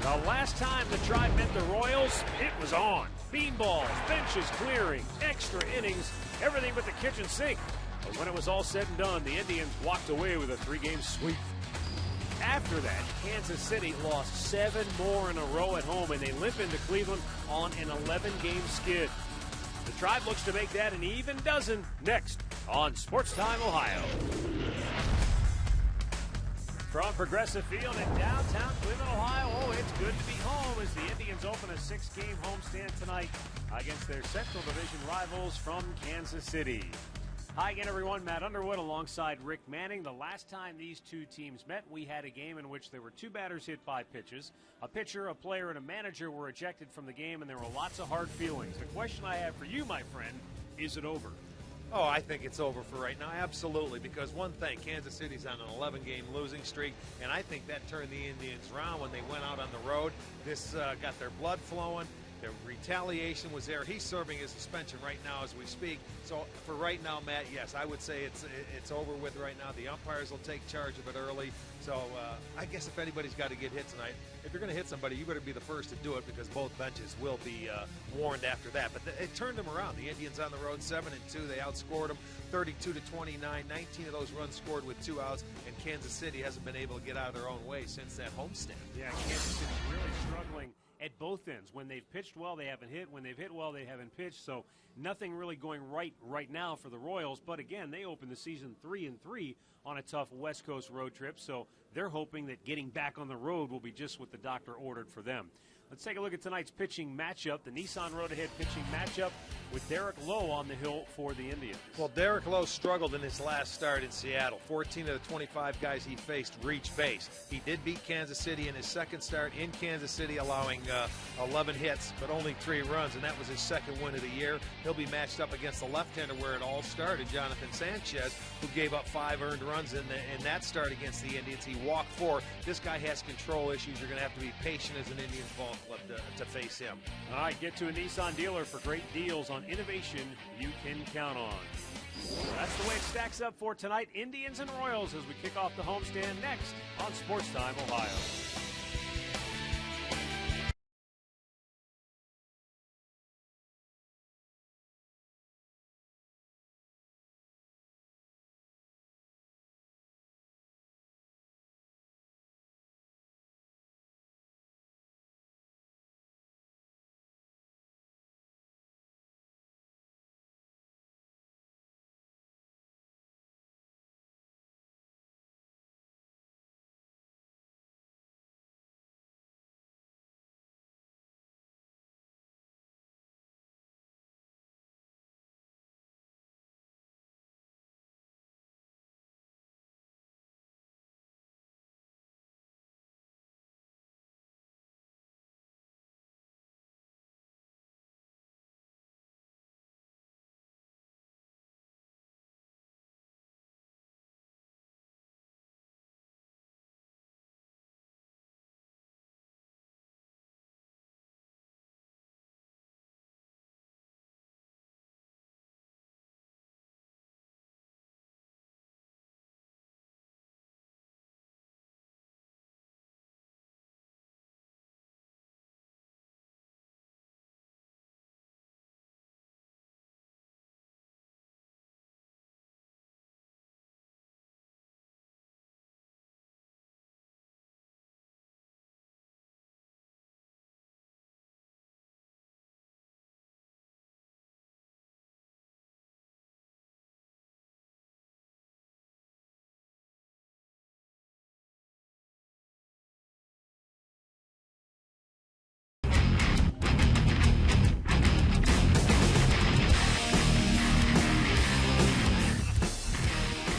The last time the Tribe met the Royals, it was on. Beanballs, benches clearing, extra innings, everything but the kitchen sink. But when it was all said and done, the Indians walked away with a 3-game sweep. After that, Kansas City lost 7 more in a row at home, and they limp into Cleveland on an 11-game skid. The Tribe looks to make that an even dozen next on Sports Time Ohio. From Progressive Field in downtown Cleveland, Ohio, it's good to be home as the Indians open a 6-game homestand tonight against their Central Division rivals from Kansas City. Hi again, everyone. Matt Underwood alongside Rick Manning. The last time these two teams met, we had a game in which there were 2 batters hit by pitches. A pitcher, a player, and a manager were ejected from the game, and there were lots of hard feelings. The question I have for you, my friend, is it over? Oh, I think it's over for right now, absolutely, because one thing, Kansas City's on an 11-game losing streak, and I think that turned the Indians around when they went out on the road. This got their blood flowing. The retaliation was there. He's serving his suspension right now as we speak. So for right now, Matt, yes, I would say it's over with right now. The umpires will take charge of it early. So I guess if anybody's got to get hit tonight, if you're going to hit somebody, you better be the first to do it because both benches will be warned after that. But it turned them around. The Indians on the road 7-2. They outscored them 32-29. 19 of those runs scored with 2 outs, and Kansas City hasn't been able to get out of their own way since that homestand. Yeah, Kansas City's really struggling at both ends. When they've pitched well, they haven't hit. When they've hit well, they haven't pitched. So nothing really going right now for the Royals. But again, they opened the season 3-3 on a tough West Coast road trip. So they're hoping that getting back on the road will be just what the doctor ordered for them. Let's take a look at tonight's pitching matchup, the Nissan Road Ahead pitching matchup with Derek Lowe on the hill for the Indians. Well, Derek Lowe struggled in his last start in Seattle. 14 of the 25 guys he faced reached base. He did beat Kansas City in his second start in Kansas City, allowing 11 hits, but only 3 runs, and that was his second win of the year. He'll be matched up against the left-hander where it all started, Jonathan Sanchez, who gave up 5 earned runs in that start against the Indians. He walked 4. This guy has control issues. You're going to have to be patient as an Indians ball club to face him. All right, get to a Nissan dealer for great deals on innovation you can count on. That's the way it stacks up for tonight. Indians and Royals as we kick off the homestand next on Sports Time Ohio.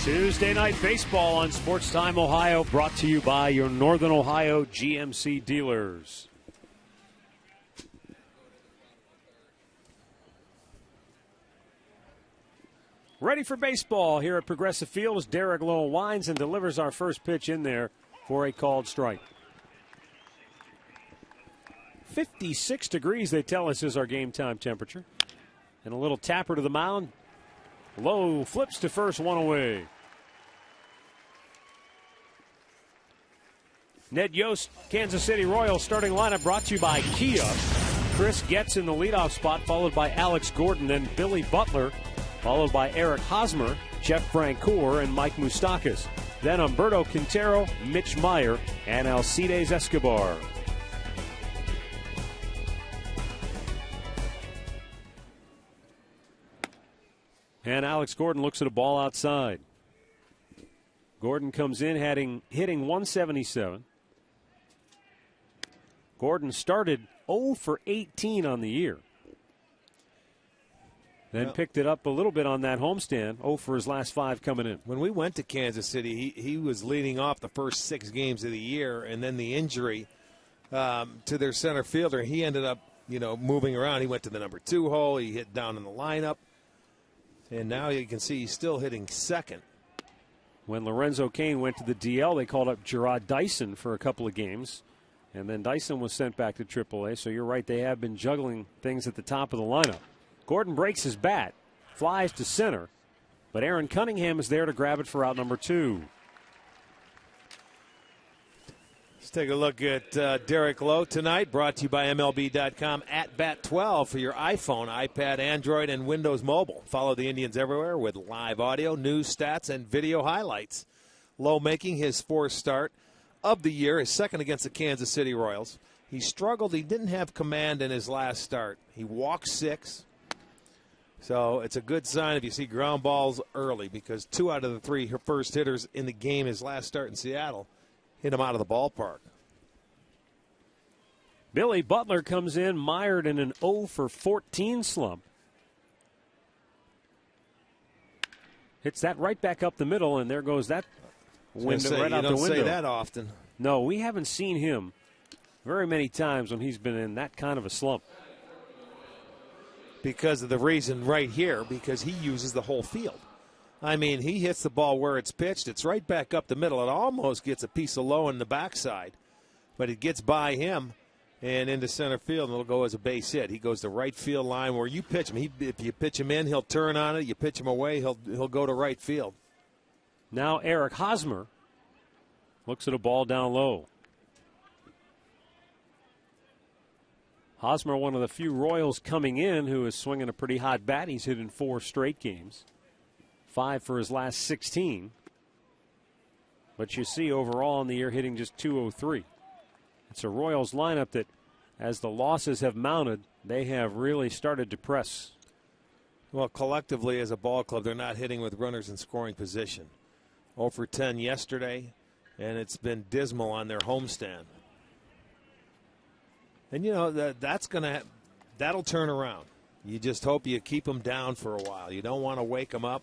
Tuesday Night Baseball on Sports Time Ohio, brought to you by your Northern Ohio GMC dealers. Ready for baseball here at Progressive Field as Derek Lowe winds and delivers our first pitch in there for a called strike. 56 degrees, they tell us, is our game time temperature. And a little tapper to the mound. Lowe flips to first, 1 away. Ned Yost, Kansas City Royals starting lineup brought to you by Kia. Chris Getz in the leadoff spot, followed by Alex Gordon, then Billy Butler, followed by Eric Hosmer, Jeff Francoeur, and Mike Moustakas. Then Humberto Quintero, Mitch Meyer, and Alcides Escobar. And Alex Gordon looks at a ball outside. Gordon comes in hitting 177. Gordon started 0 for 18 on the year. Then picked it up a little bit on that homestand. 0 for his last 5 coming in. When we went to Kansas City, he was leading off the first 6 games of the year, and then the injury to their center fielder. He ended up, moving around. He went to the number 2 hole. He hit down in the lineup. And now you can see he's still hitting second. When Lorenzo Cain went to the DL, they called up Gerard Dyson for a couple of games. And then Dyson was sent back to AAA. So you're right, they have been juggling things at the top of the lineup. Gordon breaks his bat, flies to center. But Aaron Cunningham is there to grab it for out number 2. Let's take a look at Derek Lowe tonight, brought to you by MLB.com at Bat12 for your iPhone, iPad, Android, and Windows Mobile. Follow the Indians everywhere with live audio, news, stats, and video highlights. Lowe making his 4th start of the year, his second against the Kansas City Royals. He struggled. He didn't have command in his last start. He walked 6. So it's a good sign if you see ground balls early, because 2 out of the 3 first hitters in the game his last start in Seattle hit him out of the ballpark. Billy Butler comes in mired in an 0 for 14 slump. Hits that right back up the middle, and there goes that window right out the window. You don't say that often. No, we haven't seen him very many times when he's been in that kind of a slump. Because of the reason right here, because he uses the whole field. I mean, he hits the ball where it's pitched. It's right back up the middle. It almost gets a piece of low in the backside, but it gets by him and into center field, and it'll go as a base hit. He goes to right field line where you pitch him. If you pitch him in, he'll turn on it. You pitch him away, he'll go to right field. Now Eric Hosmer looks at a ball down low. Hosmer, one of the few Royals coming in who is swinging a pretty hot bat. He's hit in 4 straight games. 5 for his last 16. But you see overall in the year hitting just 203. It's a Royals lineup that, as the losses have mounted, they have really started to press. Well, collectively as a ball club, they're not hitting with runners in scoring position. 0 for 10 yesterday, and it's been dismal on their homestand. And, that'll turn around. You just hope you keep them down for a while. You don't want to wake them up.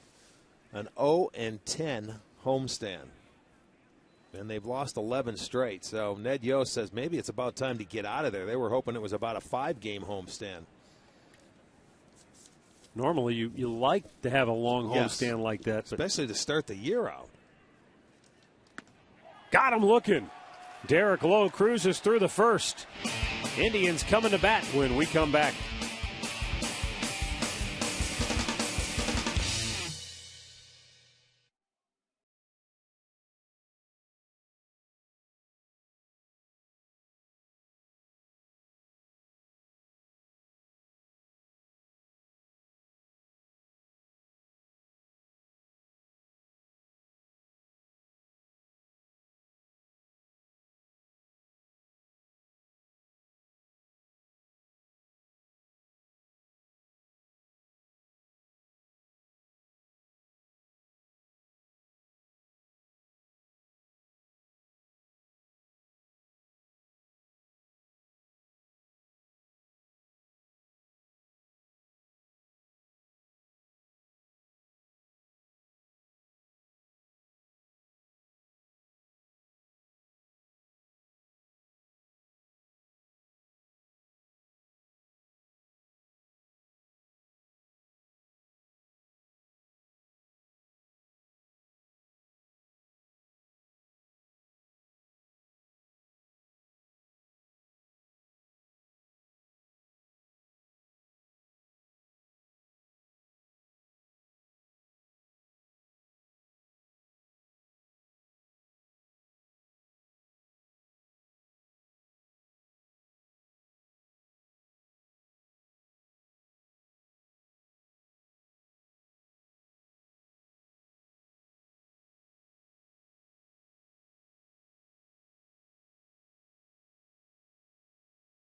An 0-10 homestand. And they've lost 11 straight. So Ned Yost says maybe it's about time to get out of there. They were hoping it was about a 5-game homestand. Normally you like to have a long homestand like that. Especially to start the year out. Got him looking. Derek Lowe cruises through the first. Indians coming to bat when we come back.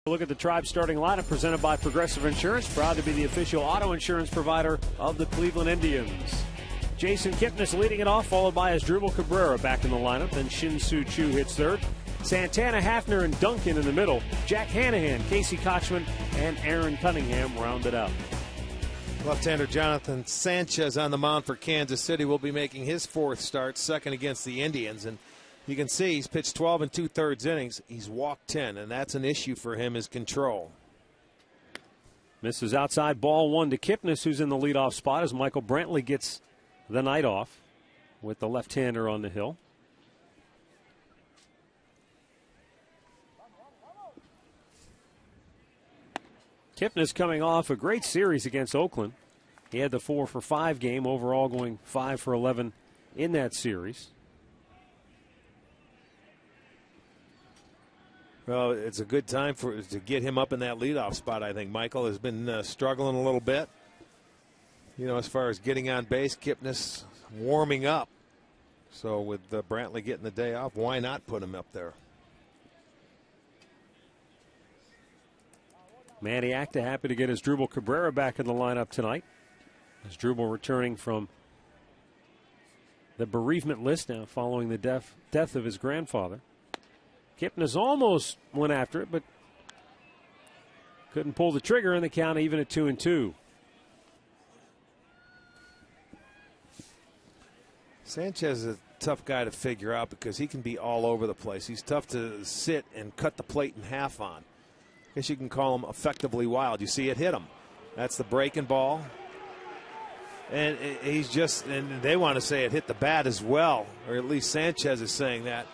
Look at the Tribe starting lineup presented by Progressive Insurance, proud to be the official auto insurance provider of the Cleveland Indians. Jason Kipnis leading it off, followed by Asdrubal Cabrera back in the lineup. Then Shin-Soo Choo hits third. Santana, Hafner, and Duncan in the middle. Jack Hanahan, Casey Kochman, and Aaron Cunningham rounded out. Left-hander Jonathan Sanchez on the mound for Kansas City will be making his fourth start, second against the Indians. And you can see he's pitched 12 and 2/3 innings. He's walked 10, and that's an issue for him, is control. Misses outside, ball one to Kipnis, who's in the leadoff spot as Michael Brantley gets the night off with the left-hander on the hill. Kipnis coming off a great series against Oakland. He had the 4-for-5 game, overall going 5-for-11 in that series. Well, it's a good time to get him up in that leadoff spot, I think. Michael has been struggling a little bit. You know, as far as getting on base, Kipnis warming up. So with Brantley getting the day off, why not put him up there? Manny Acta happy to get Asdrubal Cabrera back in the lineup tonight. Asdrubal returning from the bereavement list now following the death of his grandfather. Kipnis almost went after it, but couldn't pull the trigger in the count, even at 2-2. Sanchez is a tough guy to figure out because he can be all over the place. He's tough to sit and cut the plate in half on. I guess you can call him effectively wild. You see it hit him. That's the breaking ball. And and they want to say it hit the bat as well, or at least Sanchez is saying that.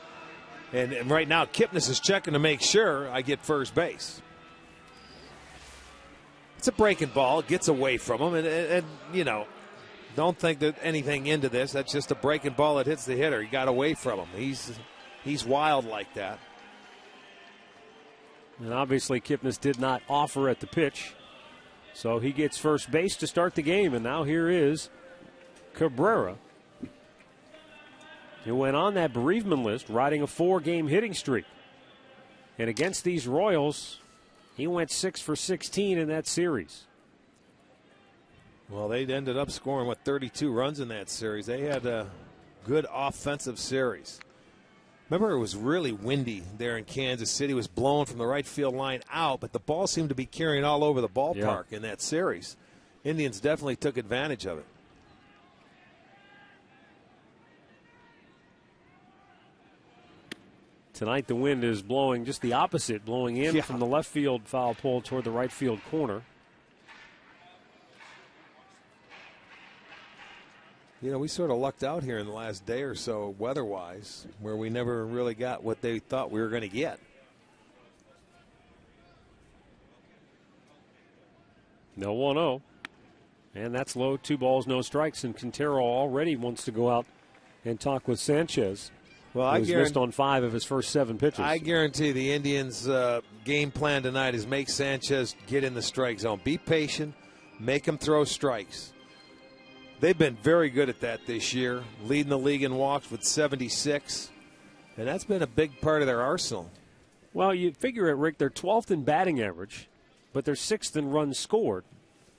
And right now, Kipnis is checking to make sure I get first base. It's a breaking ball. It gets away from him. And you know, don't think that anything into this. That's just a breaking ball that hits the hitter. He got away from him. He's wild like that. And obviously, Kipnis did not offer at the pitch. So he gets first base to start the game. And now here is Cabrera, who went on that bereavement list, riding a 4-game hitting streak. And against these Royals, he went 6 for 16 in that series. Well, they ended up scoring, 32 runs in that series. They had a good offensive series. Remember, it was really windy there in Kansas City. It was blowing from the right field line out, but the ball seemed to be carrying all over the ballpark in that series. Indians definitely took advantage of it. Tonight the wind is blowing just the opposite, blowing in from the left field foul pole toward the right field corner. You know, we sort of lucked out here in the last day or so weather-wise, where we never really got what they thought we were going to get. No 1-0. And that's low, 2 balls, no strikes, and Quintero already wants to go out and talk with Sanchez. Well, He was missed on 5 of his first 7 pitches. I guarantee the Indians' game plan tonight is make Sanchez get in the strike zone. Be patient. Make him throw strikes. They've been very good at that this year, leading the league in walks with 76. And that's been a big part of their arsenal. Well, you figure it, Rick, they're 12th in batting average, but they're 6th in runs scored,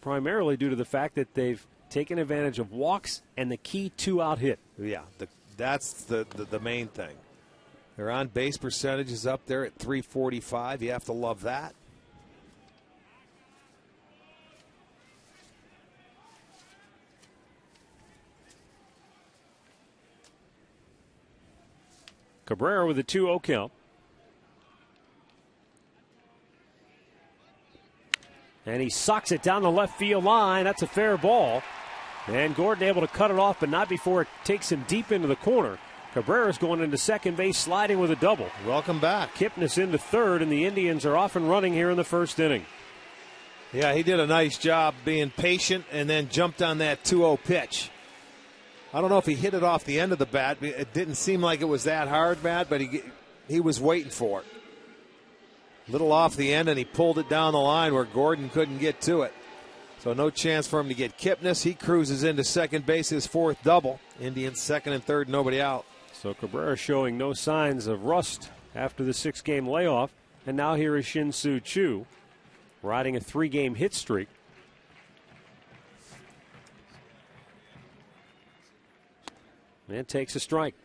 primarily due to the fact that they've taken advantage of walks and the key 2-out hit. Yeah, that's the main thing. Their on-base percentage is up there at .345. You have to love that. Cabrera with a 2-0 count. And he sucks it down the left field line. That's a fair ball. And Gordon able to cut it off, but not before it takes him deep into the corner. Cabrera's going into second base, sliding with a double. Welcome back. Kipnis into third, and the Indians are off and running here in the first inning. Yeah, he did a nice job being patient and then jumped on that 2-0 pitch. I don't know if he hit it off the end of the bat. It didn't seem like it was that hard, Matt, but he was waiting for it. Little off the end, and he pulled it down the line where Gordon couldn't get to it. So no chance for him to get Kipnis. He cruises into second base, his 4th double. Indians 2nd and 3rd, nobody out. So Cabrera showing no signs of rust after the 6-game layoff. And now here is Shin-Soo Choo, riding a 3-game hit streak. And takes a strike.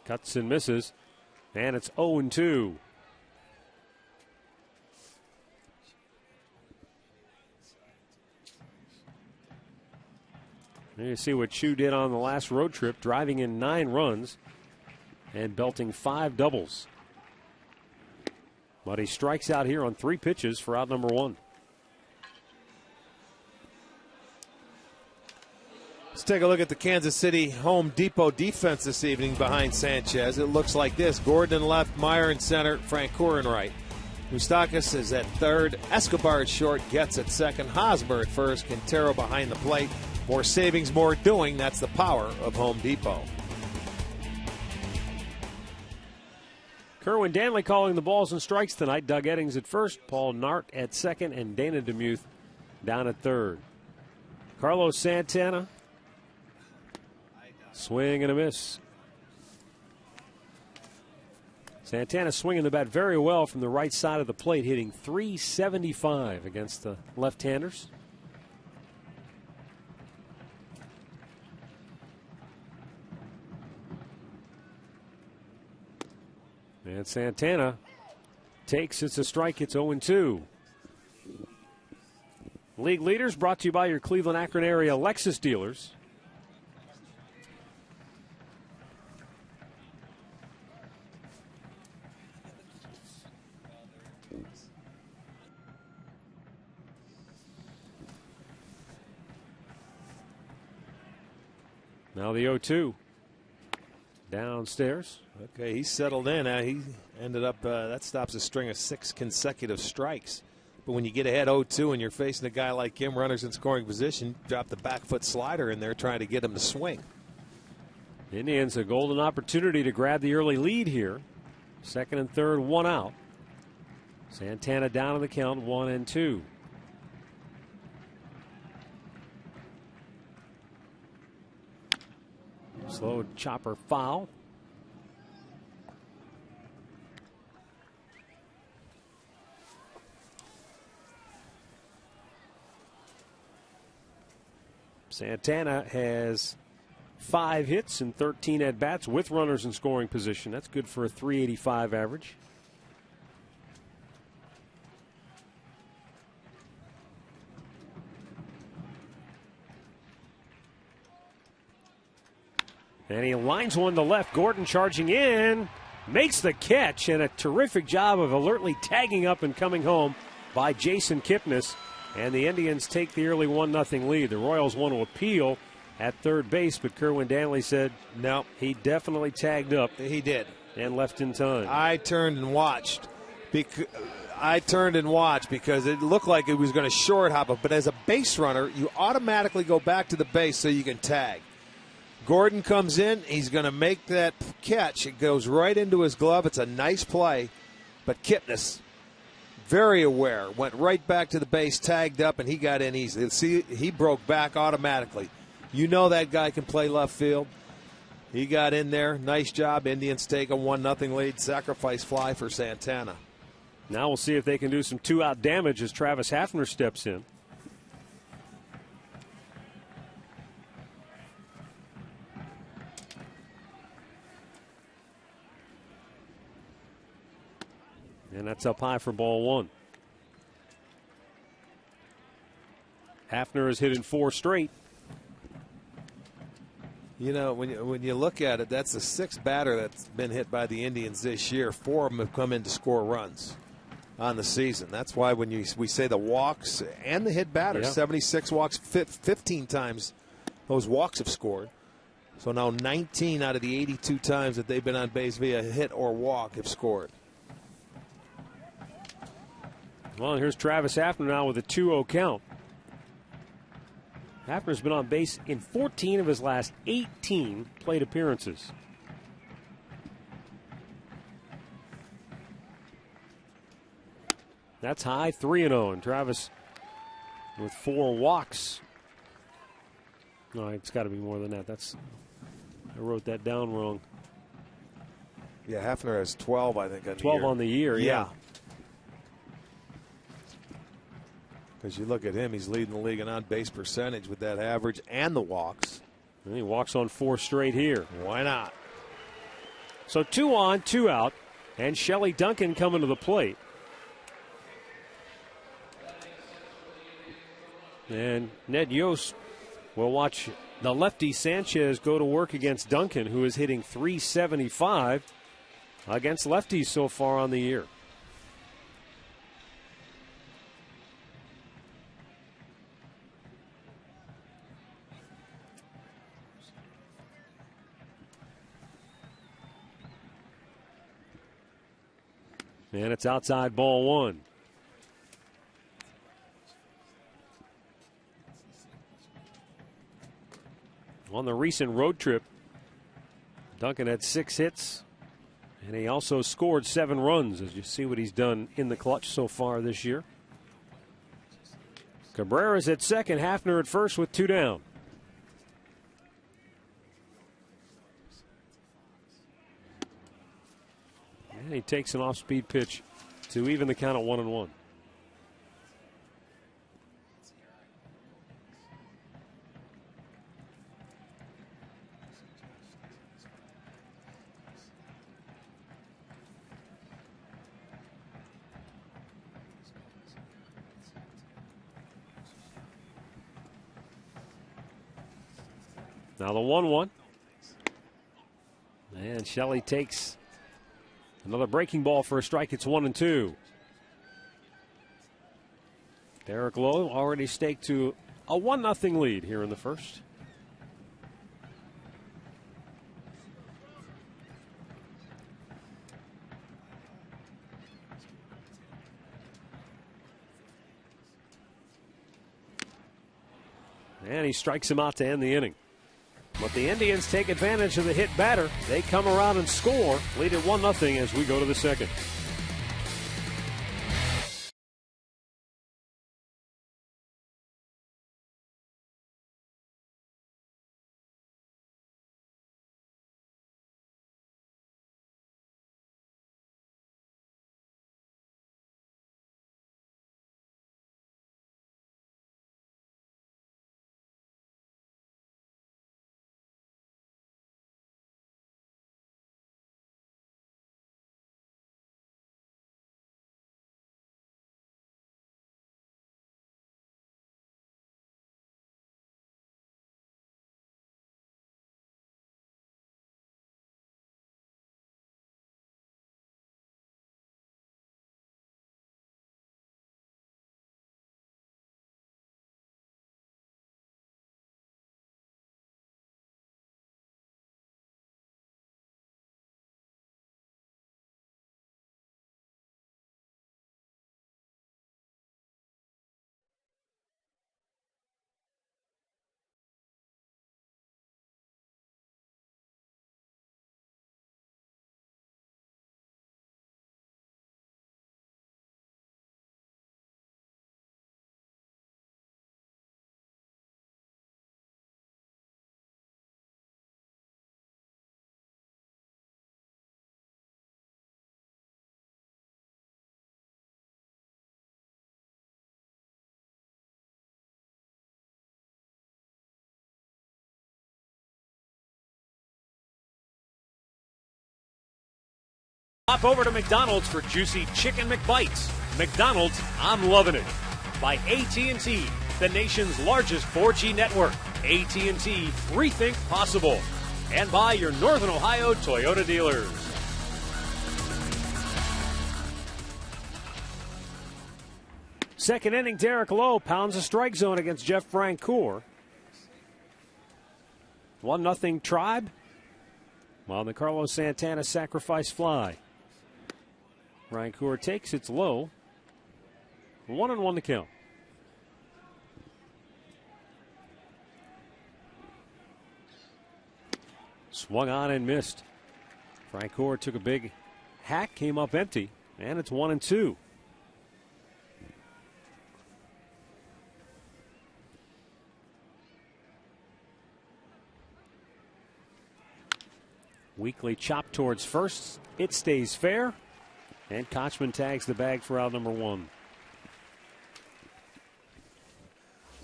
Cuts and misses, and it's 0-2. There you see what Choo did on the last road trip, driving in 9 runs and belting 5 doubles. But he strikes out here on 3 pitches for out number 1. Let's take a look at the Kansas City Home Depot defense this evening behind Sanchez. It looks like this. Gordon in left, Meyer in center, Francoeur in right. Moustakas is at third, Escobar at short, Getz at second, Hosmer at first, Quintero behind the plate. More savings, more doing. That's the power of Home Depot. Kerwin Danley calling the balls and strikes tonight. Doug Eddings at first, Paul Nart at second, and Dana DeMuth down at third. Carlos Santana, swing and a miss. Santana swinging the bat very well from the right side of the plate, hitting .375 against the left-handers. And Santana takes, it's a strike, it's 0-2. League leaders brought to you by your Cleveland Akron area Lexus dealers. Now the 0-2. Downstairs. Okay, he's settled in. He ended up, that stops a string of 6 consecutive strikes. But when you get ahead 0-2 and you're facing a guy like him, runners in scoring position, drop the back foot slider in there trying to get him to swing. Indians a golden opportunity to grab the early lead here. Second and third, 1 out. Santana down in the count, 1-2. Slow chopper foul. Santana has 5 hits and 13 at-bats with runners in scoring position. That's good for a .385 average. And he lines one to left. Gordon charging in, makes the catch, and a terrific job of alertly tagging up and coming home by Jason Kipnis. And the Indians take the early 1-0 lead. The Royals want to appeal at third base, but Kerwin Danley said no, he definitely tagged up. He did. And left in time. I turned and watched. Because it looked like it was going to short hop it. But as a base runner, you automatically go back to the base so you can tag. Gordon comes in. He's going to make that catch. It goes right into his glove. It's a nice play. But Kipnis, very aware, went right back to the base, tagged up, and he got in easily. See, he broke back automatically. You know that guy can play left field. He got in there. Nice job. Indians take a 1-0 lead. Sacrifice fly for Santana. Now we'll see if they can do some 2-out damage as Travis Hafner steps in. And that's up high for ball 1. Hafner has hit in 4 straight. You know, when you look at it, that's the 6th batter that's been hit by the Indians this year. 4 of them have come in to score runs on the season. That's why when we say the walks and the hit batters, 76 walks, 15 times those walks have scored. So now 19 out of the 82 times that they've been on base via hit or walk have scored. Well, here's Travis Hafner now with a 2-0 count. Hafner's been on base in 14 of his last 18 plate appearances. That's high, 3-0. And Travis with 4 walks. No, it's got to be more than that. I wrote that down wrong. Yeah, Hafner has 12, I think, on 12 the year. on the year, yeah. Because you look at him, he's leading the league in on-base percentage with that average and the walks. And he walks on 4 straight here. Why not? So 2 on, 2 out, and Shelly Duncan coming to the plate. And Ned Yost will watch the lefty Sanchez go to work against Duncan, who is hitting .375 against lefties so far on the year. And it's outside, ball 1. On the recent road trip, Duncan had 6 hits, and he also scored 7 runs, as you see what he's done in the clutch so far this year. Cabrera's at second, Hafner at first with 2 down. And he takes an off-speed pitch to even the count at 1-1. Now the 1-1. And Shelley takes another breaking ball for a strike. It's 1-2. Derek Lowe already staked to a 1-0 lead here in the first. And he strikes him out to end the inning. But the Indians take advantage of the hit batter. They come around and score, lead at 1-0 as we go to the second. Hop over to McDonald's for juicy chicken McBites. McDonald's, I'm loving it. By AT&T, the nation's largest 4G network. AT&T, rethink possible. And by your Northern Ohio Toyota dealers. Second inning, Derek Lowe pounds the strike zone against Jeff Francoeur. 1-0 Tribe on the Carlos Santana sacrifice fly. Francoeur takes, it's low. 1-1 to count. Swung on and missed. Francoeur took a big hack, came up empty, and it's 1-2. Weekly chop towards first. It stays fair. And Kochman tags the bag for out number 1.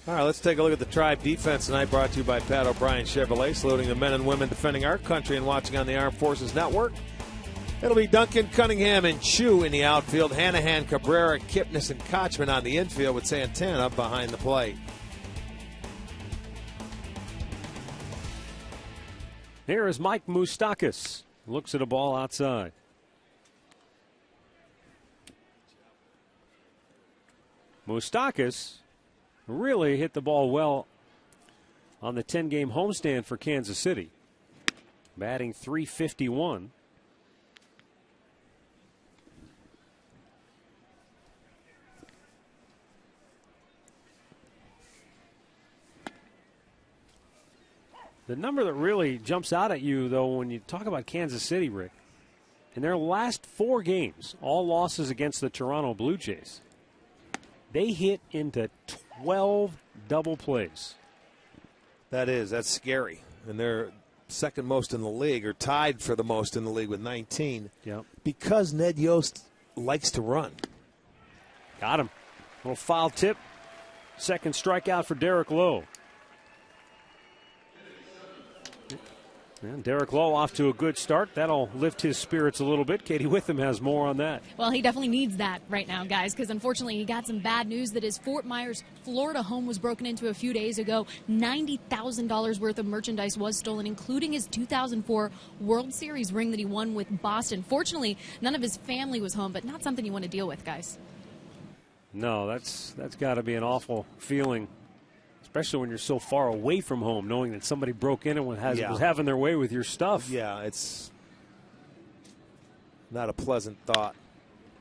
All right, let's take a look at the Tribe defense tonight, brought to you by Pat O'Brien Chevrolet, saluting the men and women defending our country and watching on the Armed Forces Network. It'll be Duncan, Cunningham, and Chu in the outfield. Hanahan, Cabrera, Kipnis, and Kochman on the infield with Santana behind the plate. Here is Mike Moustakas. Looks at a ball outside. Moustakas really hit the ball well on the 10-game homestand for Kansas City. Batting .351. The number that really jumps out at you, though, when you talk about Kansas City, Rick, in their last 4 games, all losses against the Toronto Blue Jays, they hit into 12 double plays. That's scary. And they're second most in the league, or tied for the most in the league with 19. Yep. Because Ned Yost likes to run. Got him. Little foul tip. Second strikeout for Derek Lowe. And Derek Lowe off to a good start. That'll lift his spirits a little bit. Katie Witham has more on that. Well, he definitely needs that right now, guys, because unfortunately he got some bad news that his Fort Myers, Florida home was broken into a few days ago. $90,000 worth of merchandise was stolen, including his 2004 World Series ring that he won with Boston. Fortunately, none of his family was home, but not something you want to deal with, guys. No, that's got to be an awful feeling, especially when you're so far away from home, knowing that somebody broke in and was having their way with your stuff. Yeah, it's not a pleasant thought.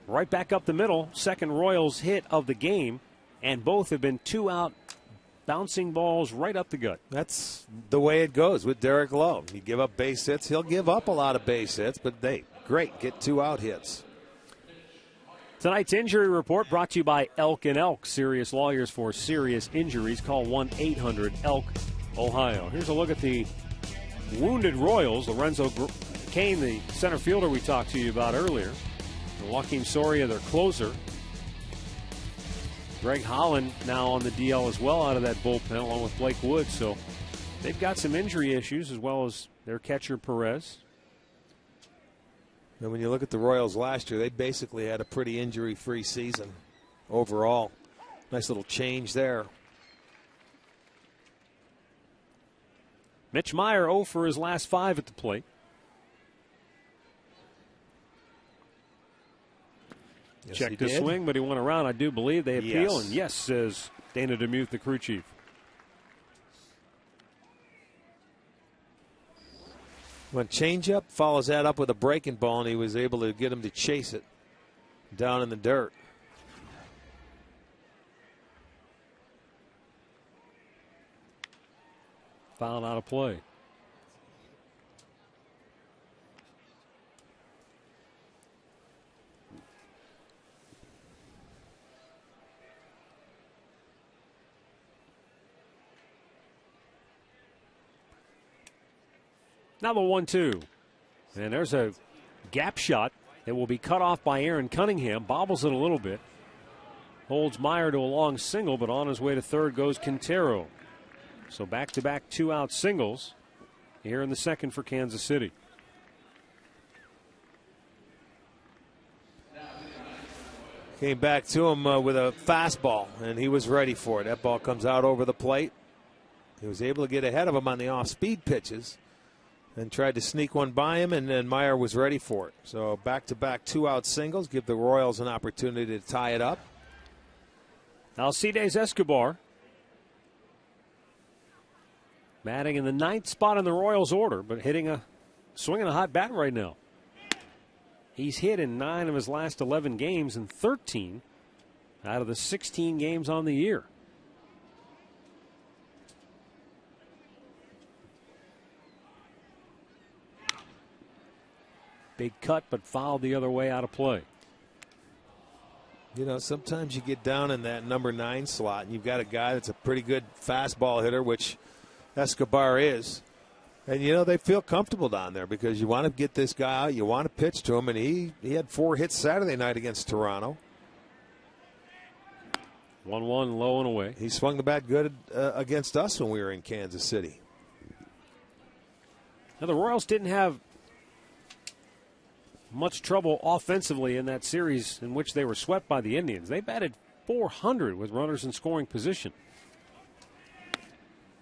Right back up the middle, second Royals hit of the game, and both have been 2-out bouncing balls right up the gut. That's the way it goes with Derek Lowe. You give up base hits, he'll give up a lot of base hits, but great, get 2-out hits. Tonight's injury report brought to you by Elk & Elk, serious lawyers for serious injuries. Call 1-800-ELK, Ohio. Here's a look at the wounded Royals. Lorenzo Cain, the center fielder we talked to you about earlier. And Joaquin Soria, their closer. Greg Holland now on the DL as well out of that bullpen, along with Blake Wood. So they've got some injury issues, as well as their catcher Perez. And when you look at the Royals last year, they basically had a pretty injury-free season overall. Nice little change there. Mitch Meyer 0 for his last 5 at the plate. Yes, Checked his swing, but he went around. I do believe they appeal. Yes. And yes, says Dana DeMuth, the crew chief. When changeup follows that up with a breaking ball, and he was able to get him to chase it down in the dirt. Foul out of play. Now the 1-2. And there's a gap shot that will be cut off by Aaron Cunningham. Bobbles it a little bit. Holds Meyer to a long single, but on his way to third goes Quintero. So back-to-back 2-out singles here in the second for Kansas City. Came back to him with a fastball, and he was ready for it. That ball comes out over the plate. He was able to get ahead of him on the off-speed pitches and tried to sneak one by him, and then Meyer was ready for it. So back-to-back 2-out singles give the Royals an opportunity to tie it up. Alcides Escobar batting in the 9th spot in the Royals order, but swinging a hot bat right now. He's hit in 9 of his last 11 games and 13 out of the 16 games on the year. Big cut, but fouled the other way, out of play. You know, sometimes you get down in that number 9 slot, and you've got a guy that's a pretty good fastball hitter, which Escobar is. And, you know, they feel comfortable down there because you want to get this guy out. You want to pitch to him. And he had 4 hits Saturday night against Toronto. 1-1 low and away. He swung the bat good against us when we were in Kansas City. Now, the Royals didn't have much trouble offensively in that series in which they were swept by the Indians. They batted .400 with runners in scoring position.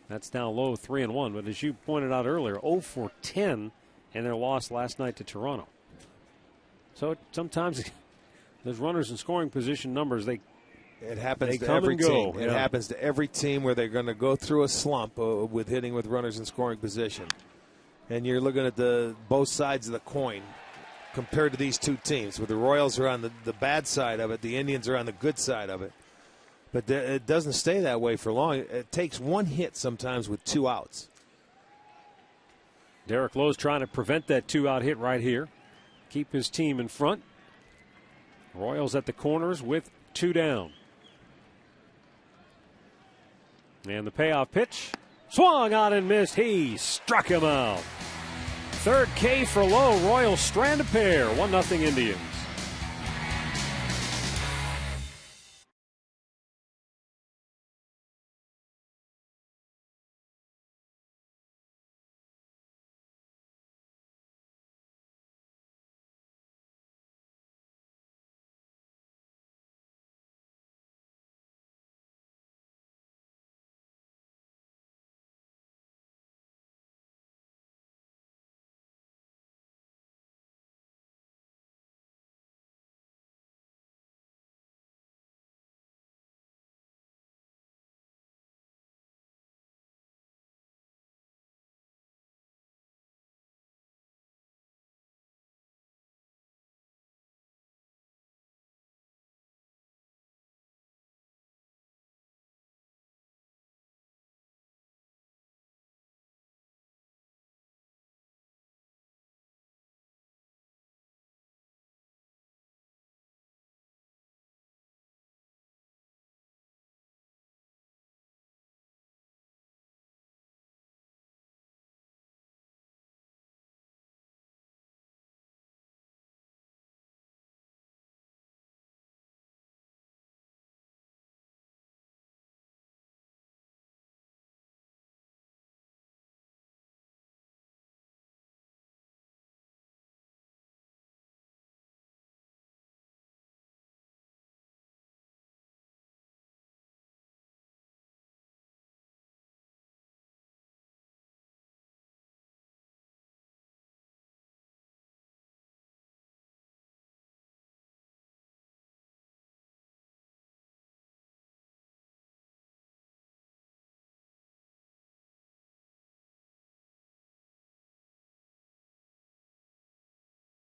That's now low 3-1, but as you pointed out earlier, 0 for 10 in their loss last night to Toronto. So sometimes those runners in scoring position numbers, it happens to every team. It happens to every team where they're going to go through a slump with hitting with runners in scoring position. And you're looking at both sides of the coin compared to these two teams, where the Royals are on the bad side of it, the Indians are on the good side of it. But it doesn't stay that way for long. It takes 1 hit sometimes with 2 outs. Derek Lowe's trying to prevent that 2-out hit right here. Keep his team in front. Royals at the corners with 2 down. And the payoff pitch. Swung on and missed. He struck him out. Third K for Lowe. Royals strand a pair. 1-0 Indians.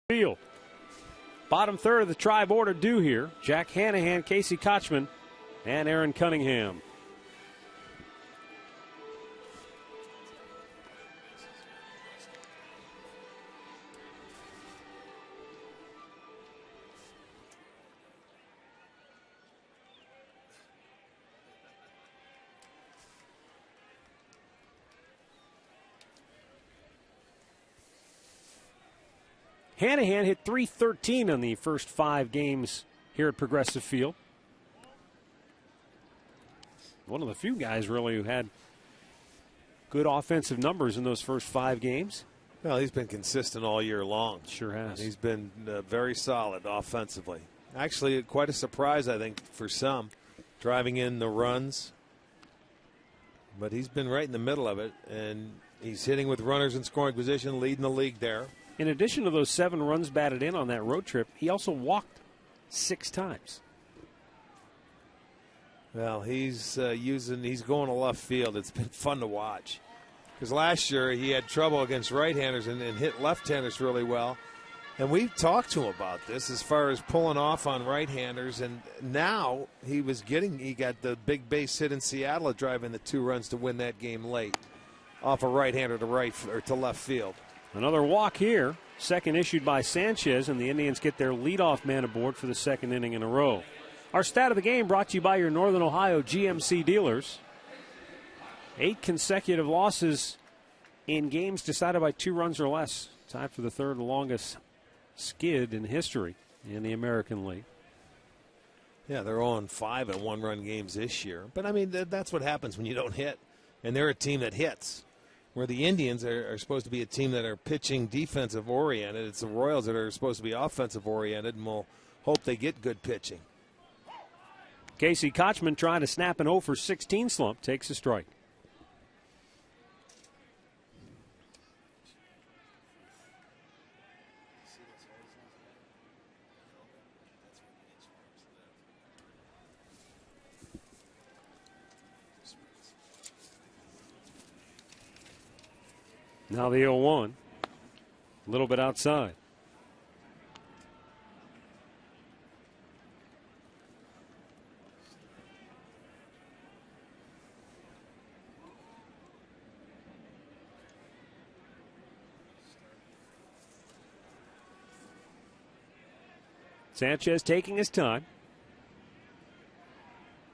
Field. Bottom third of the tribe order due here. Jack Hanahan, Casey Kochman, and Aaron Cunningham. Hanahan hit .313 on the first 5 games here at Progressive Field. One of the few guys really who had good offensive numbers in those first 5 games. Well, he's been consistent all year long. Sure has. He's been very solid offensively. Actually, quite a surprise, I think, for some, driving in the runs. But he's been right in the middle of it, and he's hitting with runners in scoring position, leading the league there. In addition to those 7 runs batted in on that road trip, he also walked 6 times. Well, he's going to left field. It's been fun to watch. Because last year he had trouble against right-handers and hit left-handers really well. And we've talked to him about this as far as pulling off on right-handers. And now he got the big base hit in Seattle driving the 2 runs to win that game late off a right-hander to left field. Another walk here, second issued by Sanchez, and the Indians get their leadoff man aboard for the 2nd inning in a row. Our stat of the game brought to you by your Northern Ohio GMC dealers. 8 consecutive losses in games decided by 2 runs or less. Tied for the 3rd longest skid in history in the American League. Yeah, they're on 5 and 1-run games this year. But, I mean, that's what happens when you don't hit. And they're a team that hits. Where the Indians are supposed to be a team that are pitching defensive-oriented. It's the Royals that are supposed to be offensive-oriented, and we'll hope they get good pitching. Casey Kochman trying to snap an 0 for 16 slump. Takes a strike. Now the 0-1. A little bit outside. Sanchez taking his time.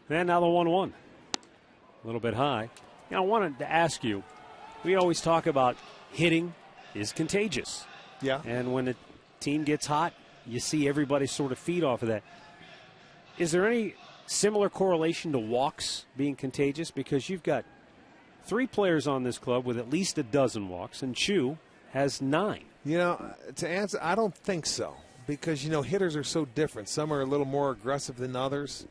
And now the 1-1. A little bit high. Now, I wanted to ask you, we always talk about hitting is contagious. Yeah. And when a team gets hot, you see everybody sort of feed off of that. Is there any similar correlation to walks being contagious? Because you've got 3 players on this club with at least a dozen walks, and Chu has 9. You know, to answer, I don't think so. Because, you know, hitters are so different. Some are a little more aggressive than others.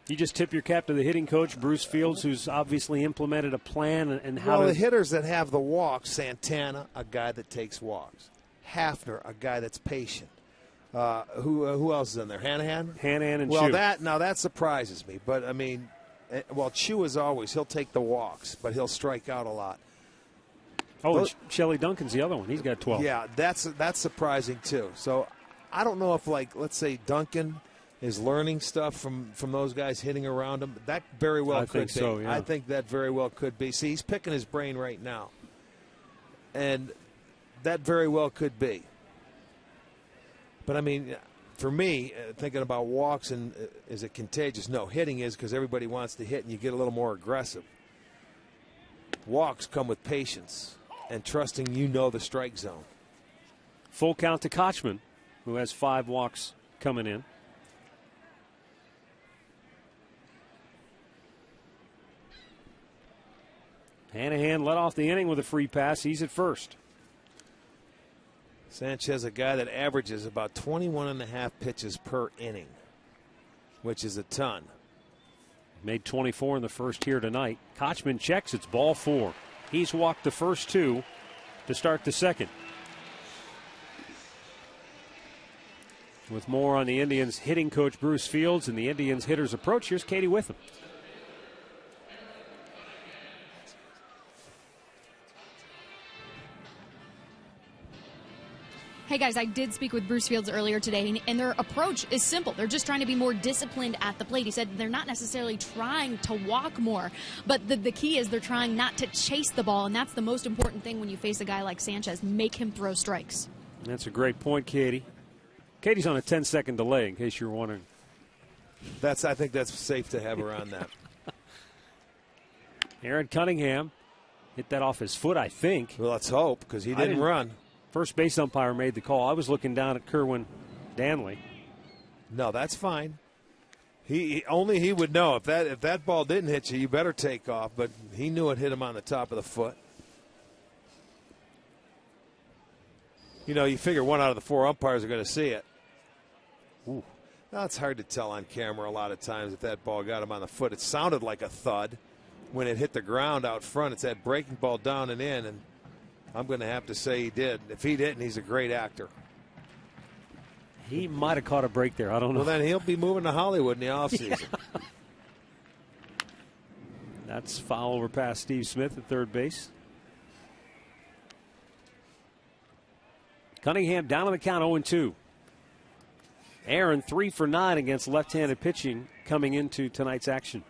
You just tip your cap to the hitting coach, Bruce Fields, who's obviously implemented a plan and how the hitters that have the walks, Santana, a guy that takes walks. Hafner, a guy that's patient. Who else is in there? Hanahan? Hanahan and Well, Chu. that surprises me. But, I mean, Chu is always, he'll take the walks, but he'll strike out a lot. Oh, and Shelley Duncan's the other one. He's got 12. Yeah, that's surprising, too. So I don't know if, like, let's say Duncan is learning stuff from those guys hitting around him. That very well could be. So, yeah. I think that very well could be. See, he's picking his brain right now. And that very well could be. But, I mean, for me, thinking about walks and is it contagious? No, hitting is because everybody wants to hit and you get a little more aggressive. Walks come with patience and trusting the strike zone. Full count to Kochman, who has 5 walks coming in. Hanahan led off the inning with a free pass. He's at first. Sanchez, a guy that averages about 21.5 pitches per inning, which is a ton. Made 24 in the first here tonight. Kochman checks. It's ball 4. He's walked the first 2 to start the second. With more on the Indians hitting coach Bruce Fields and the Indians hitters approach, here's Katie Witham. Hey guys, I did speak with Bruce Fields earlier today, and their approach is simple. They're just trying to be more disciplined at the plate. He said they're not necessarily trying to walk more, but the key is they're trying not to chase the ball, and that's the most important thing when you face a guy like Sanchez. Make him throw strikes. That's a great point, Katie. Katie's on a 10-second delay, in case you're wondering. I think that's safe to have her on that. Aaron Cunningham hit that off his foot, I think. Well, let's hope, because he didn't run. First base umpire made the call. I was looking down at Kerwin Danley. No, that's fine. Only he would know. If that ball didn't hit you, you better take off. But he knew it hit him on the top of the foot. You know, you figure 1 out of the 4 umpires are going to see it. Ooh. Now, it's hard to tell on camera a lot of times if that ball got him on the foot. It sounded like a thud when it hit the ground out front. It's that breaking ball down and in, and I'm going to have to say he did. If he didn't, he's a great actor. He might have caught a break there. I don't know. Well, then he'll be moving to Hollywood in the offseason. Yeah. That's foul over past Steve Smith at third base. Cunningham down on the count 0-2. Aaron 3 for 9 against left-handed pitching coming into tonight's action.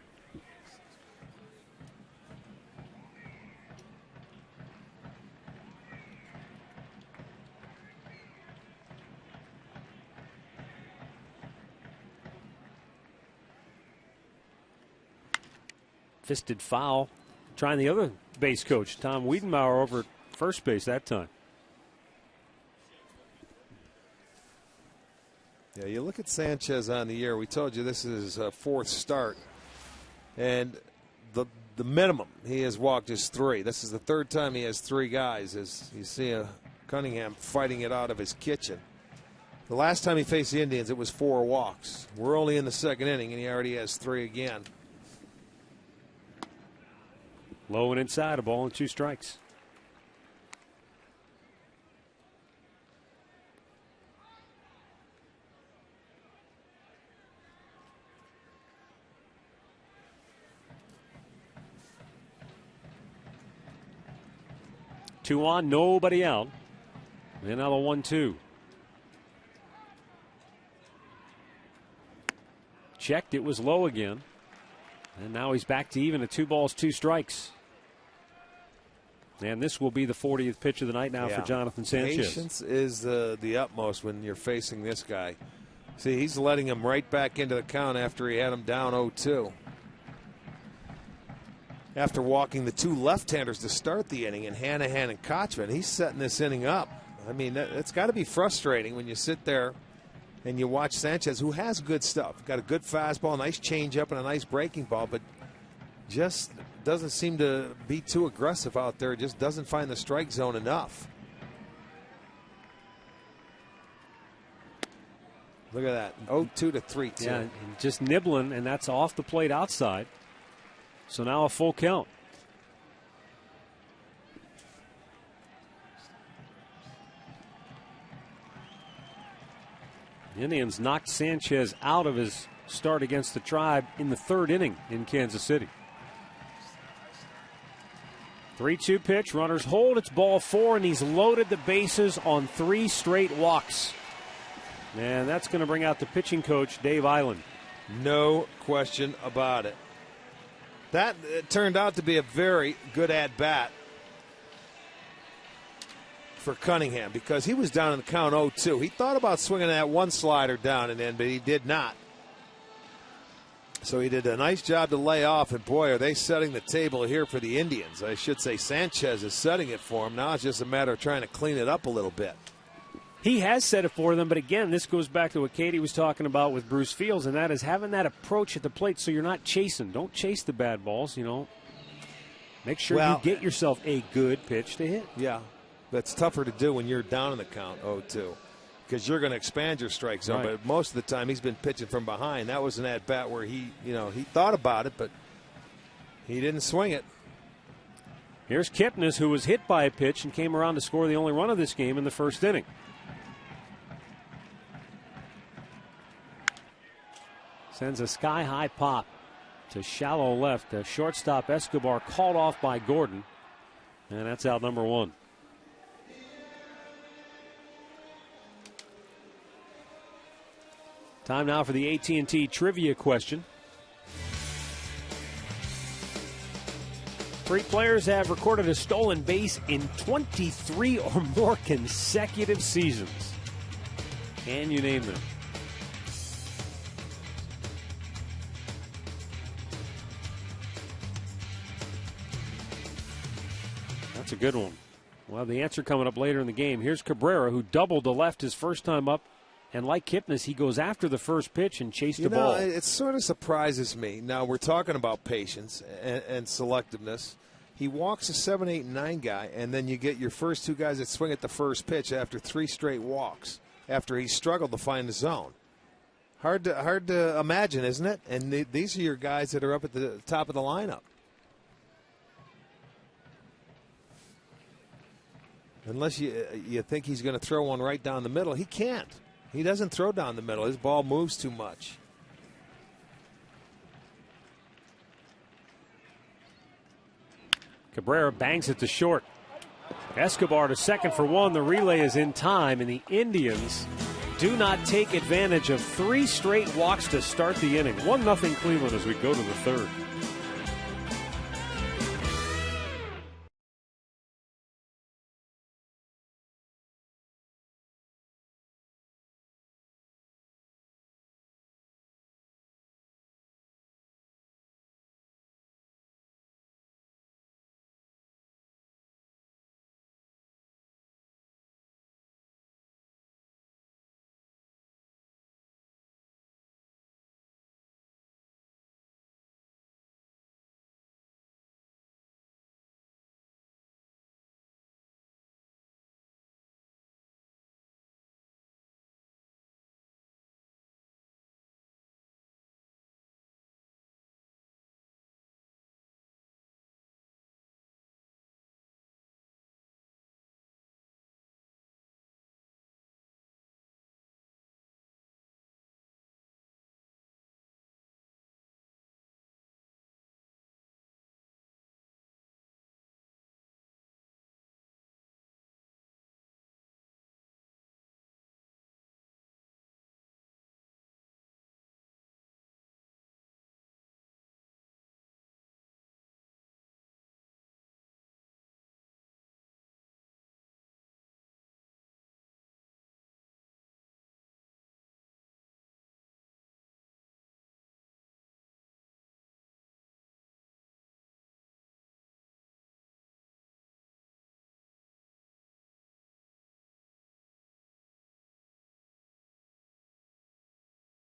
Fisted foul trying the other base coach, Tom Wiedenbauer, over at first base that time. Yeah, you look at Sanchez on the year. We told you this is his fourth start. And the minimum he has walked is 3. This is the third time he has 3 guys, as you see Cunningham fighting it out of his kitchen. The last time he faced the Indians, it was 4 walks. We're only in the second inning, and he already has 3 again. Low and inside, a ball and 2 strikes. Two on, nobody out. And now the 1-2. Checked, it was low again. And now he's back to even at 2 balls, 2 strikes. And this will be the 40th pitch of the night now for Jonathan Sanchez. Patience is the utmost when you're facing this guy. See, he's letting him right back into the count after he had him down 0-2. After walking the 2 left-handers to start the inning in Hanahan and Kochman, he's setting this inning up. I mean, it's got to be frustrating when you sit there and you watch Sanchez, who has good stuff. Got a good fastball, nice changeup, and a nice breaking ball, but just doesn't seem to be too aggressive out there. Just doesn't find the strike zone enough. Look at that, 0-2 to 3-2. Yeah, just nibbling, and that's off the plate outside. So now a full count. The Indians knocked Sanchez out of his start against the Tribe in the 3rd inning in Kansas City. 3-2 pitch, runners hold, it's ball 4, and he's loaded the bases on 3 straight walks. And that's going to bring out the pitching coach, Dave Island. No question about it. That turned out to be a very good at-bat for Cunningham because he was down in the count 0-2. He thought about swinging that 1 slider down and in, but he did not. So he did a nice job to lay off, and boy, are they setting the table here for the Indians. I should say Sanchez is setting it for him. Now it's just a matter of trying to clean it up a little bit. He has set it for them, but again, this goes back to what Katie was talking about with Bruce Fields, and that is having that approach at the plate so you're not chasing. Don't chase the bad balls, you know. Make sure you get yourself a good pitch to hit. Yeah, that's tougher to do when you're down in the count 0-2 because you're going to expand your strike zone, but most of the time he's been pitching from behind. That was an at-bat where he thought about it, but he didn't swing it. Here's Kipnis, who was hit by a pitch and came around to score the only run of this game in the 1st inning. Sends a sky-high pop to shallow left. The shortstop Escobar called off by Gordon. And that's out number 1. Time now for the AT&T trivia question. 3 players have recorded a stolen base in 23 or more consecutive seasons. Can you name them? That's a good one. We'll have the answer coming up later in the game. Here's Cabrera, who doubled to left his first time up. And like Kipnis, he goes after the first pitch and chased the ball. It sort of surprises me. Now, we're talking about patience and selectiveness. He walks a 7, 8, and 9 guy, and then you get your first 2 guys that swing at the first pitch after 3 straight walks, after he struggled to find the zone. Hard to imagine, isn't it? And these are your guys that are up at the top of the lineup. Unless you think he's going to throw one right down the middle. He can't. He doesn't throw down the middle. His ball moves too much. Cabrera bangs it to short. Escobar to second for 1. The relay is in time, and the Indians do not take advantage of 3 straight walks to start the inning. 1-0 Cleveland as we go to the 3rd.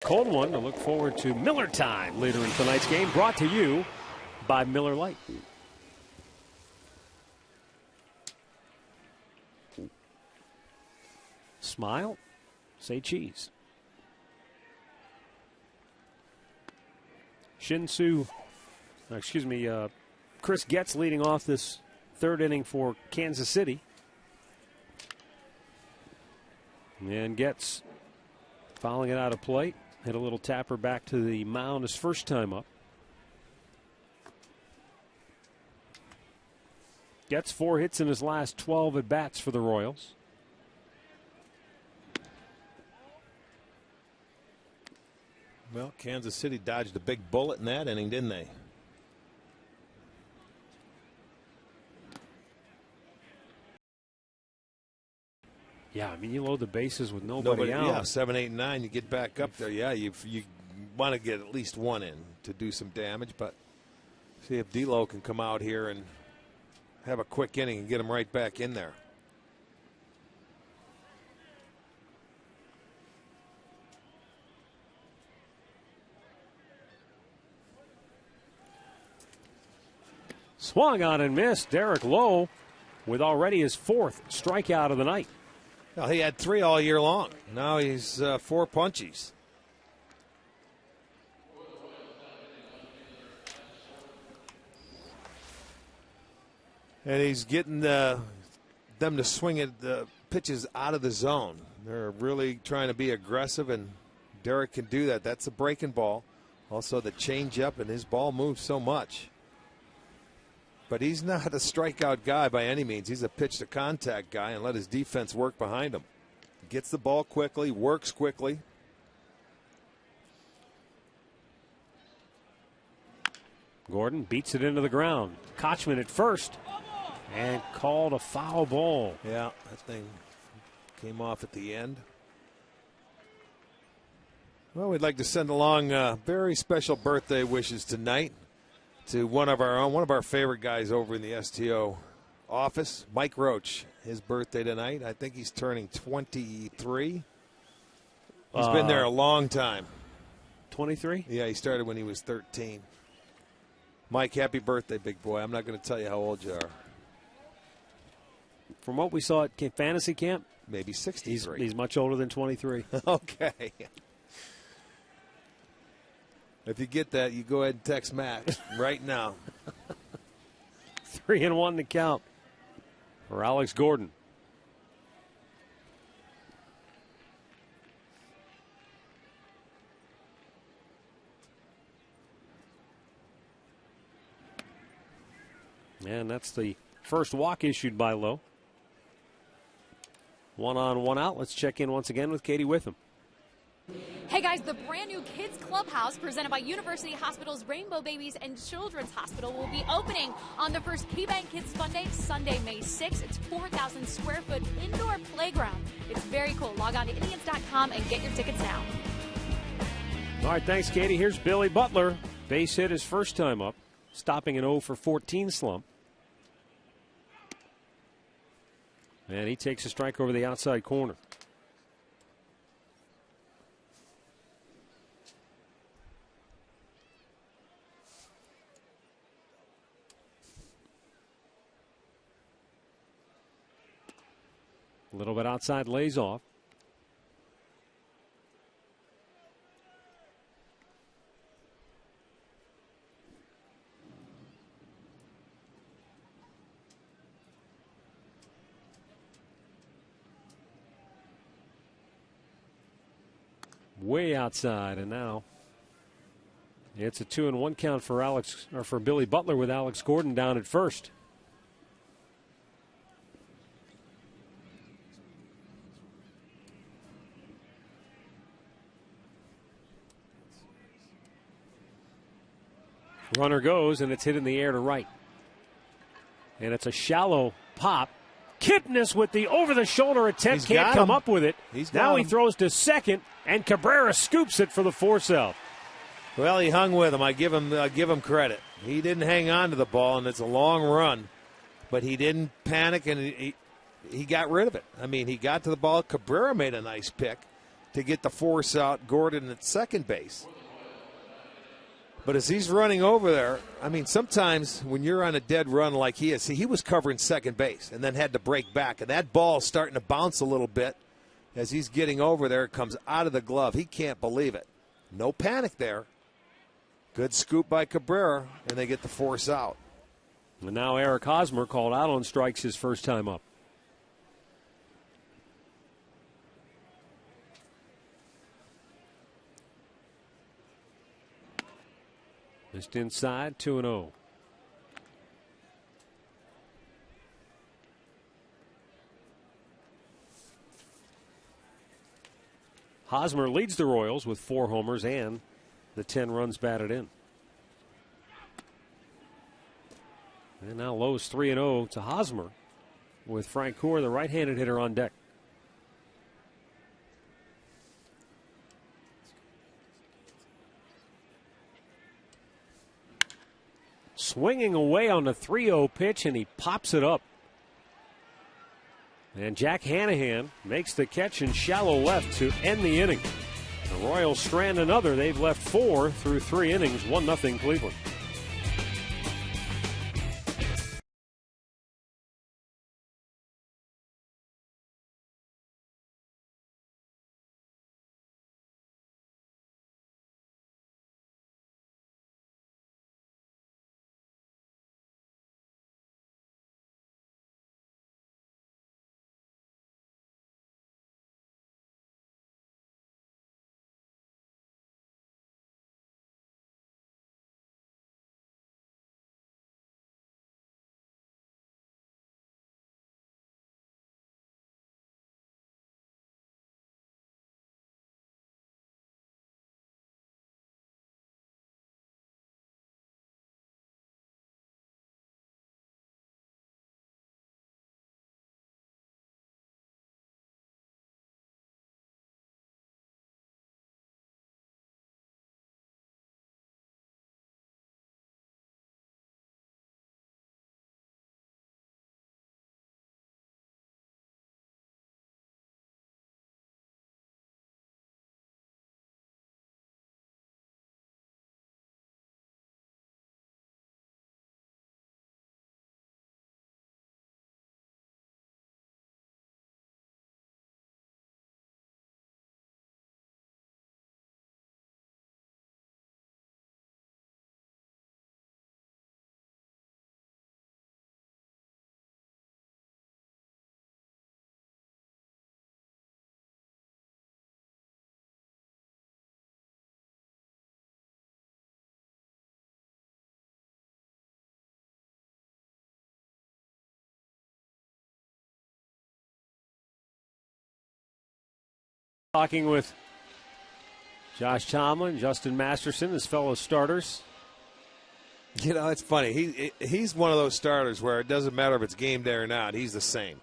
cold one to look forward to Miller time later in tonight's game, brought to you by Miller Lite. Smile, say cheese. Chris Getz leading off this third inning for Kansas City. And Getz fouling it out of plate. Hit a little tapper back to the mound his first time up. Getz 4 hits in his last 12 at-bats for the Royals. Well, Kansas City dodged a big bullet in that inning, didn't they? Yeah, I mean, you load the bases with nobody out. Yeah, 7, 8, 9, you get back up there. Yeah, you want to get at least one in to do some damage, but see if D'Lo can come out here and have a quick inning and get him right back in there. Swung on and missed. Derek Lowe with already his 4th strikeout of the night. Well, he had 3 all year long. Now he's 4 punchies. And he's getting them to swing it, the pitches out of the zone. They're really trying to be aggressive, and Derek can do that. That's a breaking ball. Also the changeup, and his ball moves so much. But he's not a strikeout guy by any means. He's a pitch-to-contact guy and let his defense work behind him. Gets the ball quickly, works quickly. Gordon beats it into the ground. Kochman at first and called a foul ball. Yeah, that thing came off at the end. Well, we'd like to send along very special birthday wishes tonight to one of our favorite guys over in the STO office, Mike Roach. His birthday tonight. I think he's turning 23. He's been there a long time. 23? Yeah, he started when he was 13. Mike, happy birthday, big boy. I'm not going to tell you how old you are. From what we saw at fantasy camp, maybe 63. He's much older than 23. Okay. If you get that, you go ahead and text Max right now. 3-1 to count for Alex Gordon. And that's the first walk issued by Lowe. 1 on, 1 out. Let's check in once again with Katie Witham. Hey guys, the brand new Kids Clubhouse presented by University Hospital's Rainbow Babies and Children's Hospital will be opening on the first KeyBank Kids Fun Day, Sunday, May 6th. It's 4,000 square foot indoor playground. It's very cool. Log on to Indians.com and get your tickets now. All right, thanks, Katie. Here's Billy Butler. Base hit his first time up, stopping an 0 for 14 slump. And he takes a strike over the outside corner. A little bit outside, lays off. Way outside, and now it's a 2-1 count for Billy Butler with Alex Gordon down at first. Runner goes, and it's hit in the air to right. And it's a shallow pop. Kipnis with the over-the-shoulder attempt. Can't come up with it. Now he throws to second, and Cabrera scoops it for the force out. Well, he hung with him. I give him credit. He didn't hang on to the ball, and it's a long run. But he didn't panic, and he got rid of it. I mean, he got to the ball. Cabrera made a nice pick. to get the force out Gordon at second base. But as he's running over there, I mean, sometimes when you're on a dead run like he is, see, he was covering second base and then had to break back. And that ball's starting to bounce a little bit as he's getting over there. It comes out of the glove. He can't believe it. No panic there. Good scoop by Cabrera, and they get the force out. And now Eric Hosmer called out on strikes his first time up. Just inside, 2-0. Hosmer leads the Royals with 4 homers and the 10 runs batted in. And now Lowe's 3-0 to Hosmer with Frank Coor, the right-handed hitter, on deck. Swinging away on the 3-0 pitch, and he pops it up. And Jack Hanahan makes the catch in shallow left to end the inning. The Royals strand another. They've left 4 through 3 innings, 1-0 Cleveland. Talking with Josh Tomlin, Justin Masterson, his fellow starters. You know, it's funny. He's one of those starters where it doesn't matter if it's game day or not. He's the same.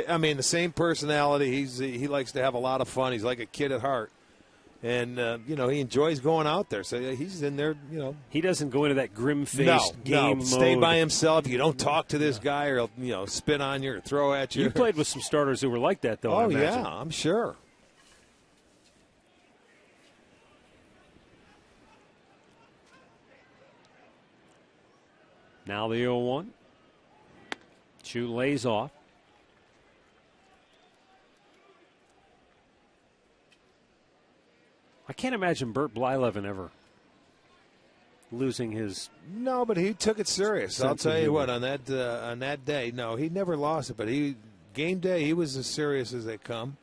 I mean, the same personality. He likes to have a lot of fun. He's like a kid at heart. And, you know, he enjoys going out there. So he's in there, you know. He doesn't go into that grim-faced game mode. Stay by himself. You don't talk to this guy or he'll, you know, spit on you or throw at you. You played with some starters who were like that, though, I imagine. Yeah, I'm sure. Now the 0-1. Chu lays off. I can't imagine Bert Blyleven ever losing his. No, but he took it serious. I'll tell you what, on that day, no, he never lost it. But game day, he was as serious as they come.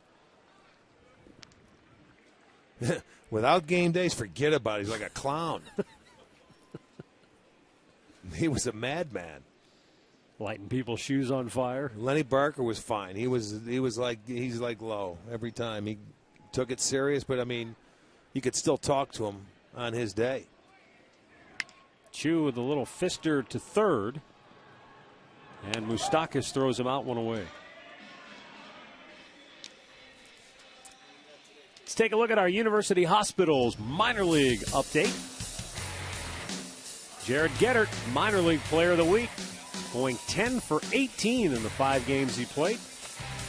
Without game days, forget about it. He's like a clown. He was a madman. Lighting people's shoes on fire. Lenny Barker was fine. he's like Lowe every time. He took it serious, but I mean, you could still talk to him on his day. Chu with a little fister to third. And Moustakas throws him out, one away. Let's take a look at our University Hospitals minor league update. Jared Gettert, minor league player of the week, going 10 for 18 in the 5 games he played.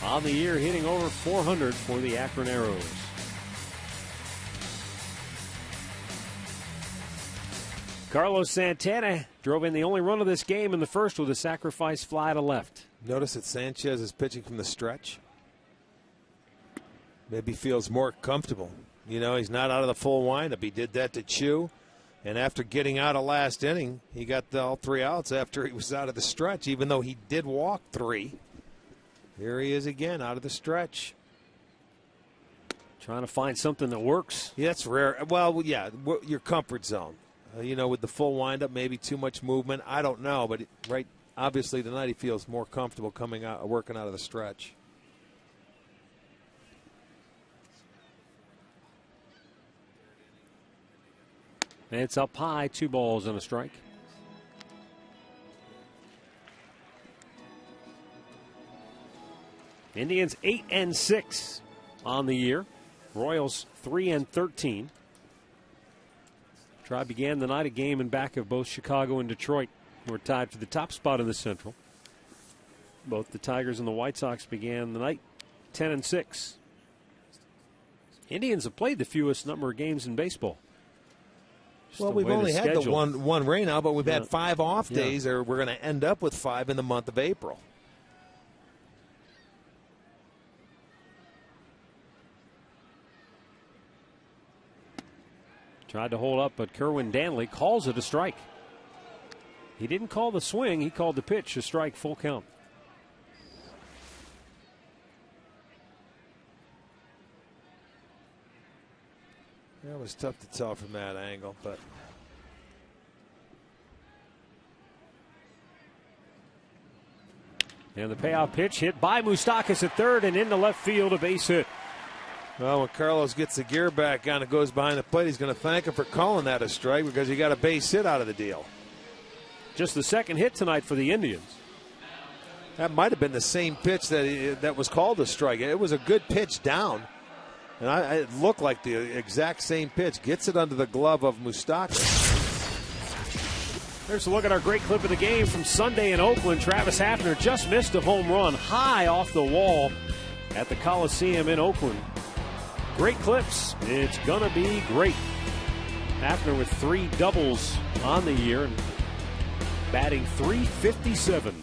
On the year, hitting over 400 for the Akron Arrows. Carlos Santana drove in the only run of this game in the first with a sacrifice fly to left. Notice that Sanchez is pitching from the stretch. Maybe feels more comfortable. You know, he's not out of the full windup. He did that to Chu. And after getting out of last inning, he got all 3 outs after he was out of the stretch, even though he did walk 3. Here he is again, out of the stretch. Trying to find something that works. Yeah, that's rare. Well, yeah, your comfort zone. You know, with the full windup, maybe too much movement. I don't know, but obviously tonight he feels more comfortable coming out, working out of the stretch. It's up high, 2 balls and a strike. Indians 8-6 on the year. Royals 3-13. Tribe began the night a game in back of both Chicago and Detroit. We're tied for the top spot in the Central. Both the Tigers and the White Sox began the night 10-6. Indians have played the fewest number of games in baseball. Well, we've only had the one rain out, but we've had 5 off days, or we're going to end up with 5 in the month of April. Tried to hold up, but Kerwin Danley calls it a strike. He didn't call the swing, he called the pitch a strike, full count. It was tough to tell from that angle, but and the payoff pitch hit by Moustakas at third and into left field, a base hit. Well, when Carlos gets the gear back on and goes behind the plate, he's going to thank him for calling that a strike because he got a base hit out of the deal. Just the second hit tonight for the Indians. That might have been the same pitch that was called a strike. It was a good pitch down. And it looked like the exact same pitch. Gets it under the glove of Moustakas. There's a look at our great clip of the game from Sunday in Oakland. Travis Hafner just missed a home run high off the wall at the Coliseum in Oakland. Great clips. It's going to be great. Hafner with 3 doubles on the year and batting .357.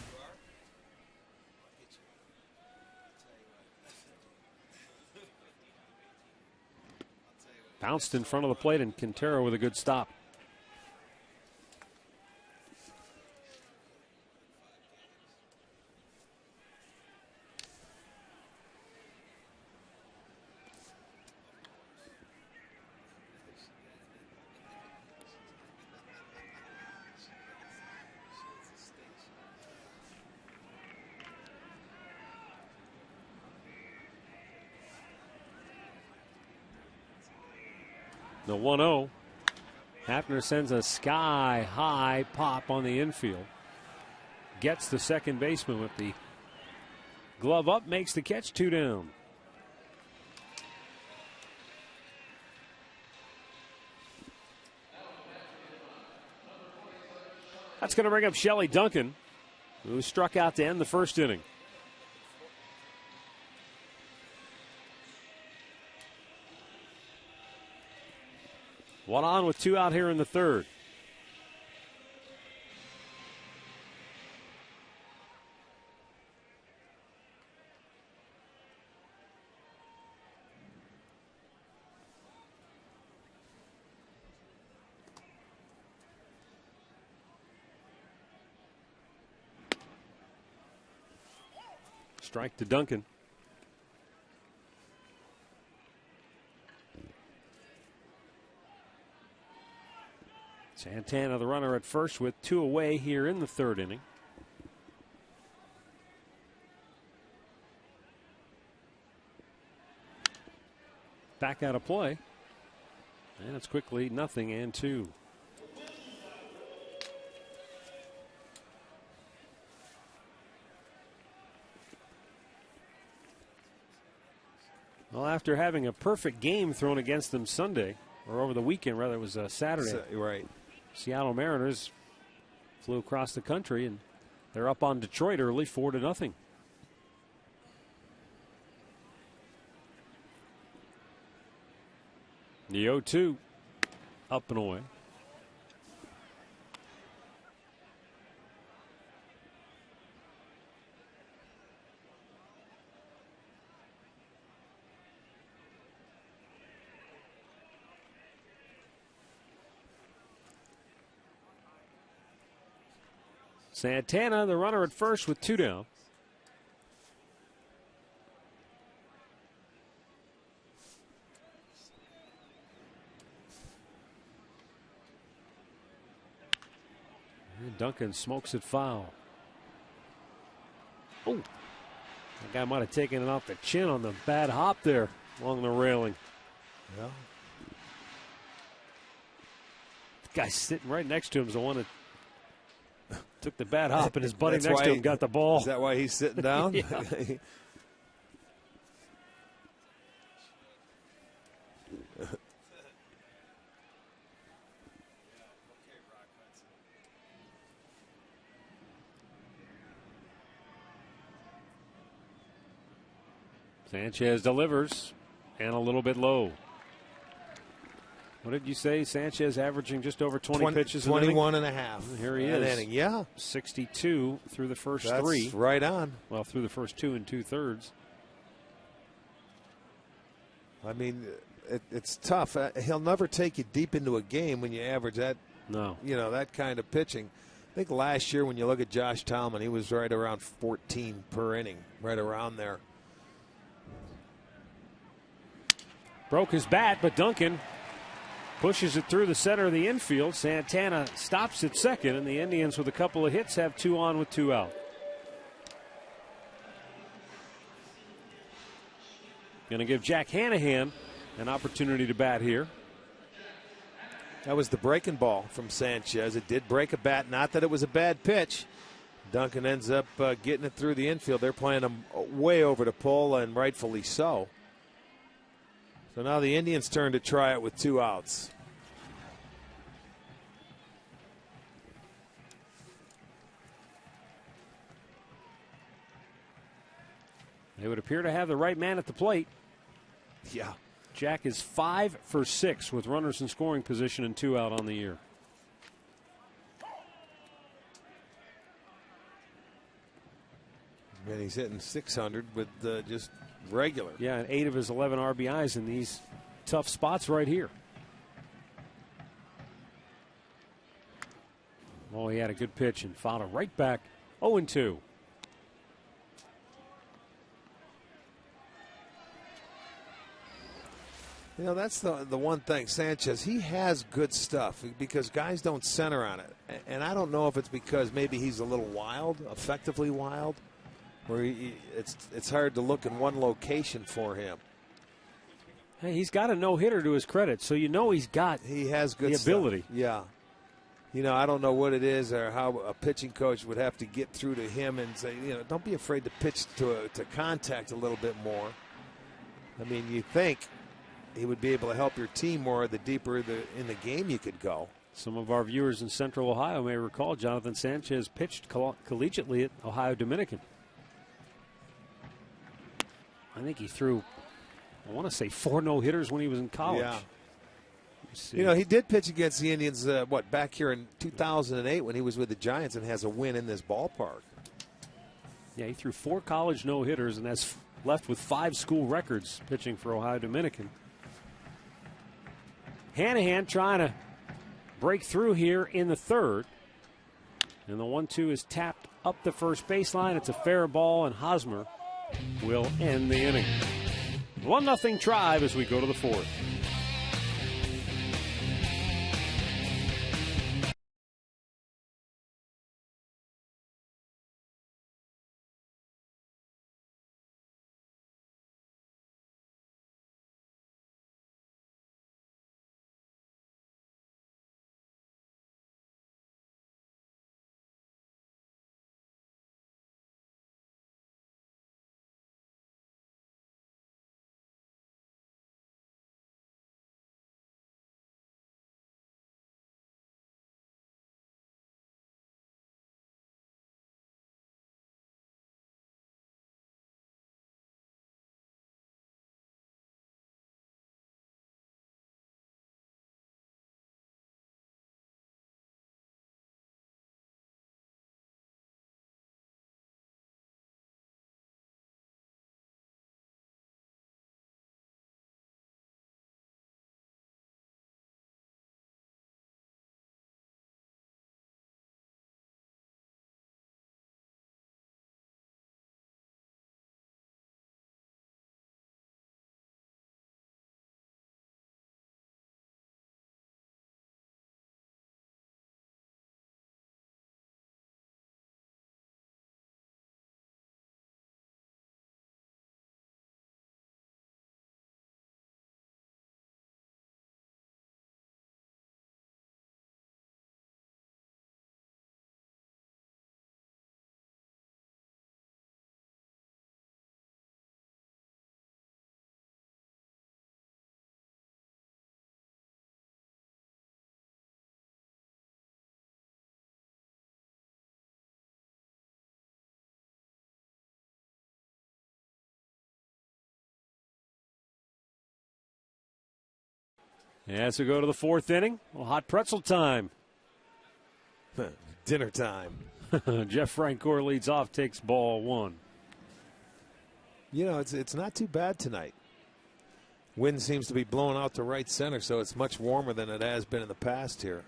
Bounced in front of the plate, and Quintero with a good stop. The 1-0. Hafner sends a sky-high pop on the infield. Gets the second baseman with the glove up, makes the catch, 2 down. That's going to bring up Shelley Duncan, who struck out to end the first inning. One on with 2 out here in the third. Strike to Duncan. Santana, the runner at first, with 2 away here in the third inning. Back out of play. And it's quickly 0-2. Well, after having a perfect game thrown against them Sunday, or over the weekend, rather, it was Saturday. Right. Seattle Mariners flew across the country, and they're up on Detroit early, 4-0. The 0-2, up and away. Santana, the runner at first with 2 down. And Duncan smokes it foul. Oh, that guy might have taken it off the chin on the bad hop there along the railing. Yeah. The guy sitting right next to him is the one that took the bad hop, and his buddy next to him got the ball. Is that why he's sitting down? Yeah. Sanchez delivers, and a little bit low. What did you say? Sanchez averaging just over 20 pitches. 21 and a half. Here he is. Inning. Yeah. 62 through the first That's 3. Right on. Well, through the first 2 2/3. I mean, it's tough. He'll never take you deep into a game when you average that. No. You know, that kind of pitching. I think last year when you look at Josh Tallman, he was right around 14 per inning, right around there. Broke his bat, but Duncan pushes it through the center of the infield. Santana stops at second, and the Indians, with a couple of hits, have 2 on with 2 out. Going to give Jack Hanahan an opportunity to bat here. That was the breaking ball from Sanchez. It did break a bat. Not that it was a bad pitch. Duncan ends up getting it through the infield. They're playing him way over to pull, and rightfully so. So now the Indians' turn to try it with 2 outs. They would appear to have the right man at the plate. Yeah. Jack is 5 for 6 with runners in scoring position and 2 out on the year. And he's hitting 600 with just regular. Yeah, and 8 of his 11 RBIs in these tough spots right here. Oh, he had a good pitch and fouled it right back. 0-2. You know, that's the one thing. Sanchez, he has good stuff because guys don't center on it. And I don't know if it's because maybe he's a little wild, effectively wild, where it's hard to look in one location for him. Hey, he's got a no-hitter to his credit, so you know he has good the ability. Stuff. Yeah. You know, I don't know what it is or how a pitching coach would have to get through to him and say, you know, don't be afraid to pitch to contact a little bit more. I mean, you think he would be able to help your team more the deeper in the game you could go. Some of our viewers in Central Ohio may recall Jonathan Sanchez pitched collegiately at Ohio Dominican. I think he threw, I want to say, 4 no-hitters when he was in college. Yeah. You know, he did pitch against the Indians, back here in 2008 when he was with the Giants and has a win in this ballpark. Yeah, he threw 4 college no-hitters and has left with 5 school records pitching for Ohio Dominican. Hanahan trying to break through here in the 3rd. And the 1-2 is tapped up the first baseline. It's a fair ball, and Hosmer will end the inning. 1-0 Tribe as we go to the 4th. As we go to the fourth inning, well, hot pretzel time. Dinner time. Jeff Francoeur leads off, takes ball one. You know, it's not too bad tonight. Wind seems to be blowing out to right center, so it's much warmer than it has been in the past here.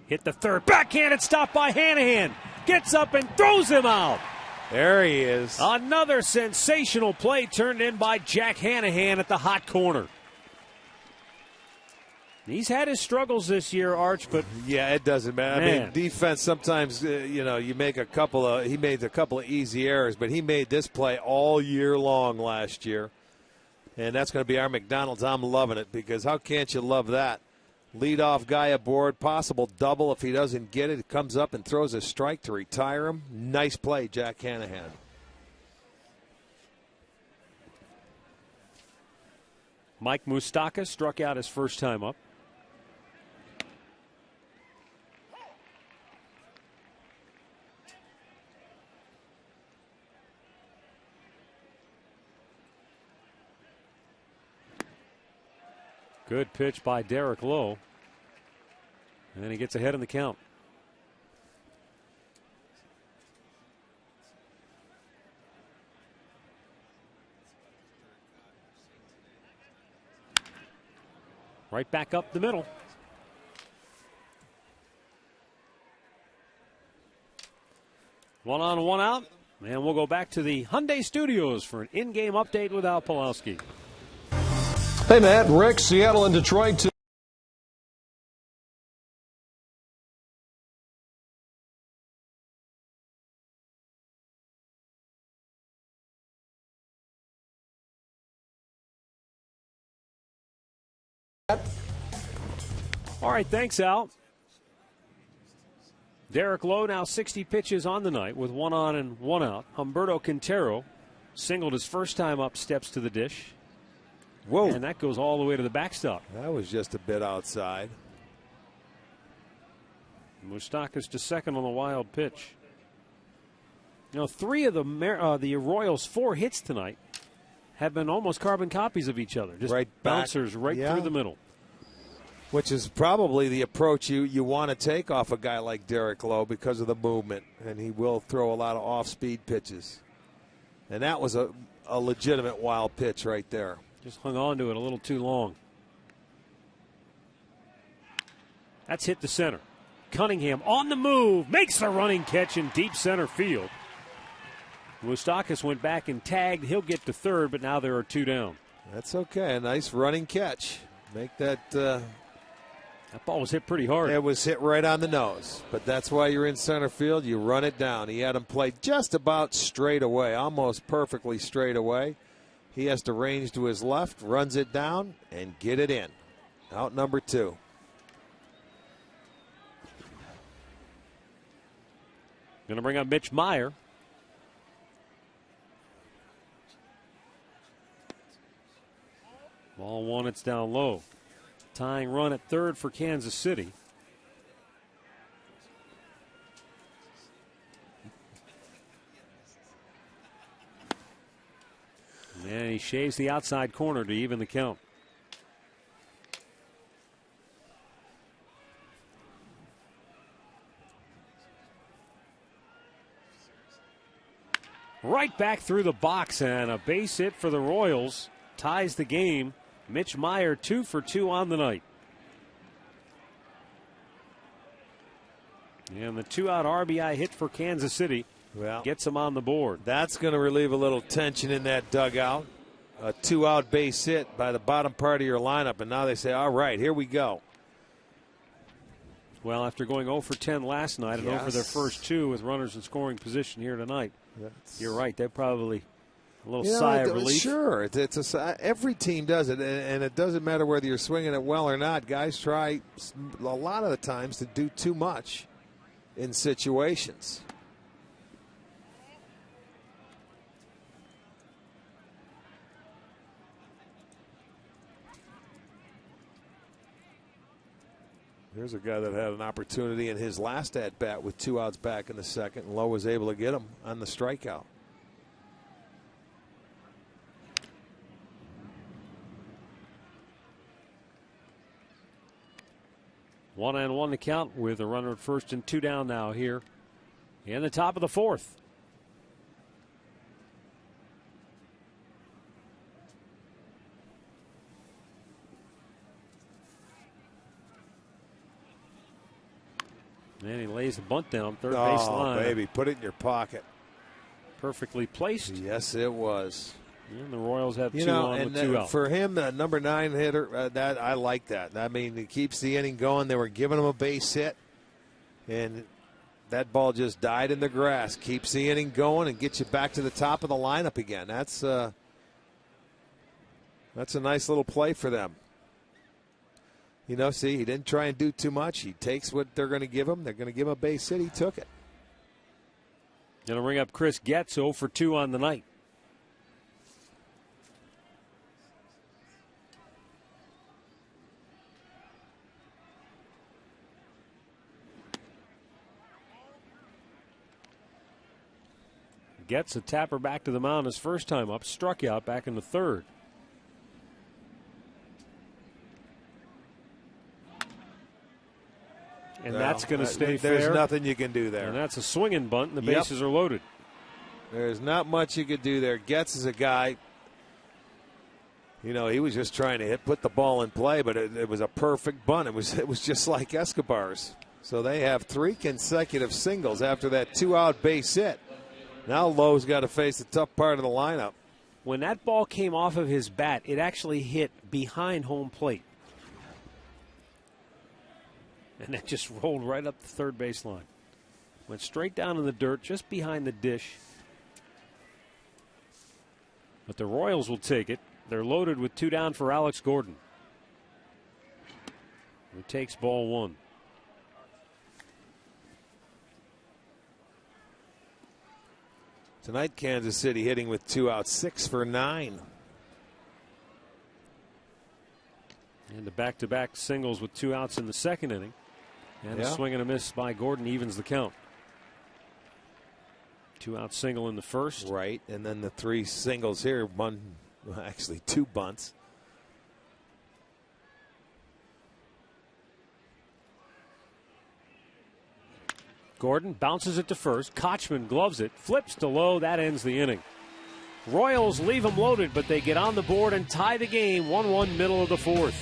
Hit the third, backhanded stop by Hanahan. Gets up and throws him out. There he is. Another sensational play turned in by Jack Hanahan at the hot corner. He's had his struggles this year, Arch, but yeah, it doesn't matter. I mean, defense sometimes, you make a couple of. He made a couple of easy errors, but he made this play all year long last year, and that's going to be our McDonald's. I'm loving it because how can't you love that? Leadoff guy aboard, possible double if he doesn't get it. It comes up and throws a strike to retire him. Nice play, Jack Hanahan. Mike Moustakas struck out his first time up. Good pitch by Derek Lowe. And he gets ahead in the count. Right back up the middle. One on, one out. And we'll go back to the Hyundai Studios for an in-game update with Al Pawlowski. Hey, Matt, Rick, Seattle and Detroit. All right, thanks, Al. Derek Lowe now 60 pitches on the night with one on and one out. Humberto Quintero singled his first time up, steps to the dish. Whoa. And that goes all the way to the backstop. That was just a bit outside. Moustakas to second on the wild pitch. You know, three of the Royals' 4 hits tonight have been almost carbon copies of each other. Just right bouncers right through the middle. Which is probably the approach you want to take off a guy like Derek Lowe because of the movement. And he will throw a lot of off-speed pitches. And that was a legitimate wild pitch right there. Just hung on to it a little too long. That's hit to center. Cunningham on the move. Makes the running catch in deep center field. Moustakas went back and tagged. He'll get to third, but now there are 2 down. That's okay. A nice running catch. Make that... That ball was hit pretty hard. It was hit right on the nose. But that's why you're in center field. You run it down. He had him play just about straight away. Almost perfectly straight away. He has to range to his left, runs it down, and get it in. Out number 2. Going to bring up Mitch Meyer. Ball 1, it's down low. Tying run at third for Kansas City. And he shaves the outside corner to even the count. Right back through the box, and a base hit for the Royals ties the game. Mitch Meyer 2 for 2 on the night. And the 2-out RBI hit for Kansas City gets him on the board. That's going to relieve a little tension in that dugout. A 2-out base hit by the bottom part of your lineup, and now they say, all right, here we go. Well, after going 0 for 10 last night and 0 for their first 2 with runners in scoring position here tonight, you're right. They're probably a little sigh of relief. Sure. Every team does it, and it doesn't matter whether you're swinging it well or not. Guys try a lot of the times to do too much in situations. Here's a guy that had an opportunity in his last at-bat with 2 outs back in the second, and Lowe was able to get him on the strikeout. One and one to count with a runner at first and 2 down now here in the top of the 4th. And he lays the bunt down, third base line. Oh, baby, put it in your pocket. Perfectly placed. Yes, it was. And the Royals have 2 on with 2 out. For him, the number 9 hitter, that I like that. I mean, it keeps the inning going. They were giving him a base hit, and that ball just died in the grass. Keeps the inning going and gets you back to the top of the lineup again. That's a nice little play for them. You know, see, he didn't try and do too much. He takes what they're going to give him. They're going to give him a base hit. He took it. Going to ring up Chris Getz, 0 for 2 on the night. Getz a tapper back to the mound his first time up, struck out back in the 3rd. And that's going to stay fair. There's nothing you can do there. And that's a swinging bunt, and the bases are loaded. There's not much you could do there. Getz is a guy, you know, he was just trying to put the ball in play, but it was a perfect bunt. It was just like Escobar's. So they have 3 consecutive singles after that 2-out base hit. Now Lowe's got to face the tough part of the lineup. When that ball came off of his bat, it actually hit behind home plate. And it just rolled right up the third baseline. Went straight down in the dirt, just behind the dish. But the Royals will take it. They're loaded with 2 down for Alex Gordon, who takes ball 1. Tonight, Kansas City hitting with 2 outs, 6 for 9. And the back-to-back singles with 2 outs in the second inning. And a swing and a miss by Gordon evens the count. 2-out single in the first. Right, and then the 3 singles here. Actually 2 bunts. Gordon bounces it to first. Kochman gloves it, flips to Lowe. That ends the inning. Royals leave them loaded, but they get on the board and tie the game 1-1 middle of the 4th.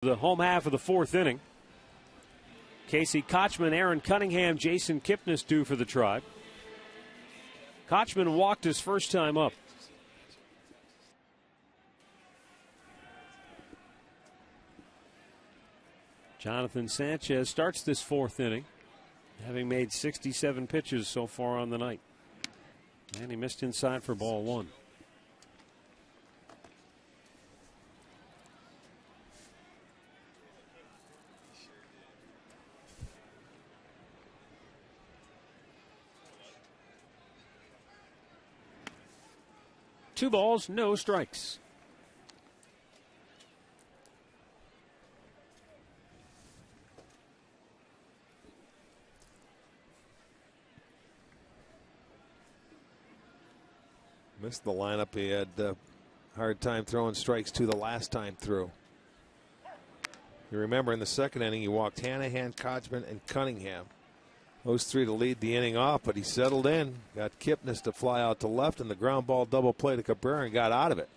The home half of the 4th inning. Casey Kochman, Aaron Cunningham, Jason Kipnis due for the Tribe. Kochman walked his first time up. Jonathan Sanchez starts this fourth inning, having made 67 pitches so far on the night. And he missed inside for ball one. Two balls, no strikes. Missed the lineup. He had a hard time throwing strikes to the last time through. You remember in the second inning, he walked Hanahan, Kochman, and Cunningham. Those three to lead the inning off, but he settled in, got Kipnis to fly out to left, and the ground ball double play to Cabrera and got out of it.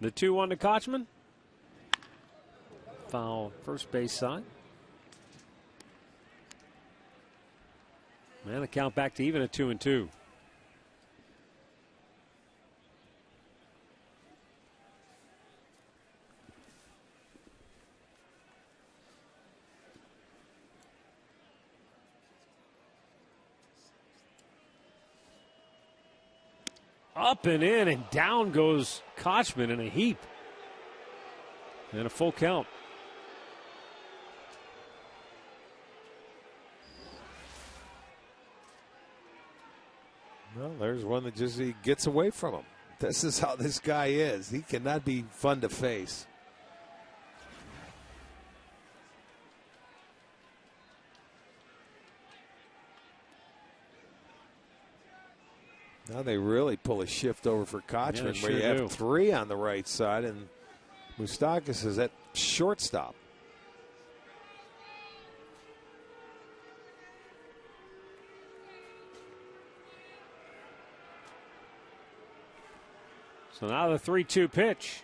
The 2-1 to Kochman. Foul first base side. And the count back to even at 2-2. Up and in, and down goes Kochman in a heap. And a full count. Well, there's one that just he gets away from him. This is how this guy is. He cannot be fun to face. Now they really pull a shift over for Kochman, where you have three on the right side, and Moustakas is at shortstop. So now the 3-2 pitch.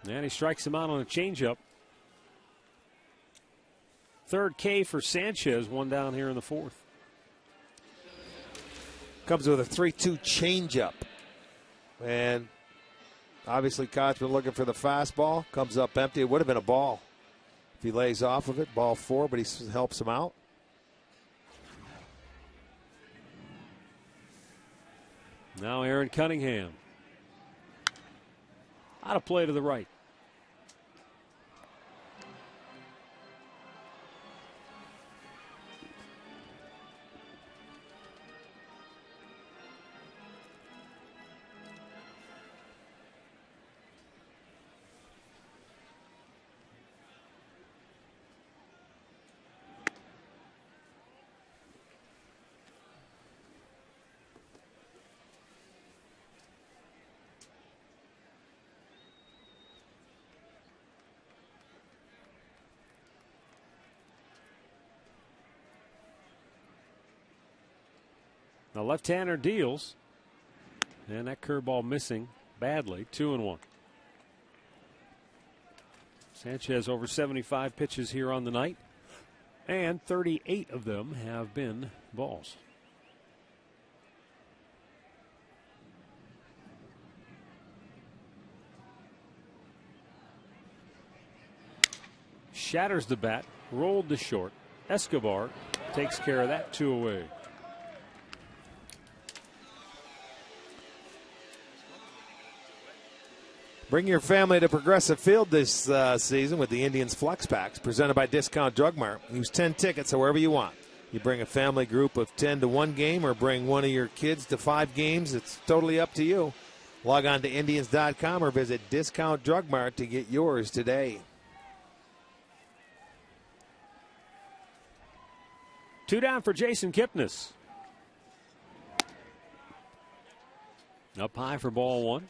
And he strikes him out on a changeup. Third K for Sanchez, one down here in the fourth. Comes with a 3-2 changeup. And obviously Kochman looking for the fastball. Comes up empty. It would have been a ball if he lays off of it. Ball four, but he helps him out. Now Aaron Cunningham. Out of play to the right. The left-hander deals, and that curveball missing badly. 2-1. Sanchez over 75 pitches here on the night, and 38 of them have been balls. Shatters the bat, rolled to short. Escobar takes care of that, 2 away. Bring your family to Progressive Field this season with the Indians Flex Packs, presented by Discount Drug Mart. Use 10 tickets however you want. You bring a family group of 10 to one game or bring one of your kids to 5 games. It's totally up to you. Log on to Indians.com or visit Discount Drug Mart to get yours today. 2 down for Jason Kipnis. Up high for ball one.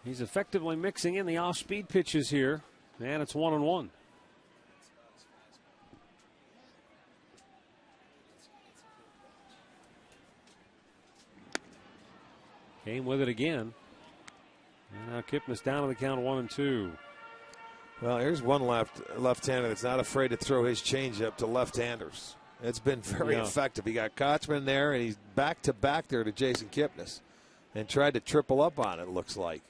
He's effectively mixing in the off-speed pitches here, and it's 1-1. Came with it again. And now Kipnis down to the count of 1-2. Well, here's one left-hander that's not afraid to throw his changeup to left-handers. It's been very effective. He got Kochman there, and he's back-to-back there to Jason Kipnis and tried to triple up on it, looks like.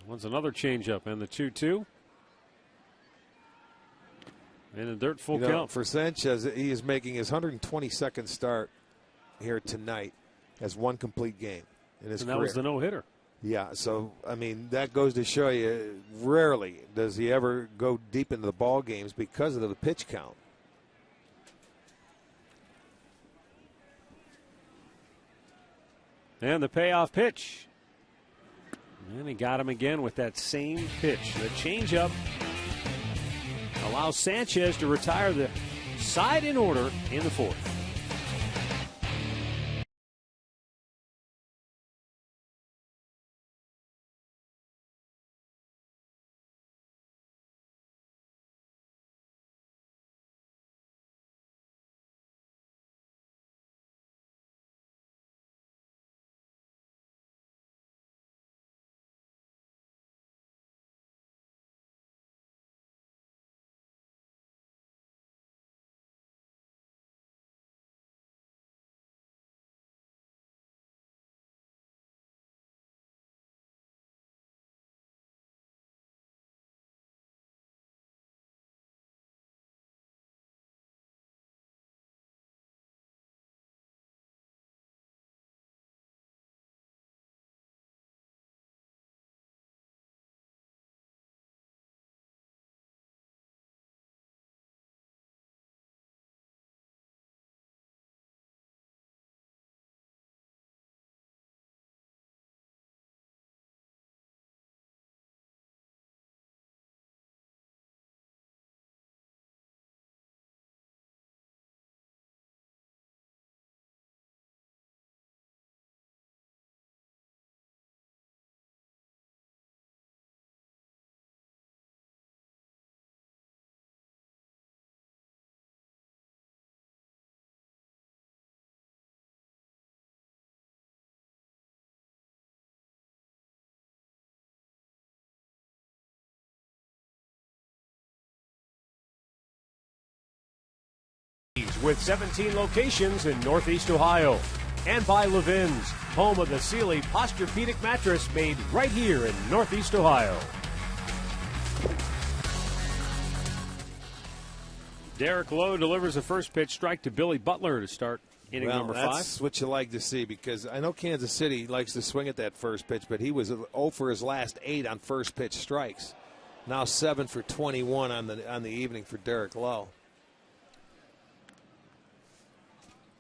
Once another changeup and the 2-2. And a dirt full count. For Sanchez, he is making his 122nd start here tonight as one complete game in his career. And that was the no-hitter. Yeah, so, I mean, that goes to show you rarely does he ever go deep into the ball games because of the pitch count. And the payoff pitch. And he got him again with that same pitch. The changeup allows Sanchez to retire the side in order in the fourth. With 17 locations in Northeast Ohio. And by Levin's, home of the Sealy Posturepedic mattress made right here in Northeast Ohio. Derek Lowe delivers a first pitch strike to Billy Butler to start inning number 5. That's what you like to see, because I know Kansas City likes to swing at that first pitch, but he was 0 for his last 8 on first pitch strikes. Now 7 for 21 on the evening for Derek Lowe.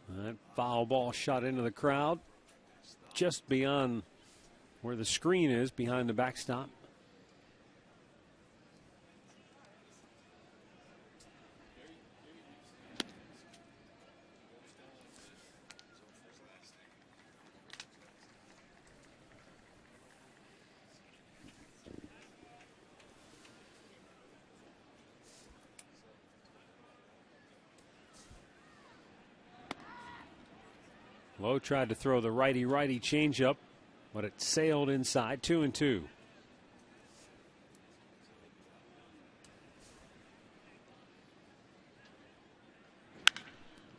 That foul ball shot into the crowd just beyond where the screen is behind the backstop. Lowe tried to throw the righty-righty changeup, but it sailed inside. 2-2.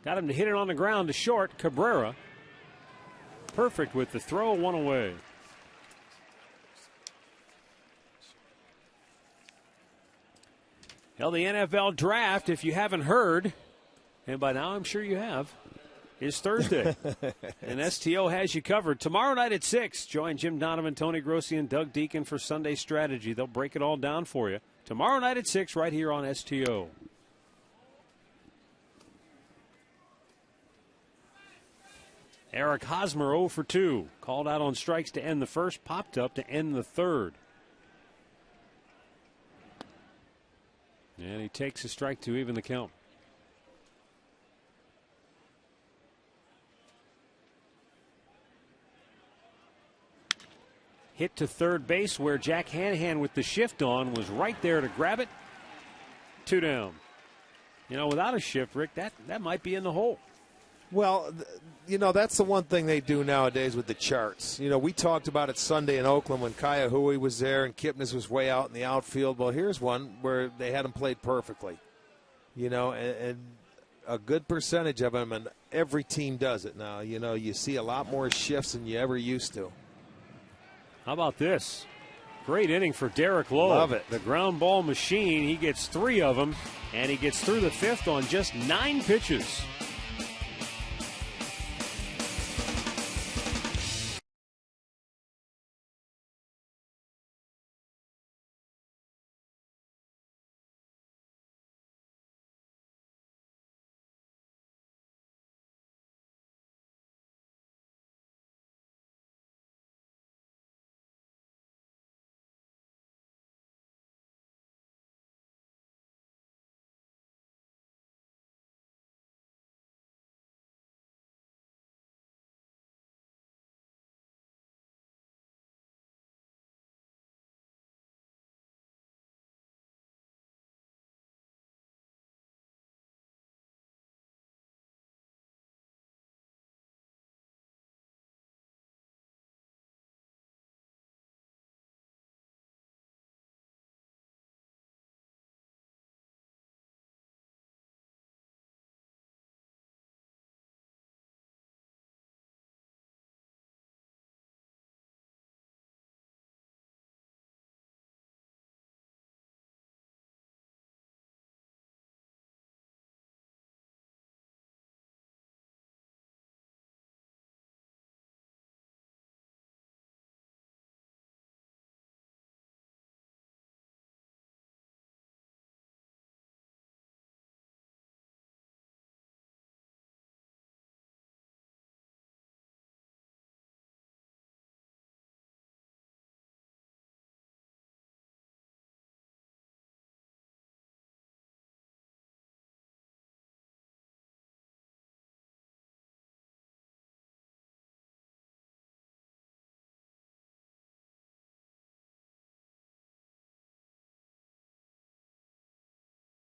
Got him to hit it on the ground to short. Cabrera. Perfect with the throw, 1 away. Hell, the NFL draft, if you haven't heard, and by now I'm sure you have, is Thursday. And STO has you covered. Tomorrow night at 6, join Jim Donovan, Tony Grossi, and Doug Deacon for Sunday Strategy. They'll break it all down for you. Tomorrow night at 6 right here on STO. Eric Hosmer 0 for 2. Called out on strikes to end the first, popped up to end the third. And he takes a strike to even the count. hit to third base where Jack Hanahan with the shift on was right there to grab it. 2 down. You know, without a shift, Rick, that might be in the hole. Well, you know, that's the one thing they do nowadays with the charts. You know, we talked about it Sunday in Oakland when Kaya Hui was there and Kipnis was way out in the outfield. Well, here's one where they had him played perfectly. You know, and a good percentage of them, and every team does it now. You know, you see a lot more shifts than you ever used to. How about this? Great inning for Derek Lowe. Love it. The ground ball machine. He gets 3 of them, and he gets through the 5th on just 9 pitches.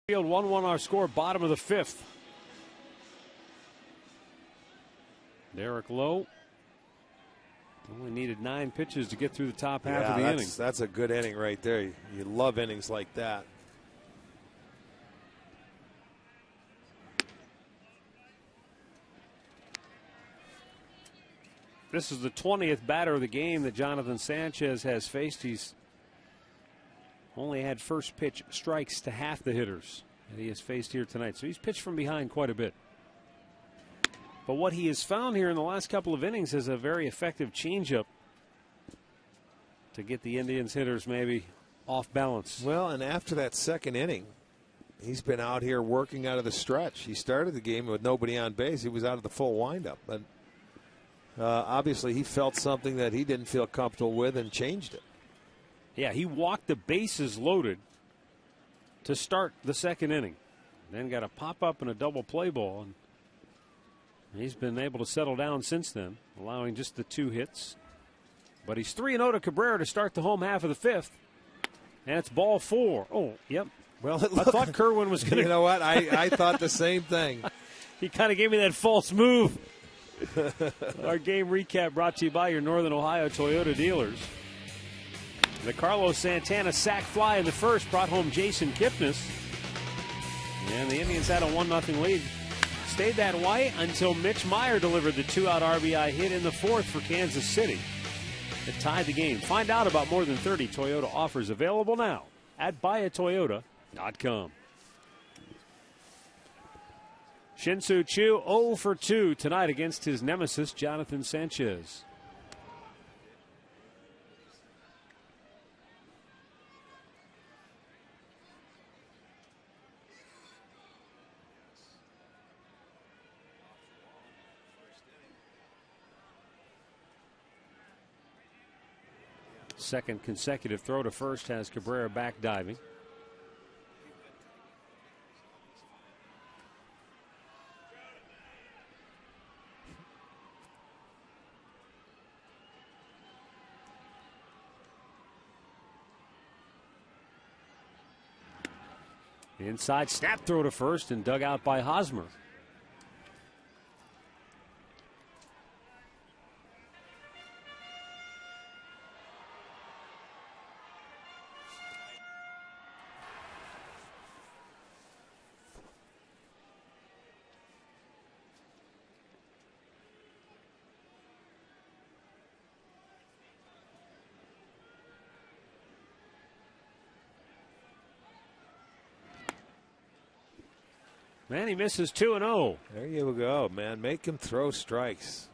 Field 1-1 our score, bottom of the 5th. Derek Lowe only needed 9 pitches to get through the top half of the inning. That's a good inning right there. You love innings like that. This is the 20th batter of the game that Jonathan Sanchez has faced. He's only had first pitch strikes to half the hitters that he has faced here tonight. So he's pitched from behind quite a bit. But what he has found here in the last couple of innings is a very effective changeup to get the Indians hitters maybe off balance. Well, and after that second inning, he's been out here working out of the stretch. He started the game with nobody on base. He was out of the full windup. But obviously he felt something that he didn't feel comfortable with and changed it. Yeah, he walked the bases loaded to start the second inning. Then got a pop-up and a double play ball. And he's been able to settle down since then, allowing just the 2 hits. But he's 3-0 to Cabrera to start the home half of the 5th. And it's ball 4. Oh, yep. Well, I thought Kerwin was going to. You know what? I thought the same thing. He kind of gave me that false move. Our game recap brought to you by your Northern Ohio Toyota dealers. The Carlos Santana sac fly in the first brought home Jason Kipnis. And the Indians had a 1-0 lead. Stayed that way until Mitch Meyer delivered the 2-out RBI hit in the 4th for Kansas City. It tied the game. Find out about more than 30 Toyota offers available now at buyatoyota.com. Shin-Soo Choo 0 for 2 tonight against his nemesis, Jonathan Sanchez. Second consecutive throw to first has Cabrera back diving. Inside snap throw to first and dug out by Hosmer. Man, he misses 2-0. There you go, man. Make him throw strikes.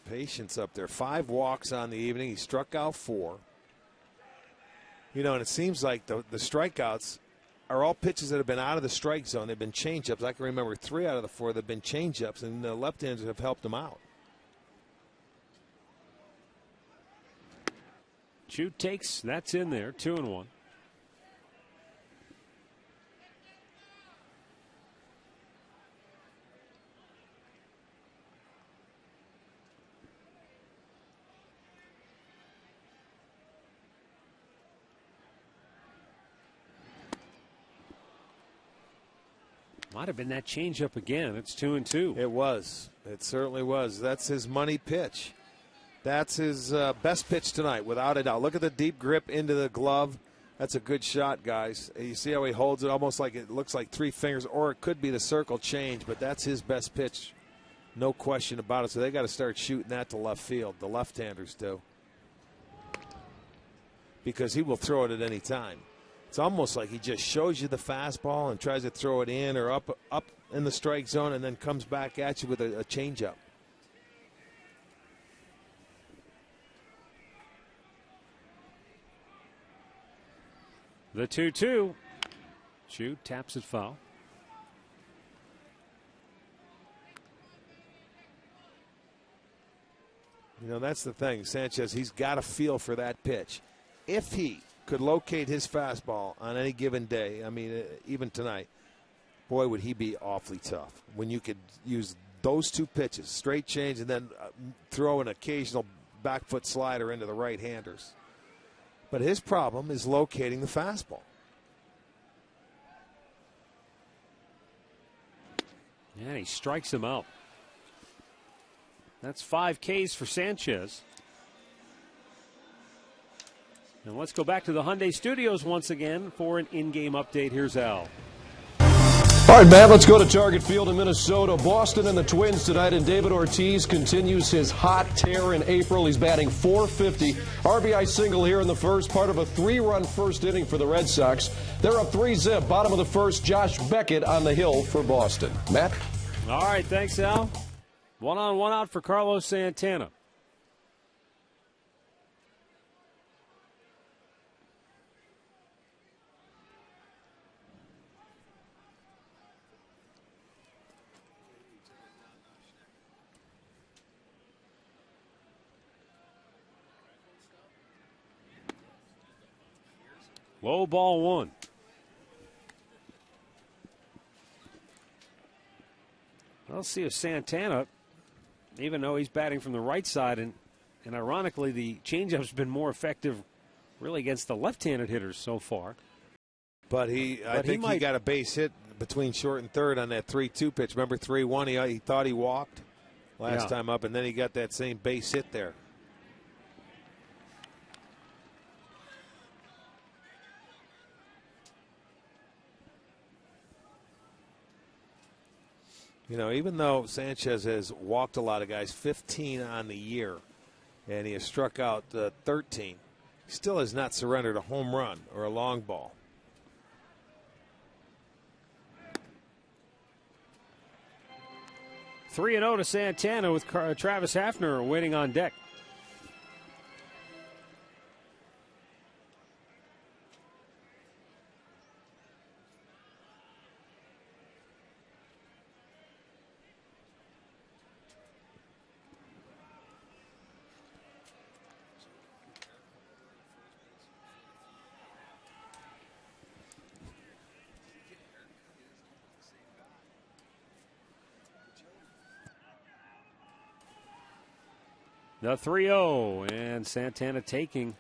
Patience up there. 5 walks on the evening. He struck out 4. You know, and it seems like the strikeouts are all pitches that have been out of the strike zone. They've been changeups. I can remember 3 out of the 4 that have been changeups, and the left-handers have helped him out. Chu takes, that's in there, 2-1. Might have been that changeup again. It's 2-2. It was. It certainly was. That's his money pitch. That's his best pitch tonight, without a doubt. Look at the deep grip into the glove. That's a good shot, guys. You see how he holds it almost like it looks like 3 fingers, or it could be the circle change, but that's his best pitch. No question about it. So they got to start shooting that to left field. The left-handers do. Because he will throw it at any time. It's almost like he just shows you the fastball and tries to throw it in or up in the strike zone and then comes back at you with a changeup. The 2-2. Chu taps it foul. You know, that's the thing. Sanchez, he's got a feel for that pitch. If he could locate his fastball on any given day, I mean, even tonight, boy, would he be awfully tough. When you could use those 2 pitches, straight change, and then throw an occasional back foot slider into the right-handers. But his problem is locating the fastball. Yeah, he strikes him out. That's 5 Ks for Sanchez. And let's go back to the Hyundai Studios once again for an in-game update. Here's Al. All right, Matt, let's go to Target Field in Minnesota. Boston and the Twins tonight, and David Ortiz continues his hot tear in April. He's batting .450. RBI single here in the first, part of a 3-run first inning for the Red Sox. They're up 3-zip. Bottom of the first, Josh Beckett on the hill for Boston. Matt? All right, thanks, Al. 1 on, 1 out for Carlos Santana. Low ball 1. I'll see if Santana, even though he's batting from the right side, and ironically the changeup's been more effective really against the left-handed hitters so far. But I think he got a base hit between short and third on that 3-2 pitch. Remember 3-1, he thought he walked last time up, and then he got that same base hit there. You know, even though Sanchez has walked a lot of guys, 15 on the year, and he has struck out 13, he still has not surrendered a home run or a long ball. Three 3-0 to Santana with Travis Hafner waiting on deck. The 3-0, and Santana taking.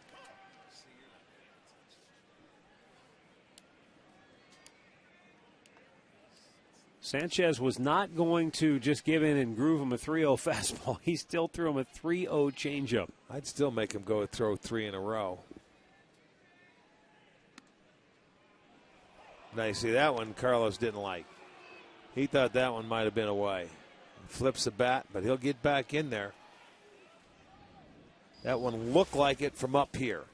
Sanchez was not going to just give in and groove him a 3-0 fastball. He still threw him a 3-0 changeup. I'd still make him go throw 3 in a row. Now you see that one Carlos didn't like. He thought that one might have been away. Flips the bat, but he'll get back in there. That one looked like it from up here.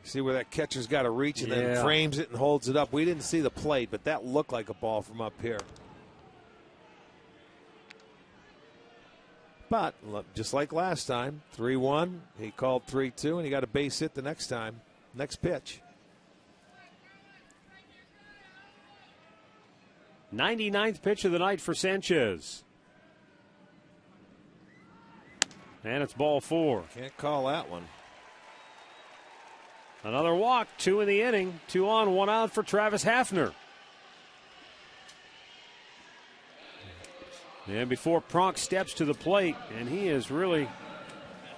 See where that catcher's got to reach and then frames it and holds it up. We didn't see the plate, but that looked like a ball from up here. But just like last time, 3-1. He called 3-2, and he got a base hit the next time, next pitch. 99th pitch of the night for Sanchez. And it's ball 4. Can't call that one. Another walk, 2 in the inning. 2 on, 1 out for Travis Hafner. And before Pronk steps to the plate, and he is really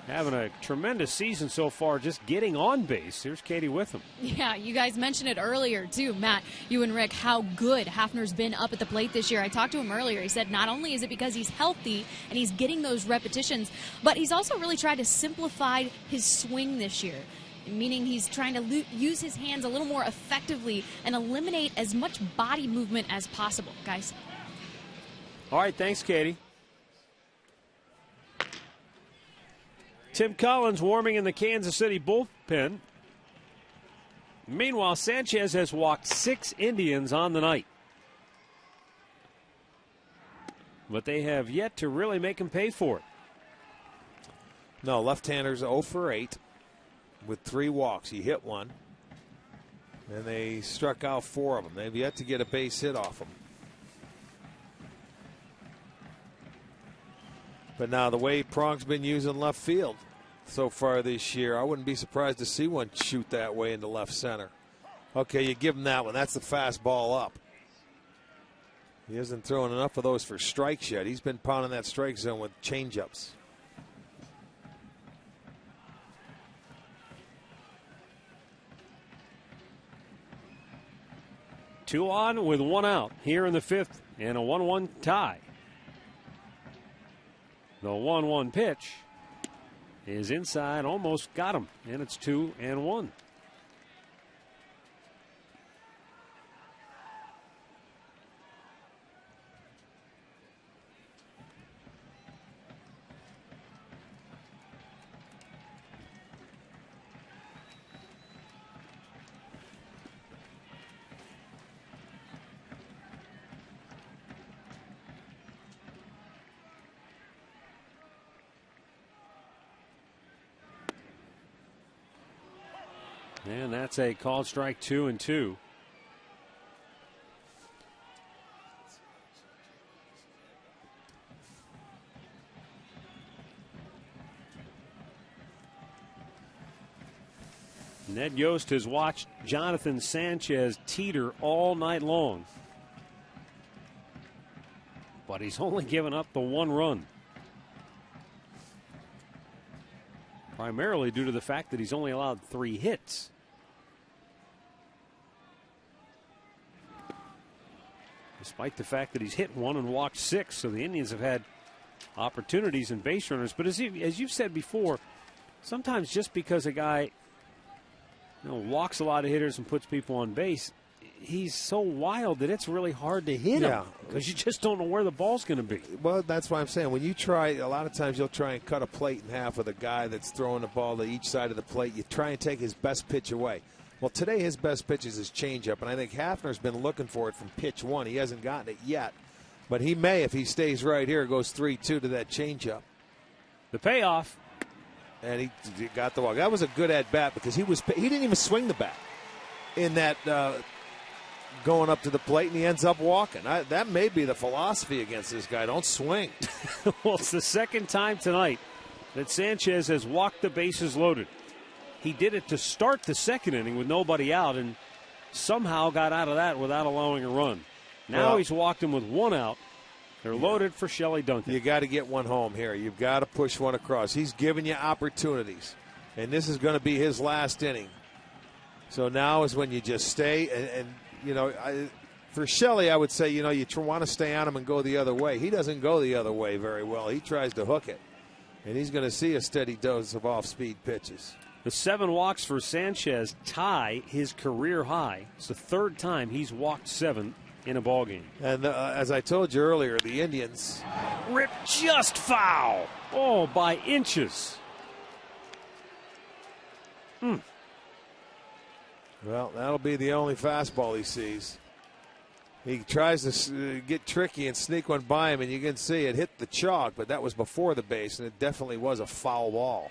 having a tremendous season so far, just getting on base. Here's Katie with him. Yeah, you guys mentioned it earlier, too, Matt, you and Rick, how good Hafner's been up at the plate this year. I talked to him earlier. He said not only is it because he's healthy and he's getting those repetitions, but he's also really tried to simplify his swing this year, meaning he's trying to use his hands a little more effectively and eliminate as much body movement as possible, guys. All right, thanks, Katie. Tim Collins warming in the Kansas City bullpen. Meanwhile, Sanchez has walked 6 Indians on the night. But they have yet to really make him pay for it. No, left-handers 0 for 8 with 3 walks. He hit 1. And they struck out 4 of them. They've yet to get a base hit off him. But now the way Pronk's been using left field so far this year, I wouldn't be surprised to see one shoot that way into left center. Okay, you give him that one. That's the fastball up. He hasn't thrown enough of those for strikes yet. He's been pounding that strike zone with changeups. Two on with 1 out here in the 5th and a 1-1 tie. The 1-1 pitch is inside, almost got him, and it's 2-1. And that's a called strike, 2-2. Ned Yost has watched Jonathan Sanchez teeter all night long. But he's only given up the 1 run. Primarily due to the fact that he's only allowed 3 hits. Despite the fact that he's hit 1 and walked 6, so the Indians have had opportunities and base runners. But as you've said before, sometimes just because a guy walks a lot of hitters and puts people on base, he's so wild that it's really hard to hit him because you just don't know where the ball's going to be. Well, that's why I'm saying when you try, a lot of times you'll try and cut a plate in half with a guy that's throwing the ball to each side of the plate. You try and take his best pitch away. Well, today his best pitch is his changeup, and I think Hafner's been looking for it from pitch 1. He hasn't gotten it yet, but he may if he stays right here. Goes 3-2 to that changeup. The payoff, and he got the walk. That was a good at bat because he didn't even swing the bat in that going up to the plate, and he ends up walking. That may be the philosophy against this guy. Don't swing. Well, it's the second time tonight that Sanchez has walked the bases loaded. He did it to start the second inning with nobody out and somehow got out of that without allowing a run. Now he's walked him with 1 out. They're loaded for Shelley Duncan. You got to get one home here. You've got to push one across. He's giving you opportunities, and this is going to be his last inning. So now is when you just stay and For Shelley, I would say, you want to stay on him and go the other way. He doesn't go the other way very well. He tries to hook it. And he's going to see a steady dose of off-speed pitches. The 7 walks for Sanchez tie his career high. It's the 3rd time he's walked 7 in a ballgame. And as I told you earlier, the Indians rip just foul. Oh, by inches. Well, that'll be the only fastball he sees. He tries to get tricky and sneak one by him, and you can see it hit the chalk, but that was before the base, and it definitely was a foul ball.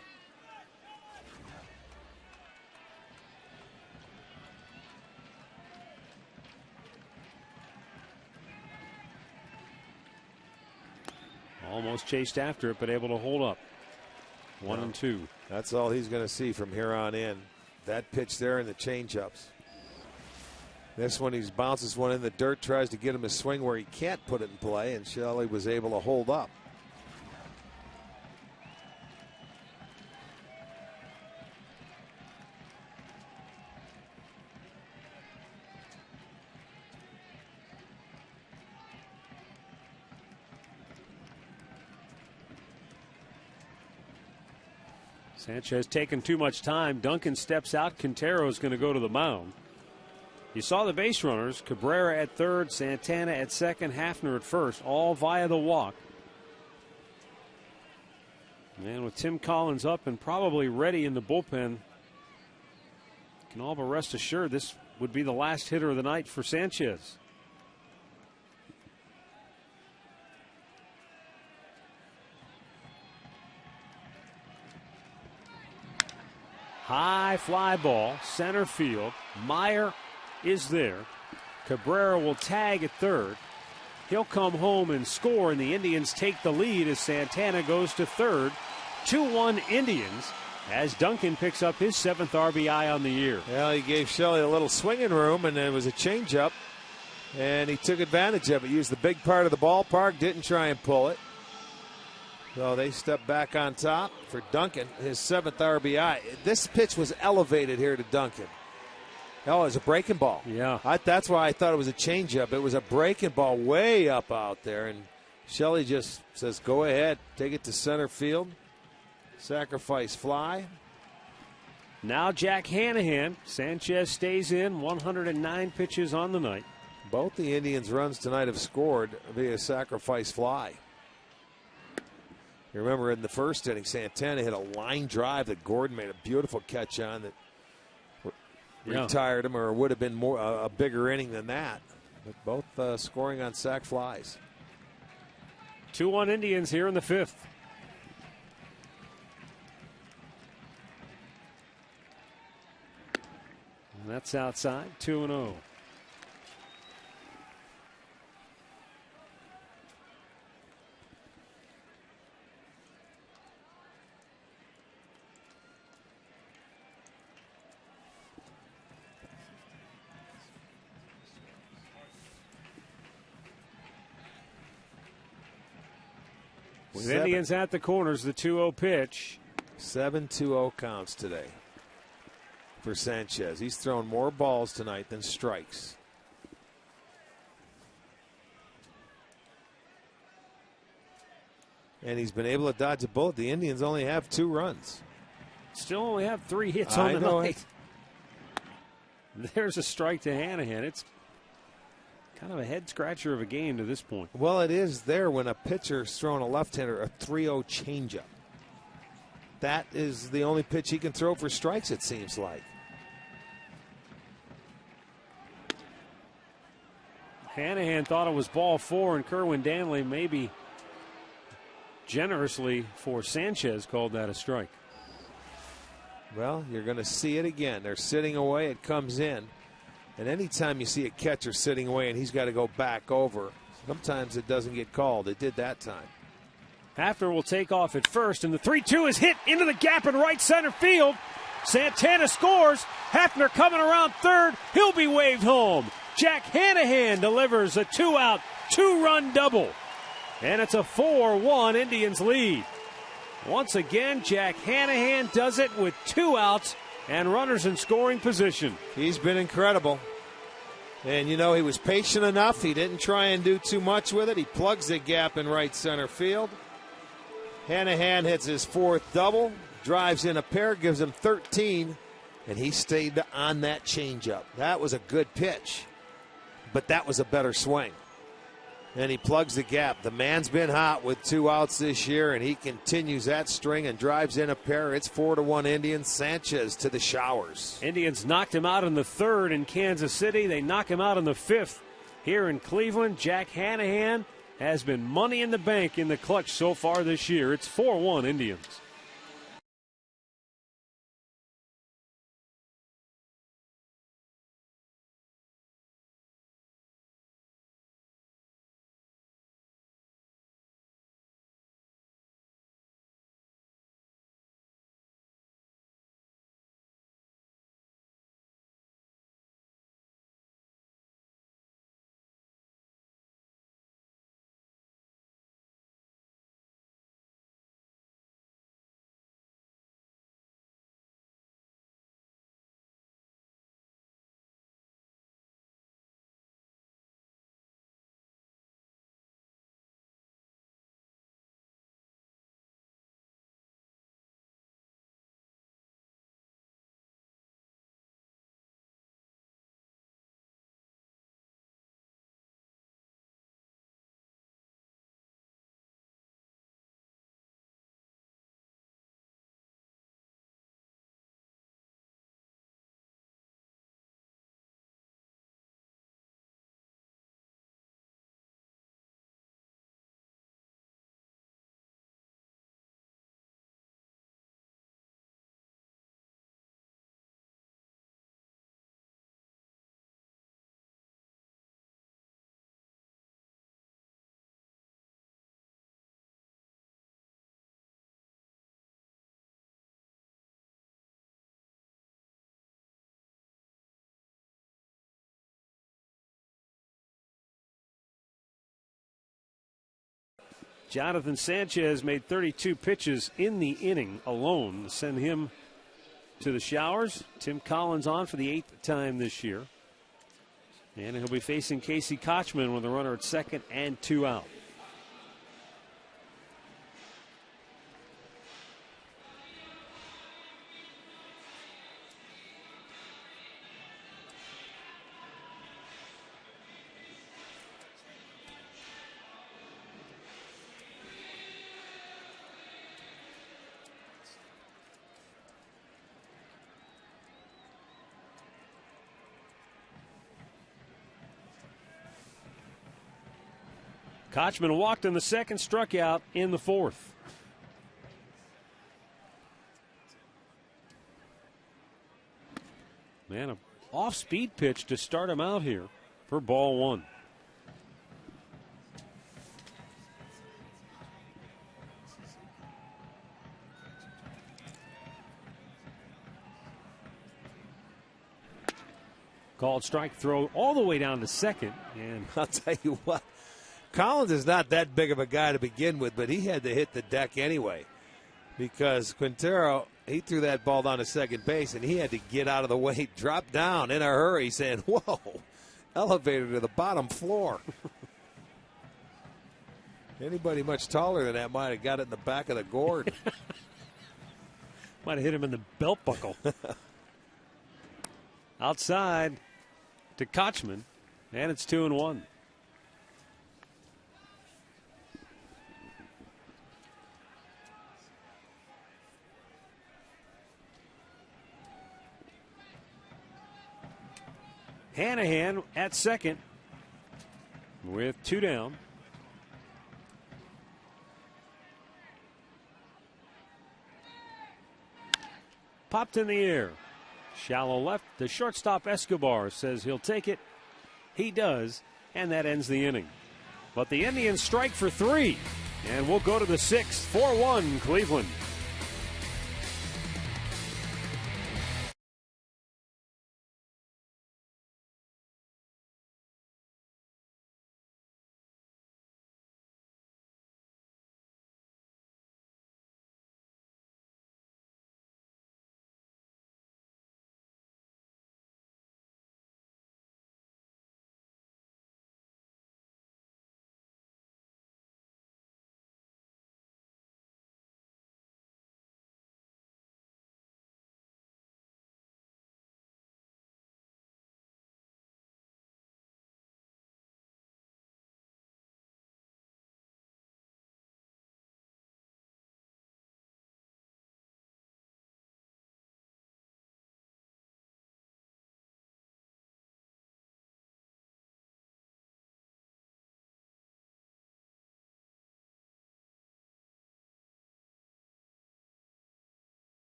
Almost chased after it, but able to hold up. 1-2. That's all he's going to see from here on in. That pitch there and the changeups. This one, he bounces one in the dirt, tries to get him to swing where he can't put it in play, and Shelley was able to hold up. Sanchez taking too much time. Duncan steps out. Quintero's going to go to the mound. You saw the base runners, Cabrera at 3rd, Santana at 2nd, Hafner at 1st, all via the walk. And with Tim Collins up and probably ready in the bullpen, can all but rest assured this would be the last hitter of the night for Sanchez. High fly ball, center field. Meyer is there. Cabrera will tag at 3rd. He'll come home and score, and the Indians take the lead as Santana goes to 3rd. 2-1 Indians as Duncan picks up his 7th RBI on the year. Well, he gave Shelley a little swinging room, and it was a changeup, and he took advantage of it. Used the big part of the ballpark, didn't try and pull it. So they step back on top for Duncan, his 7th RBI. This pitch was elevated here to Duncan. Oh, it was a breaking ball. Yeah. That's why I thought it was a changeup. It was a breaking ball way up out there, and Shelley just says, go ahead, take it to center field. Sacrifice fly. Now Jack Hanahan. Sanchez stays in, 109 pitches on the night. Both the Indians' runs tonight have scored via sacrifice fly. You remember in the first inning, Santana hit a line drive that Gordon made a beautiful catch on that retired him, or would have been more a bigger inning than that. But both scoring on sac flies. 2-1 Indians here in the 5th. And that's outside, 2-0. With Indians at the corners, the 2-0 pitch. 7-2-0 counts today for Sanchez. He's thrown more balls tonight than strikes. And he's been able to dodge a bullet. The Indians only have 2 runs. Still only have 3 hits on the night. There's a strike to Hanahan. It's kind of a head scratcher of a game to this point. Well, it is there when a pitcher's throwing a left-hander a 3-0 changeup. That is the only pitch he can throw for strikes, it seems like. Hanahan thought it was ball 4, and Kerwin Danley maybe generously for Sanchez called that a strike. Well, you're going to see it again. They're sitting away. It comes in. And anytime you see a catcher sitting away and he's got to go back over, sometimes it doesn't get called. It did that time. Hafner will take off at first, and the 3-2 is hit into the gap in right center field. Santana scores. Hafner coming around 3rd. He'll be waved home. Jack Hanahan delivers a 2-out, 2-run double. And it's a 4-1 Indians lead. Once again, Jack Hanahan does it with 2 outs and runners in scoring position. He's been incredible. And, you know, he was patient enough. He didn't try and do too much with it. He plugs the gap in right center field. Hanahan hits his fourth double, drives in a pair, gives him 13, and he stayed on that changeup. That was a good pitch, but that was a better swing. And he plugs the gap. The man's been hot with 2 outs this year, and he continues that string and drives in a pair. It's 4-1 Indians. Sanchez to the showers. Indians knocked him out in the third in Kansas City. They knock him out in the fifth here in Cleveland. Jack Hanahan has been money in the bank in the clutch so far this year. It's 4-1 Indians. Jonathan Sanchez made 32 pitches in the inning alone to send him to the showers. Tim Collins on for the 8th time this year. And he'll be facing Casey Kochman with a runner at second and 2 out. Kochman walked in the second, struck out in the fourth. Man, an off-speed pitch to start him out here for ball one. Called strike, throw all the way down to second. And I'll tell you what. Collins is not that big of a guy to begin with, but he had to hit the deck anyway because Quintero, he threw that ball down to second base, and he had to get out of the way, drop down in a hurry, saying, whoa, elevator to the bottom floor. Anybody much taller than that might have got it in the back of the gourd. Might have hit him in the belt buckle. Outside to Kochman, and it's 2-1. Hanahan at second with 2 down. Popped in the air. Shallow left. The shortstop Escobar says he'll take it. He does, and that ends the inning. But the Indians strike for 3, and we'll go to the 6th. 4-1 Cleveland.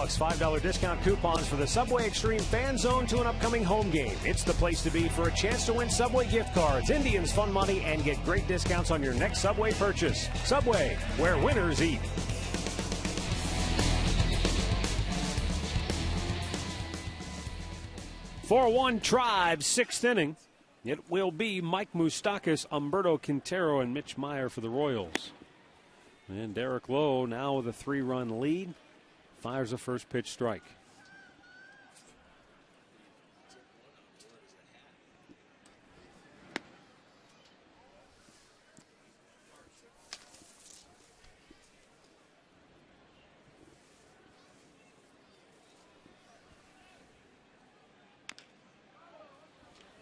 $5 $5 discount coupons for the Subway Extreme Fan Zone to an upcoming home game. It's the place to be for a chance to win Subway gift cards, Indians fun money, and get great discounts on your next Subway purchase. Subway, where winners eat. 4-1 Tribe, 6th inning. It will be Mike Moustakas, Humberto Quintero, and Mitch Meyer for the Royals. And Derek Lowe now with a 3-run lead. Fires a first pitch strike.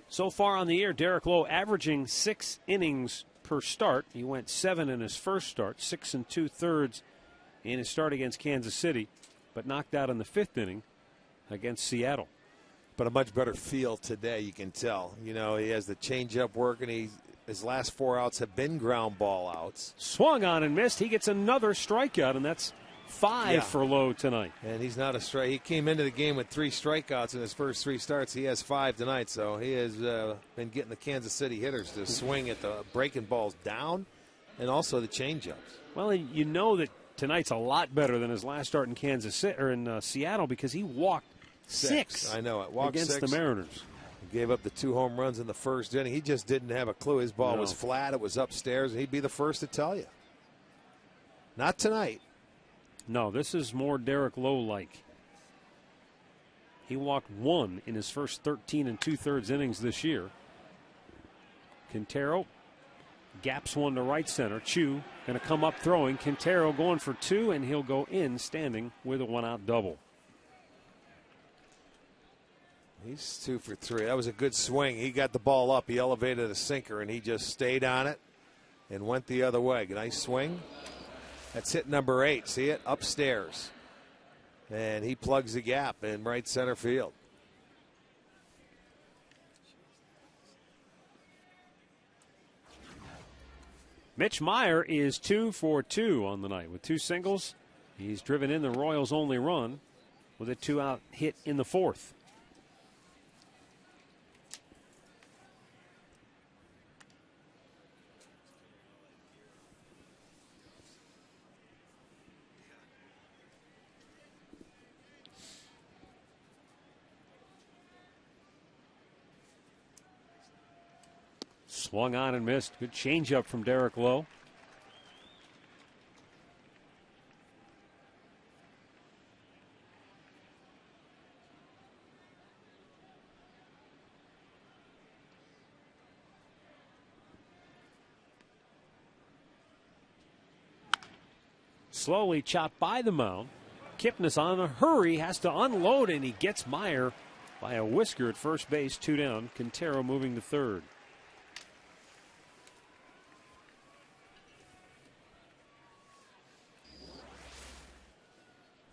So far on the year, Derek Lowe averaging 6 innings per start. He went 7 in his first start, 6 2/3 in his start against Kansas City, but knocked out in the 5th inning against Seattle. But a much better feel today, you can tell. You know, he has the changeup work, and his last 4 outs have been ground ball outs. Swung on and missed. He gets another strikeout, and that's 5 for Lowe tonight. And he's not a strike. He came into the game with 3 strikeouts in his first 3 starts. He has 5 tonight, so he has been getting the Kansas City hitters to swing at the breaking balls down and also the changeups. Well, you know that tonight's a lot better than his last start in Kansas City or in Seattle because he walked 6. I know it. Walked against 6. the Mariners. He gave up the 2 home runs in the first inning. He just didn't have a clue. His ball was flat. It was upstairs, and he'd be the first to tell you. Not tonight. No, this is more Derek Lowe-like. He walked 1 in his first 13 2/3 innings this year. Quintero gaps one to right center. Chu going to come up throwing. Quintero going for 2, and he'll go in standing with a 1-out double. He's 2 for 3. That was a good swing. He got the ball up. He elevated a sinker, and he just stayed on it and went the other way. Nice swing. That's hit number 8. See it? Upstairs. And he plugs the gap in right center field. Mitch Meyer is 2 for 2 on the night with 2 singles. He's driven in the Royals' only run with a 2-out hit in the 4th. Swung on and missed. Good changeup from Derek Lowe. Slowly chopped by the mound. Kipnis on a hurry, has to unload, and he gets Meyer by a whisker at first base, 2 down. Quintero moving to third.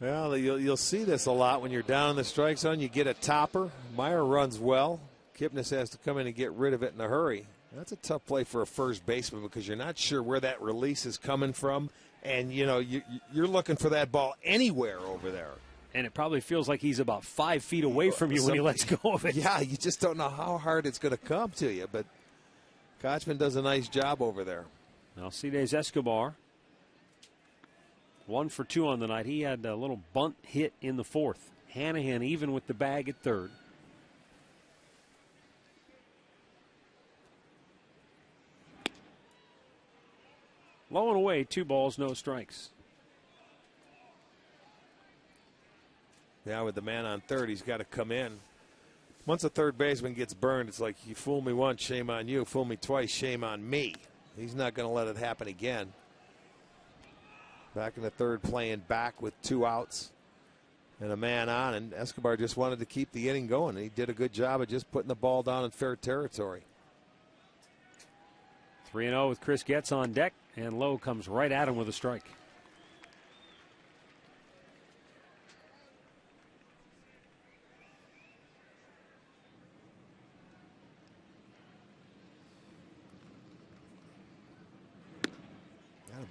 Well, you'll see this a lot when you're down in the strike zone. You get a topper. Meyer runs well. Kipnis has to come in and get rid of it in a hurry. That's a tough play for a first baseman because you're not sure where that release is coming from. And, you know, you're looking for that ball anywhere over there. And it probably feels like he's about 5 feet away from you when he lets go of it. Yeah, you just don't know how hard it's going to come to you. But Kochman does a nice job over there. Alcides Escobar, 1 for 2 on the night. He had a little bunt hit in the 4th. Hanahan even with the bag at third. Low and away, 2 balls, no strikes. Yeah, with the man on third, he's got to come in. Once a third baseman gets burned, it's like, you fool me once, shame on you. Fool me twice, shame on me. He's not going to let it happen again. Back in the third, playing back with 2 outs and a man on, and Escobar just wanted to keep the inning going. And he did a good job of just putting the ball down in fair territory. 3-0 with Chris Getz on deck, and Lowe comes right at him with a strike.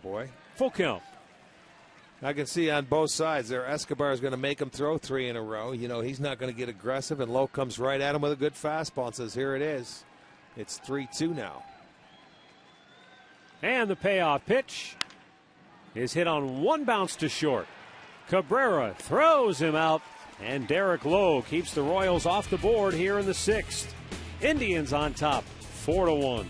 Boy. Full count. I can see on both sides there, Escobar is going to make him throw 3 in a row. You know, he's not going to get aggressive, and Lowe comes right at him with a good fastball and says, here it is. It's 3-2 now. And the payoff pitch is hit on one bounce to short. Cabrera throws him out, and Derek Lowe keeps the Royals off the board here in the 6th. Indians on top, 4-1.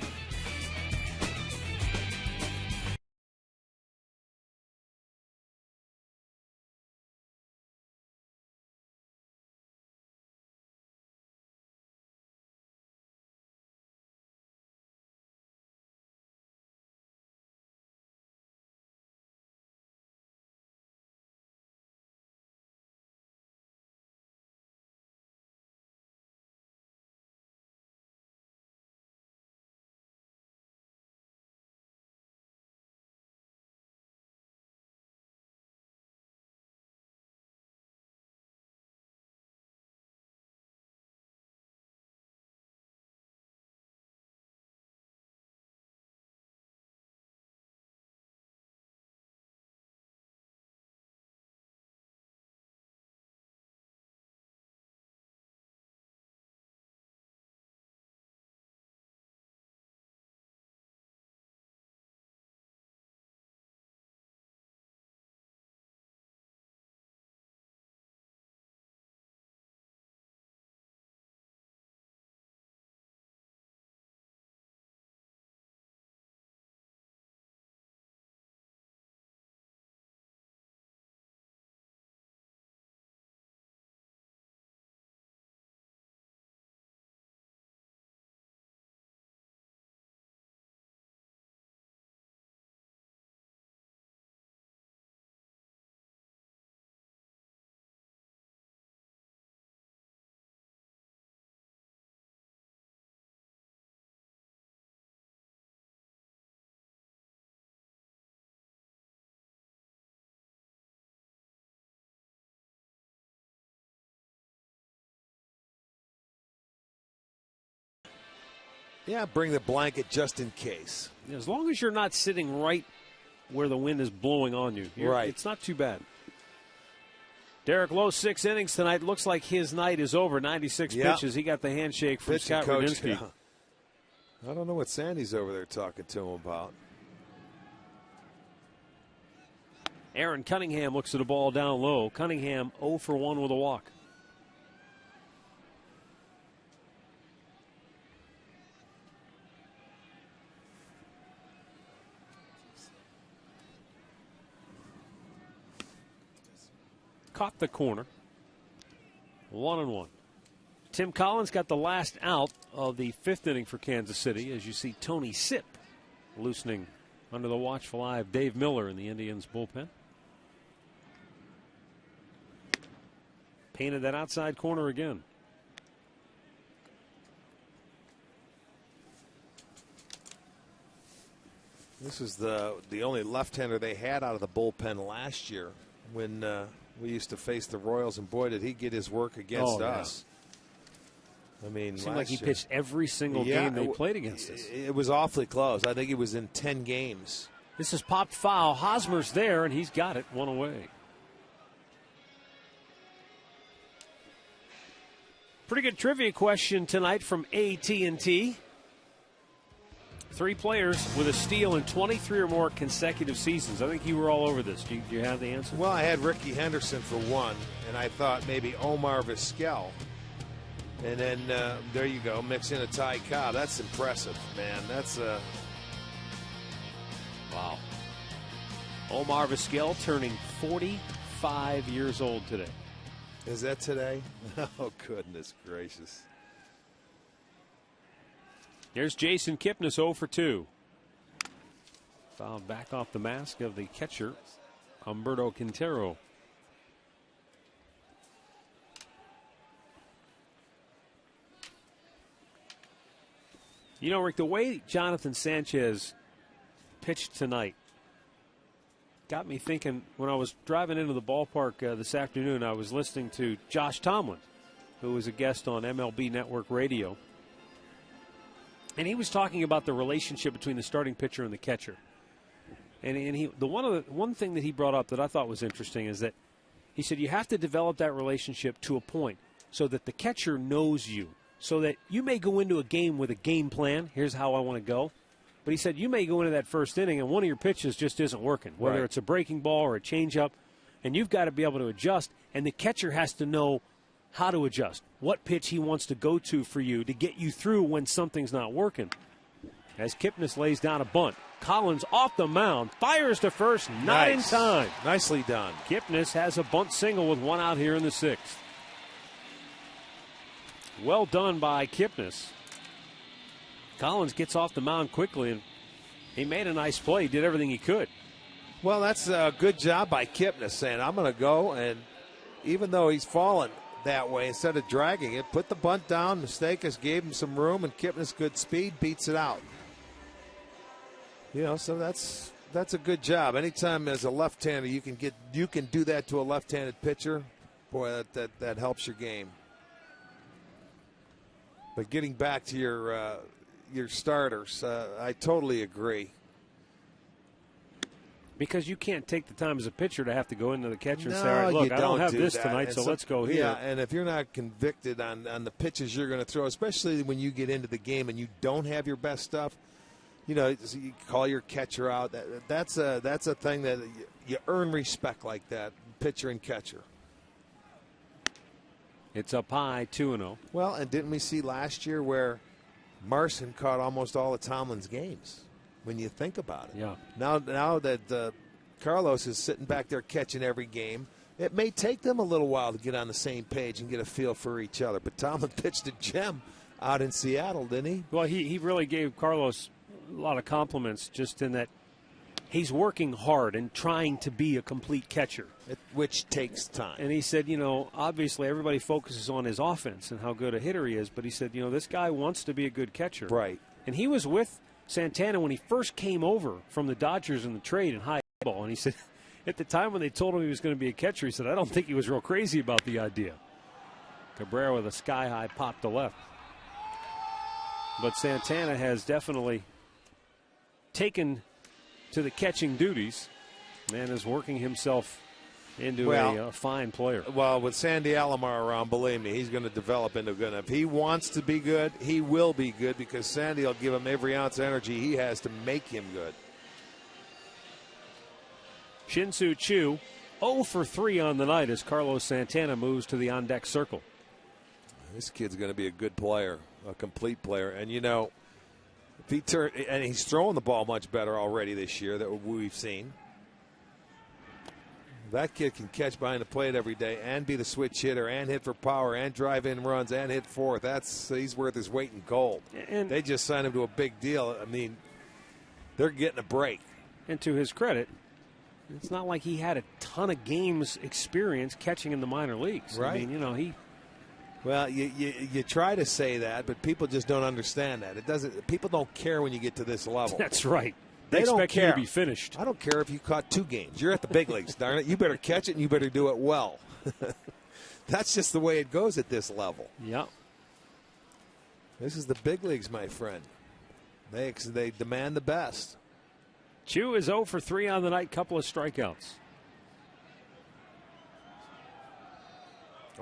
Yeah, bring the blanket just in case. As long as you're not sitting right where the wind is blowing on you. Right. It's not too bad. Derek Lowe, 6 innings tonight. Looks like his night is over. 96 pitches. He got the handshake from Scott Radinsky. Yeah. I don't know what Sandy's over there talking to him about. Aaron Cunningham looks at the ball down low. Cunningham 0 for 1 with a walk. Caught the corner. 1-1. Tim Collins got the last out of the 5th inning for Kansas City, as you see Tony Sipp loosening under the watchful eye of Dave Miller in the Indians bullpen. Painted that outside corner again. This is the only left-hander they had out of the bullpen last year when we used to face the Royals, and boy, did he get his work against us. I mean, it seemed like he pitched every single game they played against us. It was awfully close. I think he was in 10 games. This is popped foul. Hosmer's there, and he's got it 1 away. Pretty good trivia question tonight from AT&T. 3 players with a steal in 23 or more consecutive seasons. I think you were all over this. Do you have the answer? Well, I had Ricky Henderson for 1, and I thought maybe Omar Vizquel. And then there you go, mix in a Ty Cobb. That's impressive, man. That's wow. Omar Vizquel turning 45 years old today. Is that today? Oh, goodness gracious. Here's Jason Kipnis 0 for 2. Fouled back off the mask of the catcher, Humberto Quintero. You know, Rick, the way Jonathan Sanchez pitched tonight got me thinking. When I was driving into the ballpark this afternoon, I was listening to Josh Tomlin, who was a guest on MLB Network Radio. And he was talking about the relationship between the starting pitcher and the catcher. And the one thing that he brought up that I thought was interesting is that he said you have to develop that relationship to a point so that the catcher knows you, so that you may go into a game with a game plan. Here's how I want to go. But he said you may go into that first inning and one of your pitches just isn't working, whether it's a breaking ball or a changeup, and you've got to be able to adjust, and the catcher has to know how to adjust, what pitch he wants to go to for you to get you through when something's not working. As Kipnis lays down a bunt, Collins off the mound, fires to first, not in time. Nicely done. Kipnis has a bunt single with one out here in the 6th. Well done by Kipnis. Collins gets off the mound quickly, and he made a nice play. He did everything he could. Well, that's a good job by Kipnis saying, I'm going to go, and even though he's fallen that way, instead of dragging it, put the bunt down. Mustakas gave him some room, and Kipnis, good speed, beats it out. You know, so that's a good job. Anytime as a left-hander you can do that to a left-handed pitcher, boy, that helps your game. But getting back to your starters, I totally agree. Because you can't take the time as a pitcher to have to go into the catcher and say, all right, you look, I don't have this that. tonight, and so let's go here. Yeah, and if you're not convicted on the pitches you're going to throw, especially when you get into the game and you don't have your best stuff, you know, you call your catcher out. That's a thing that you earn respect like that, pitcher and catcher. It's up high, 2-0. Well, and didn't we see last year where Marson caught almost all of Tomlin's games? When you think about it. Yeah. Now that Carlos is sitting back there catching every game, it may take them a little while to get on the same page and get a feel for each other. But Tomlin pitched a gem out in Seattle, didn't he? Well, he really gave Carlos a lot of compliments just in that he's working hard and trying to be a complete catcher. Which takes time. And he said, you know, obviously everybody focuses on his offense and how good a hitter he is, but he said, you know, this guy wants to be a good catcher. Right. And he was with Santana when he first came over from the Dodgers in the trade in high ball. And he said, at the time when they told him he was going to be a catcher, he said, I don't think he was real crazy about the idea. Cabrera with a sky-high pop to left. But Santana has definitely taken to the catching duties and is working himself into a fine player. Well, with Sandy Alomar around, believe me, he's going to develop into good. If he wants to be good, he will be good because Sandy will give him every ounce of energy he has to make him good. Shin-Soo Choo 0 for 3 on the night as Carlos Santana moves to the on-deck circle. This kid's going to be a good player, a complete player. And, you know, and he's throwing the ball much better already this year that we've seen. That kid can catch behind the plate every day and be the switch hitter and hit for power and drive in runs and hit fourth. He's worth his weight in gold. And they just signed him to a big deal. I mean, they're getting a break. And to his credit, it's not like he had a ton of games experience catching in the minor leagues. Right. I mean, you know, Well, you try to say that, but people just don't understand that. It doesn't. People don't care when you get to this level. That's right. They don't expect care. you to be finished. I don't care if you caught 2 games. You're at the big leagues, darn it. You better catch it and you better do it well. That's just the way it goes at this level. Yeah. This is the big leagues, my friend. They demand the best. Choo is 0 for 3 on the night, couple of strikeouts.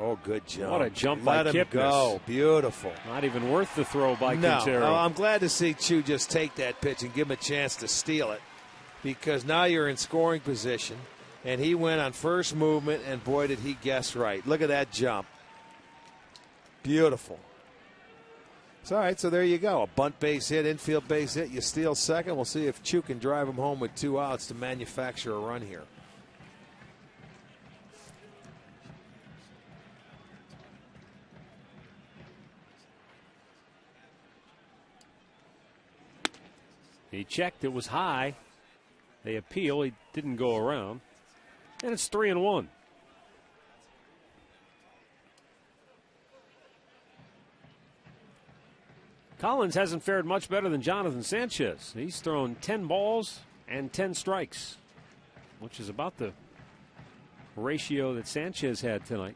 Oh, good jump. What a jump by Let him Kipnis. go. Beautiful. Not even worth the throw by Quintero. No, I'm glad to see Choo just take that pitch and give him a chance to steal it because now you're in scoring position, and he went on first movement, and boy, did he guess right. Look at that jump. Beautiful. So, all right, so there you go. A bunt base hit, infield base hit. You steal second. We'll see if Choo can drive him home with 2 outs to manufacture a run here. He checked. It was high. They appeal. He didn't go around. And it's 3-1. Collins hasn't fared much better than Jonathan Sanchez. He's thrown 10 balls and 10 strikes, which is about the ratio that Sanchez had tonight.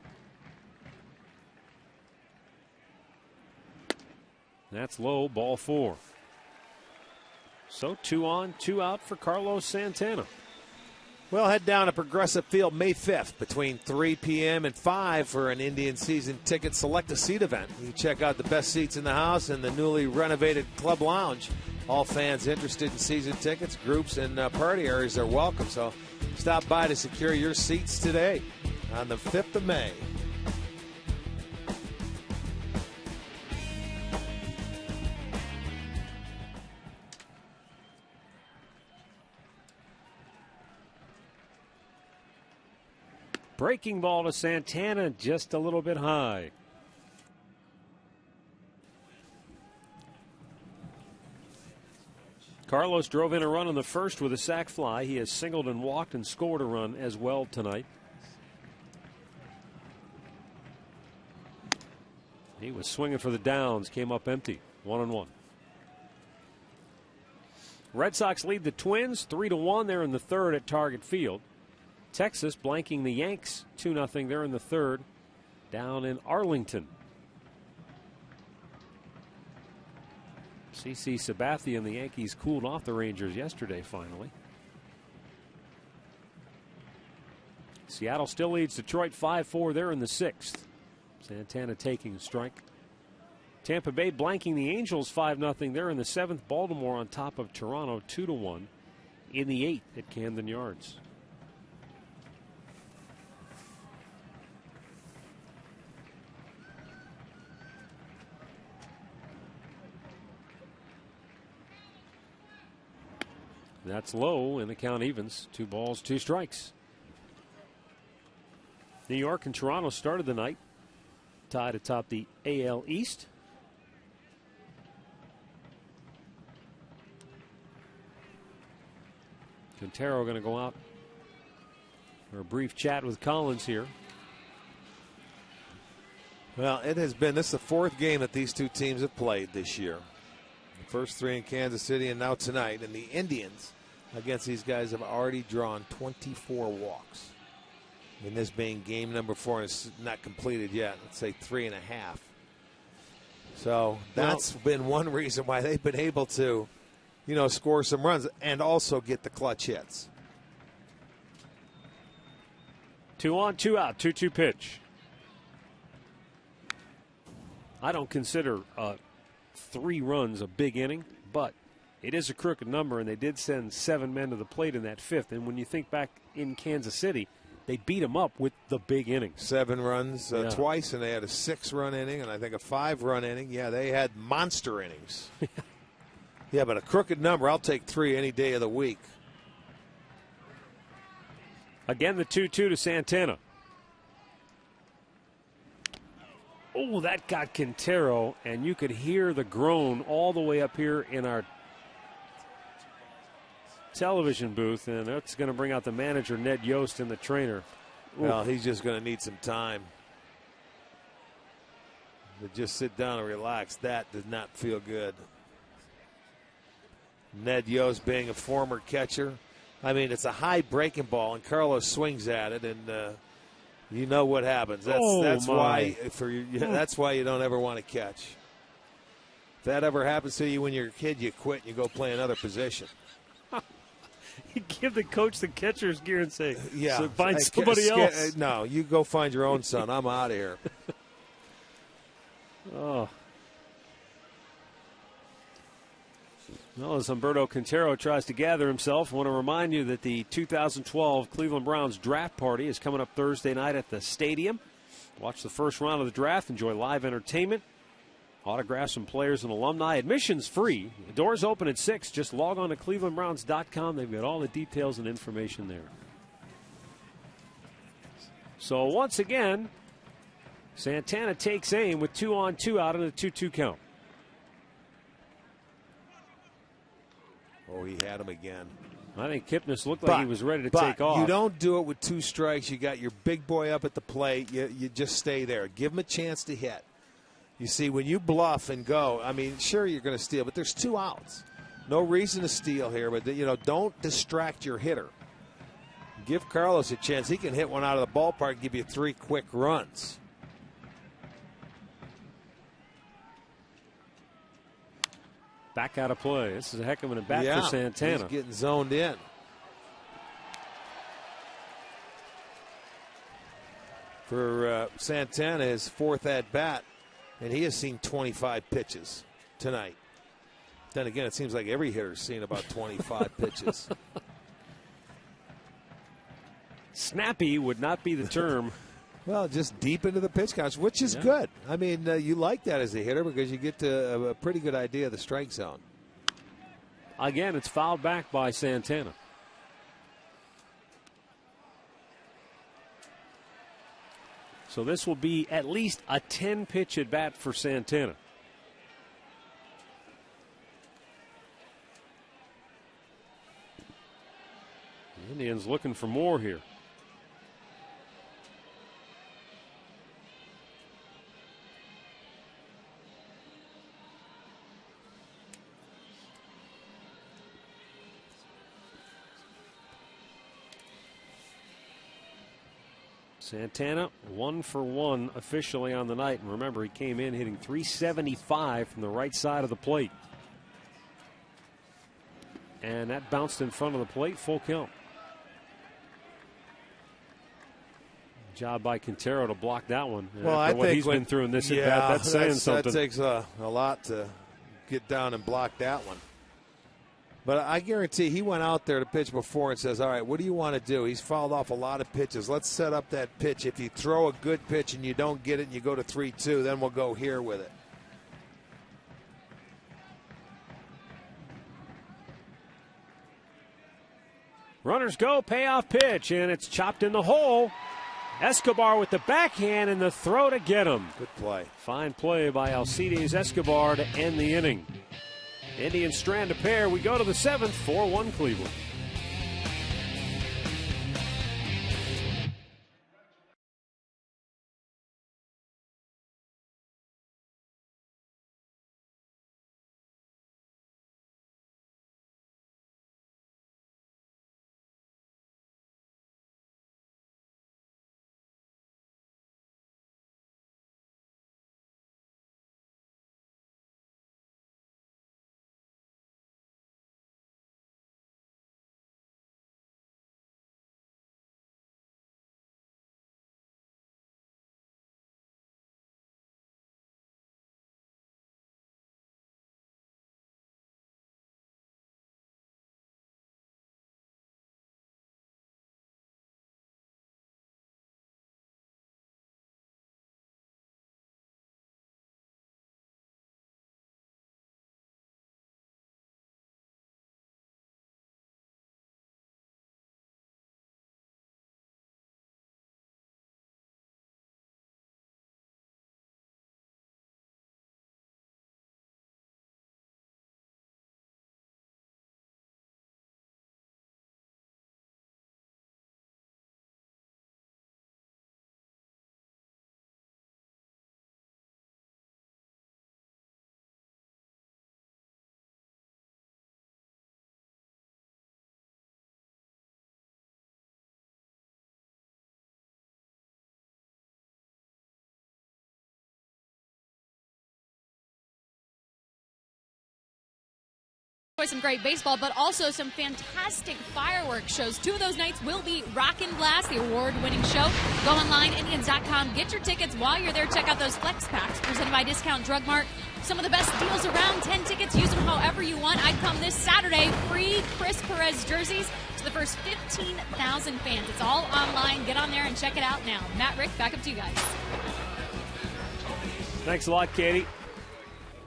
That's low, ball 4. So 2 on, 2 out for Carlos Santana. Well, head down to Progressive Field May 5th between 3 p.m. and 5 for an Indian season ticket select a seat event. You can check out the best seats in the house and the newly renovated Club Lounge. All fans interested in season tickets, groups, and party areas are welcome. So stop by to secure your seats today on the 5th of May. Breaking ball to Santana, just a little bit high. Carlos drove in a run in the first with a sac fly. He has singled and walked and scored a run as well tonight. He was swinging for the downs, came up empty, 1-1. Red Sox lead the Twins 3-1. They're in the third at Target Field. Texas blanking the Yanks 2-0. They're in the third down in Arlington. CC Sabathia and the Yankees cooled off the Rangers yesterday finally. Seattle still leads Detroit 5-4. They're in the sixth. Santana taking a strike. Tampa Bay blanking the Angels 5-0. They're in the seventh. Baltimore on top of Toronto 2-1 in the eighth at Camden Yards. That's low, and the count evens. 2 balls, 2 strikes. New York and Toronto started the night tied atop the AL East. Quintero going to go out for a brief chat with Collins here. Well, it has been, this is the 4th game that these two teams have played this year. The first 3 in Kansas City and now tonight. And the Indians against these guys have already drawn 24 walks. And this being game number 4, and it's not completed yet. Let's say 3.5. So that's been one reason why they've been able to, you know, score some runs and also get the clutch hits. 2 on, 2 out, 2-2 pitch. I don't consider 3 runs a big inning, but it is a crooked number, and they did send 7 men to the plate in that 5th. And when you think back in Kansas City, they beat them up with the big innings. 7 runs twice, and they had a 6-run inning, and I think a 5-run inning. Yeah, they had monster innings. Yeah, but a crooked number, I'll take 3 any day of the week. Again, the 2-2 to Santana. Oh, that got Quintero, and you could hear the groan all the way up here in our television booth, and that's going to bring out the manager, Ned Yost, and the trainer. Well, he's just going to need some time to just sit down and relax. That does not feel good. Ned Yost being a former catcher. I mean, it's a high breaking ball, and Carlos swings at it, and you know what happens. That's why that's why you don't ever want to catch. If that ever happens to you when you're a kid, you quit and you go play another position. You give the coach the catcher's gear and say, "Yeah, so find somebody else." No, you go find your own son. I'm out of here. Oh. Well, as Humberto Quintero tries to gather himself, I want to remind you that the 2012 Cleveland Browns draft party is coming up Thursday night at the stadium. Watch the first round of the draft, enjoy live entertainment, autographs from players and alumni. Admission's free. The doors open at 6. Just log on to clevelandbrowns.com. They've got all the details and information there. So once again, Santana takes aim with 2 on, 2 out and a 2-2 count. Oh, he had him again. I think Kipnis looked like he was ready to take off. You don't do it with 2 strikes. You got your big boy up at the plate. You just stay there. Give him a chance to hit. You see, when you bluff and go, I mean, sure, you're going to steal, but there's 2 outs. No reason to steal here, but, you know, don't distract your hitter. Give Carlos a chance. He can hit one out of the ballpark and give you 3 quick runs. Back out of play. This is a heck of an at bat for Santana. He's getting zoned in. For Santana, his 4th at bat, and he has seen 25 pitches tonight. Then again, it seems like every hitter's seen about 25 pitches. Snappy would not be the term. Well, just deep into the pitch count, which is good. I mean, you like that as a hitter because you get to a pretty good idea of the strike zone. Again, it's fouled back by Santana. So this will be at least a 10-pitch at bat for Santana. The Indians looking for more here. Santana 1 for 1 officially on the night. And remember, he came in hitting .375 from the right side of the plate. And that bounced in front of the plate, full count. Job by Quintero to block that one. Well, I think what he's been through in this at bat, that's saying something. That takes a lot to get down and block that one. But I guarantee he went out there to pitch before and says, all right, what do you want to do? He's fouled off a lot of pitches. Let's set up that pitch. If you throw a good pitch and you don't get it and you go to 3-2, then we'll go here with it. Runners go, payoff pitch, and it's chopped in the hole. Escobar with the backhand and the throw to get him. Good play. Fine play by Alcides Escobar to end the inning. Indians strand a pair. We go to the 7th, 4-1 Cleveland. Some great baseball, but also some fantastic fireworks shows. 2 of those nights will be Rockin' Blast, the award-winning show. Go online, Indians.com, get your tickets. While you're there, check out those Flex Packs presented by Discount Drug Mart. Some of the best deals around. 10 tickets, use them however you want. I'd come this Saturday, free Chris Perez jerseys to the first 15,000 fans. It's all online. Get on there and check it out now. Matt, Rick, back up to you guys. Thanks a lot, Katie.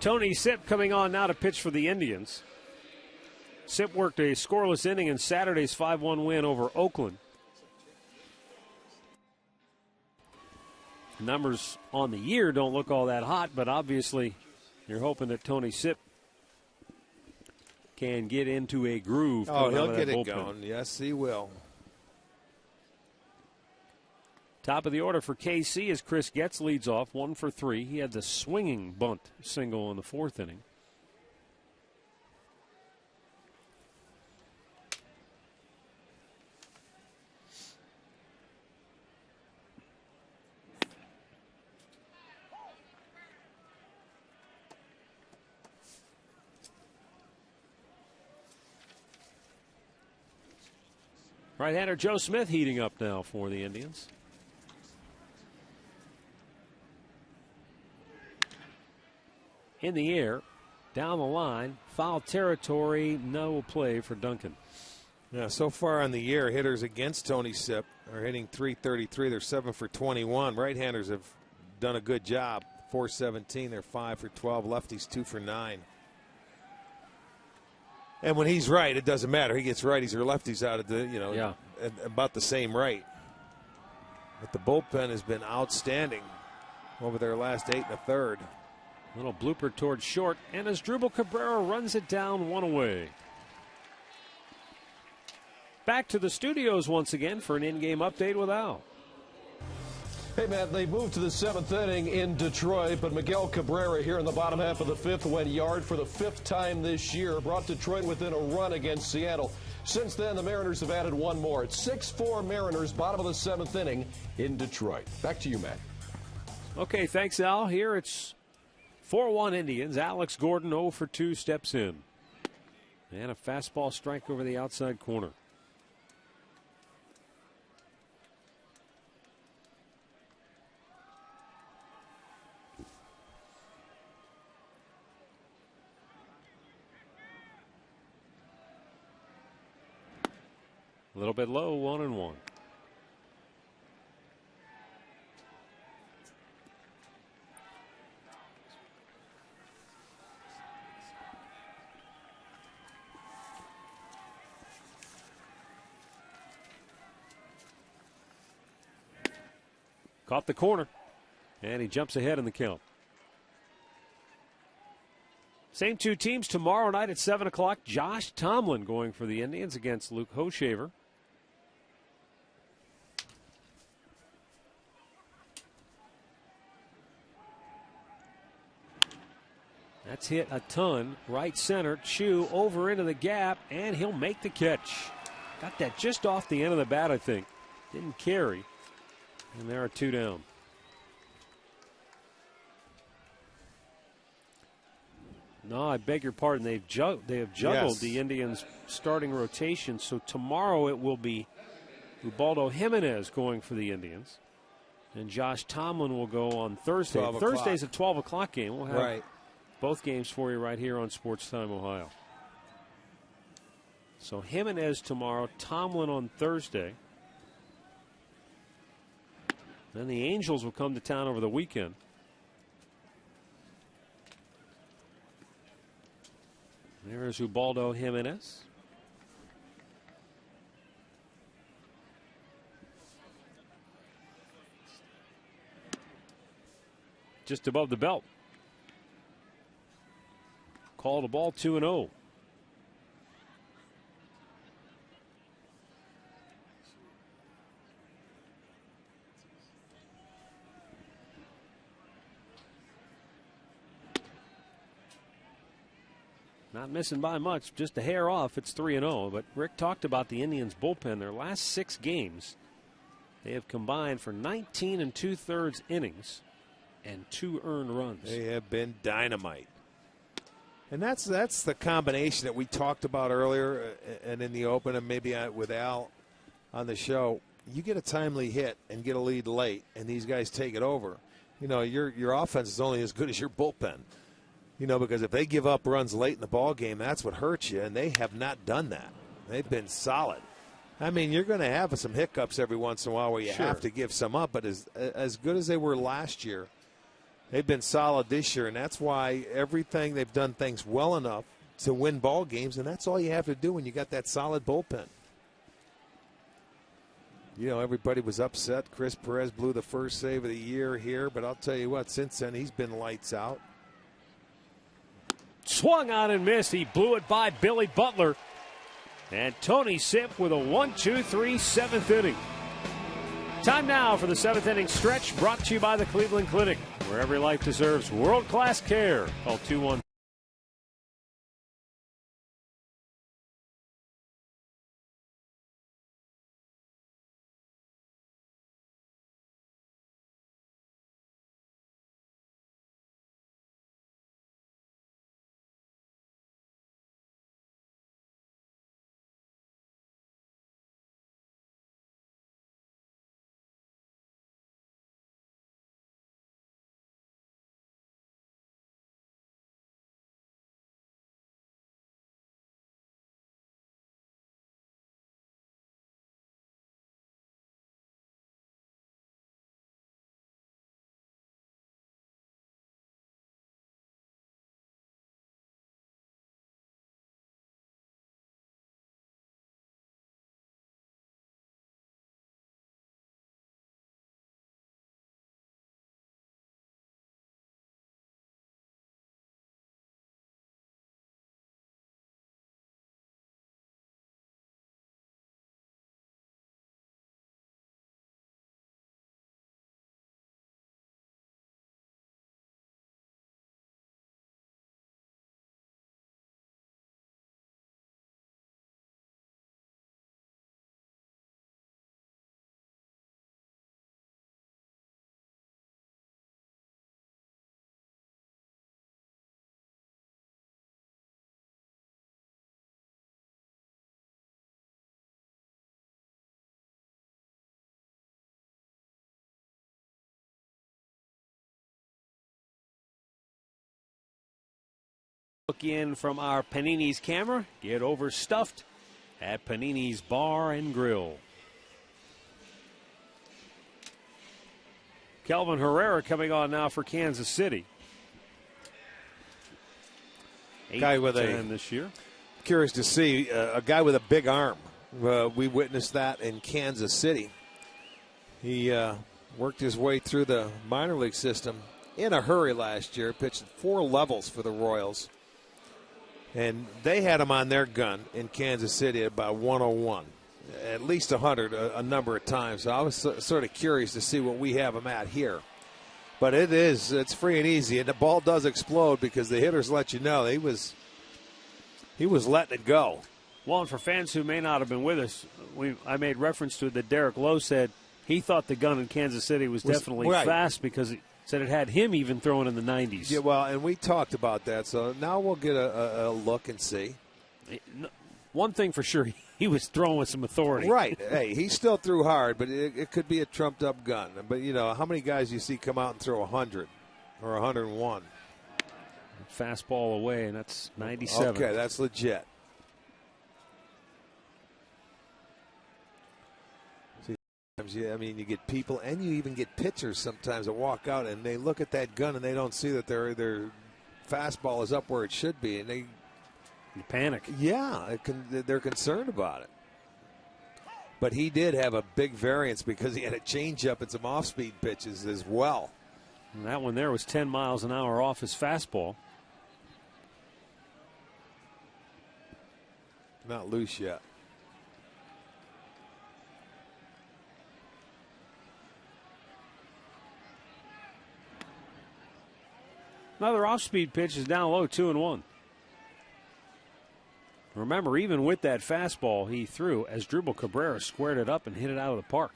Tony Sipp coming on now to pitch for the Indians. Sipp worked a scoreless inning in Saturday's 5-1 win over Oakland. Numbers on the year don't look all that hot, but obviously you're hoping that Tony Sipp can get into a groove. Oh, he'll get it going. Yes, he will. Top of the order for KC as Chris Getz leads off, 1 for 3. He had the swinging bunt single in the 4th inning. Right-hander Joe Smith heating up now for the Indians. In the air, down the line, foul territory, no play for Duncan. Yeah, so far on the year, hitters against Tony Sipp are hitting .333. They're 7 for 21. Right-handers have done a good job. 417. They're 5 for 12. Lefties 2 for 9. And when he's right, it doesn't matter. He gets righties or lefties out of the, about the same rate. But the bullpen has been outstanding over their last 8 1/3. Little blooper towards short, and as Drupal Cabrera runs it down, 1 away. Back to the studios once again for an in-game update with Al. Hey, Matt, they moved to the 7th inning in Detroit, but Miguel Cabrera here in the bottom half of the 5th went yard for the 5th time this year, brought Detroit within a run against Seattle. Since then, the Mariners have added one more. It's 6-4 Mariners, bottom of the 7th inning in Detroit. Back to you, Matt. Okay, thanks, Al. Here it's 4-1 Indians. Alex Gordon 0 for 2 steps in. And a fastball strike over the outside corner. A little bit low, 1-1. Caught the corner, and he jumps ahead in the count. Same two teams tomorrow night at 7 o'clock. Josh Tomlin going for the Indians against Luke Hochevar. That's hit a ton. Right center. Chu over into the gap, and he'll make the catch. Got that just off the end of the bat, I think. Didn't carry. And there are 2 down. No, I beg your pardon. They have juggled the Indians' starting rotation. So tomorrow it will be Ubaldo Jimenez going for the Indians. And Josh Tomlin will go on Thursday. Thursday's a 12 o'clock game. We'll have both games for you right here on Sports Time Ohio. So Jimenez tomorrow, Tomlin on Thursday. Then the Angels will come to town over the weekend. There's Ubaldo Jimenez. Just above the belt. Called a ball 2-0. Not missing by much, just a hair off. It's 3-0. But Rick talked about the Indians' bullpen. Their last 6 games, they have combined for 19 2/3 innings and 2 earned runs. They have been dynamite. And that's the combination that we talked about earlier and in the open, and maybe with Al on the show. You get a timely hit and get a lead late, and these guys take it over. You know, your offense is only as good as your bullpen. You know, because if they give up runs late in the ball game, that's what hurts you, and they have not done that. They've been solid. I mean, you're going to have some hiccups every once in a while where you have to give some up, but as good as they were last year, they've been solid this year, and that's why everything they've done things well enough to win ball games, and that's all you have to do when you got that solid bullpen. You know, everybody was upset. Chris Perez blew the first save of the year here, but I'll tell you what, since then he's been lights out. Swung on and missed. He blew it by Billy Butler. And Tony Sipp with a 1-2-3 7th inning. Time now for the 7th inning stretch, brought to you by the Cleveland Clinic, where every life deserves world-class care. Call 2-1. Look in from our Panini's camera. Get overstuffed at Panini's Bar and Grill. Kelvin Herrera coming on now for Kansas City. Guy with 8-10 this year. Curious to see a guy with a big arm. We witnessed that in Kansas City. He worked his way through the minor league system in a hurry last year. Pitched 4 levels for the Royals. And they had him on their gun in Kansas City at about 101. At least 100 a number of times. So I was sort of curious to see what we have him at here. But it's free and easy. And the ball does explode because the hitters let you know he was letting it go. Well, and for fans who may not have been with us, I made reference to it that Derek Lowe said he thought the gun in Kansas City was definitely right. fast because he said it had him even throwing in the 90s. Yeah, well, and we talked about that. So now we'll get a look and see. One thing for sure, he was throwing with some authority. Right. Hey, he still threw hard, but it could be a trumped-up gun. But, how many guys you see come out and throw 100 or 101? Fastball away, and that's 97. Okay, that's legit. You get people, and you even get pitchers sometimes that walk out, and they look at that gun, and they don't see that their fastball is up where it should be, and they panic. Yeah, they're concerned about it. But he did have a big variance because he had a changeup and some off-speed pitches as well. And that one there was 10 miles an hour off his fastball. Not loose yet. Another off-speed pitch is down low, 2-1. Remember, even with that fastball he threw, Asdrubal Cabrera squared it up and hit it out of the park.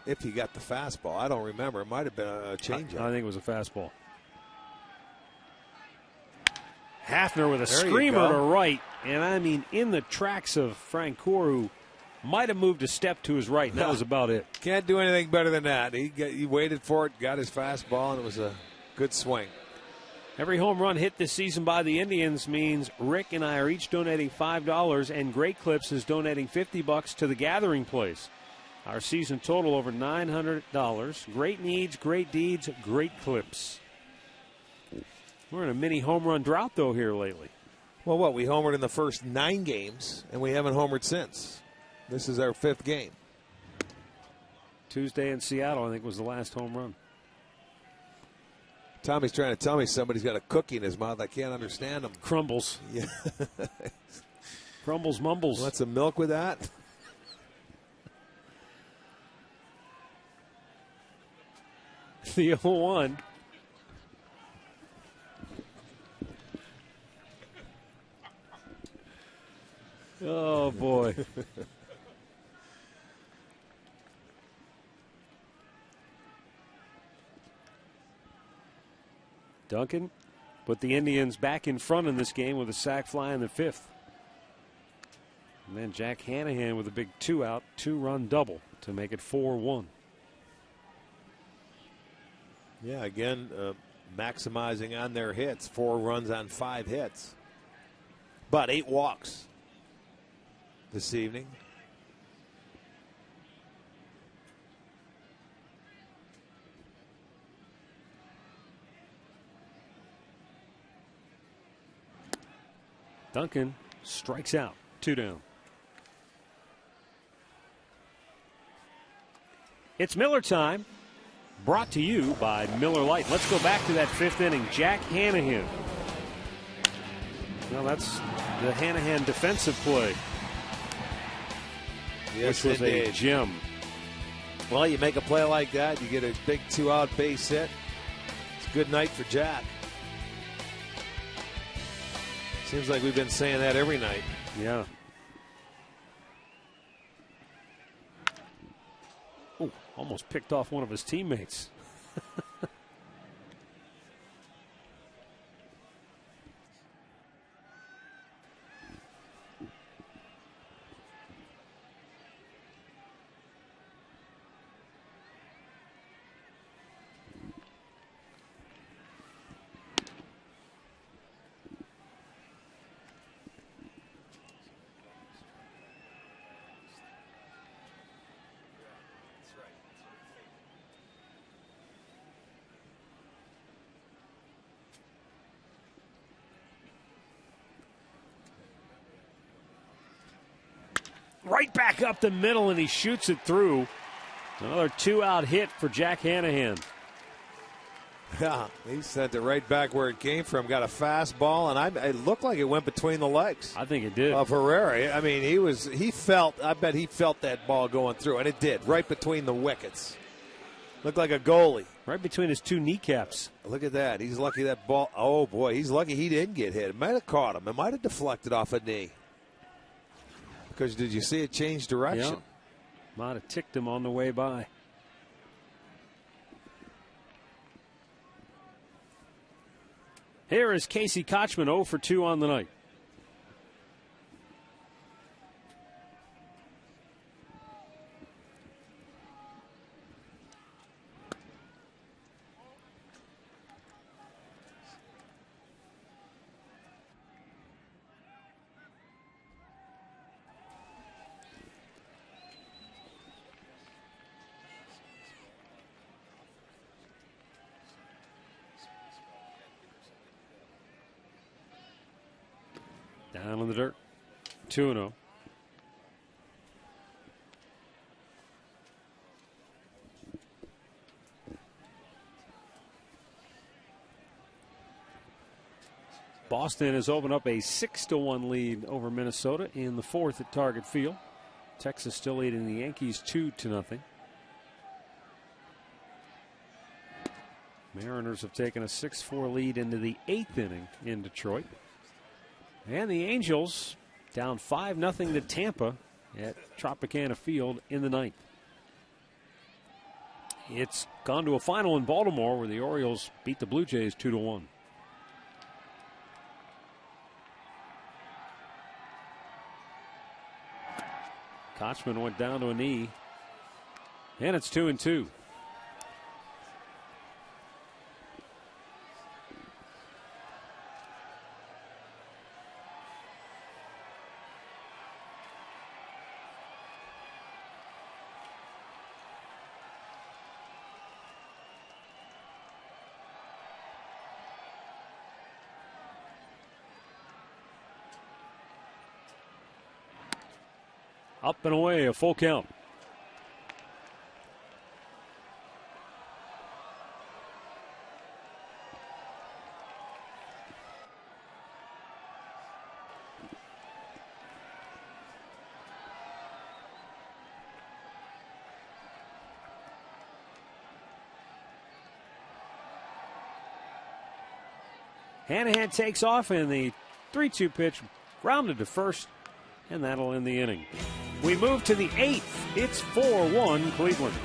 If he got the fastball, I don't remember. It might have been a changeup. I think it was a fastball. Hafner with a screamer to right, and I mean in the tracks of Frank Coor, who might have moved a step to his right, and that was about it. Can't do anything better than that. He waited for it, got his fastball, and it was a good swing. Every home run hit this season by the Indians means Rick and I are each donating $5, and Great Clips is donating $50 to the Gathering Place. Our season total over $900. Great needs, great deeds, Great Clips. We're in a mini home run drought, though, here lately. Well, we homered in the first 9 games, and we haven't homered since. This is our 5th game. Tuesday in Seattle, I think, was the last home run. Tommy's trying to tell me somebody's got a cookie in his mouth. I can't understand him. Crumbles. Yeah. Crumbles, mumbles. Want some milk with that? The 0-1. Oh, boy. Duncan put the Indians back in front in this game with a sac fly in the 5th. And then Jack Hanahan with a big 2-out, 2-run double to make it 4-1. Yeah, again, maximizing on their hits. 4 runs on 5 hits. But 8 walks this evening. Duncan strikes out. 2 down. It's Miller time. Brought to you by Miller Lite. Let's go back to that 5th inning. Jack Hanahan. Well, that's the Hanahan defensive play. Yes, which was indeed. a gem. Well, you make a play like that, you get a big 2-out base hit. It's a good night for Jack. Seems like we've been saying that every night. Yeah. Oh, almost picked off one of his teammates. right back up the middle, and he shoots it through. Another 2-out hit for Jack Hanahan. Yeah, he sent it right back where it came from. Got a fastball, and it looked like it went between the legs. I think it did. Of Herrera. I mean, I bet he felt that ball going through, and it did, right between the wickets. Looked like a goalie. Right between his two kneecaps. Look at that. He's lucky that ball. Oh, boy, he's lucky he didn't get hit. It might have caught him. It might have deflected off a knee. Because did you see it change direction? Yeah. Might have ticked him on the way by. Here is Casey Kochman, 0 for 2 on the night. Down in the dirt. 2-0. Boston has opened up a 6-1 lead over Minnesota in the fourth at Target Field. Texas still leading the Yankees 2-0. Mariners have taken a 6-4 lead into the 8th inning in Detroit. And the Angels down 5-0 to Tampa at Tropicana Field in the 9th. It's gone to a final in Baltimore where the Orioles beat the Blue Jays 2-1. Kochman went down to a knee, and it's 2-2. Up and away, a full count. Hanahan takes off, and the 3-2 pitch grounded to first, and that'll end the inning. We move to the 8th. It's 4-1 Cleveland.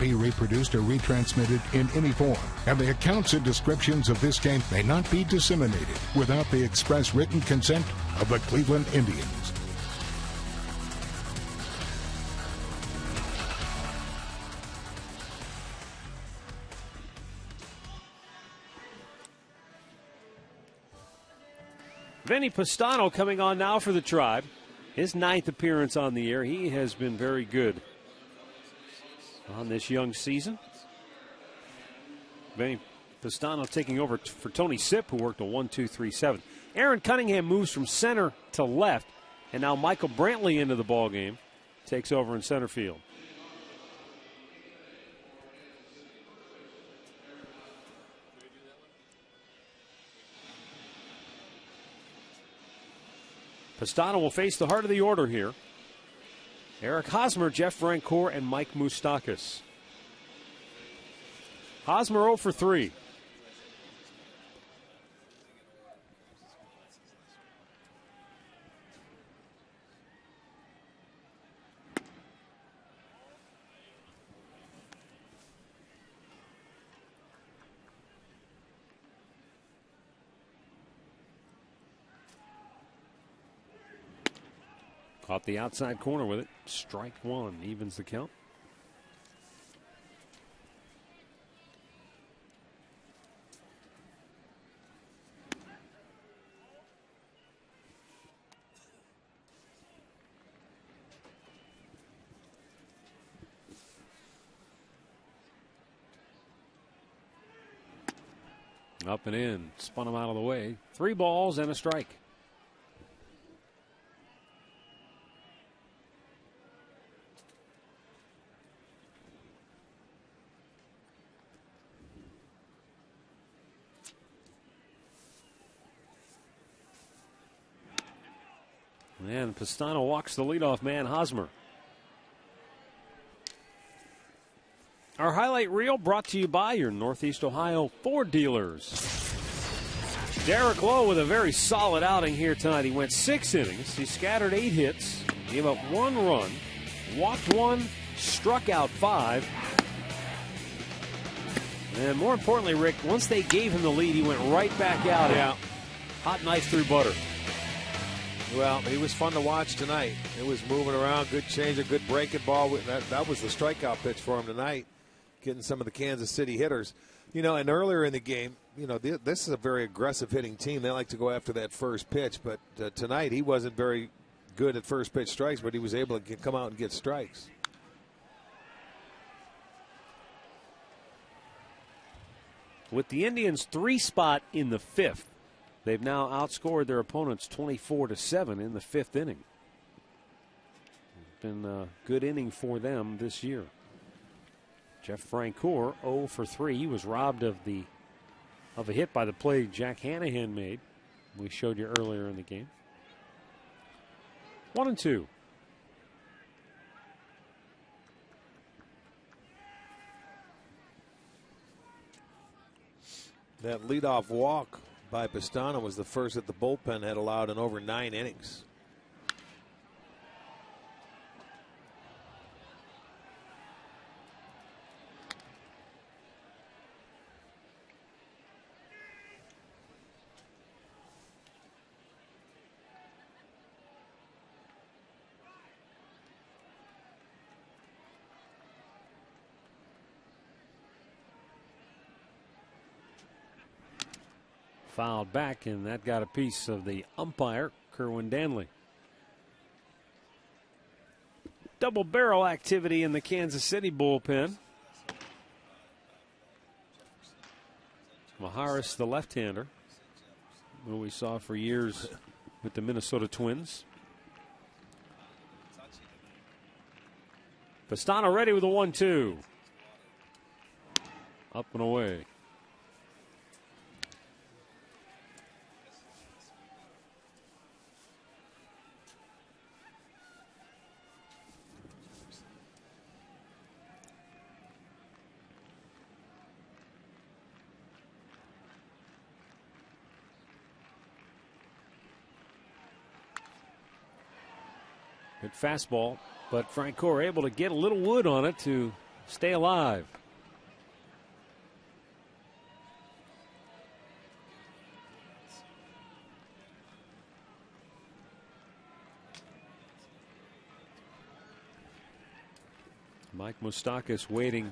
be reproduced or retransmitted in any form, and the accounts and descriptions of this game may not be disseminated without the express written consent of the Cleveland Indians. Vinny Pastano coming on now for the Tribe. His 9th appearance on the air. He has been very good on this young season. Vinny Pastano taking over for Tony Sipp, who worked a 1-2-3-7. Aaron Cunningham moves from center to left, and now Michael Brantley into the ballgame. Takes over in center field. Pastano will face the heart of the order here. Eric Hosmer, Jeff Francoeur, and Mike Moustakas. Hosmer 0 for 3. Caught the outside corner with it. Strike one, evens the count. Up and in, spun him out of the way. 3 balls and a strike. And Pastano walks the leadoff man, Hosmer. Our highlight reel brought to you by your Northeast Ohio Ford dealers. Derek Lowe with a very solid outing here tonight. He went 6 innings. He scattered 8 hits, gave up 1 run, walked 1, struck out 5. And more importantly, Rick, once they gave him the lead, he went right back out. Yeah. Hot knife through butter. Well, he was fun to watch tonight. It was moving around, good change, a good breaking ball. That was the strikeout pitch for him tonight, getting some of the Kansas City hitters. You know, and earlier in the game, you know, this is a very aggressive hitting team. They like to go after that first pitch, but tonight he wasn't very good at first pitch strikes, but he was able to come out and get strikes. With the Indians' 3 spot in the 5th, they've now outscored their opponents 24-7 in the 5th inning. It's been a good inning for them this year. Jeff Francoeur 0 for 3. He was robbed of a hit by the play Jack Hanahan made. We showed you earlier in the game. 1-2. That leadoff walk by Pastano was the first that the bullpen had allowed in over 9 innings. Fouled back, and that got a piece of the umpire, Kerwin Danley. Double barrel activity in the Kansas City bullpen. Maharis, the left-hander, who we saw for years with the Minnesota Twins. Pastano ready with a 1-2. Up and away. Good fastball, but Francoeur able to get a little wood on it to stay alive. Mike Moustakas waiting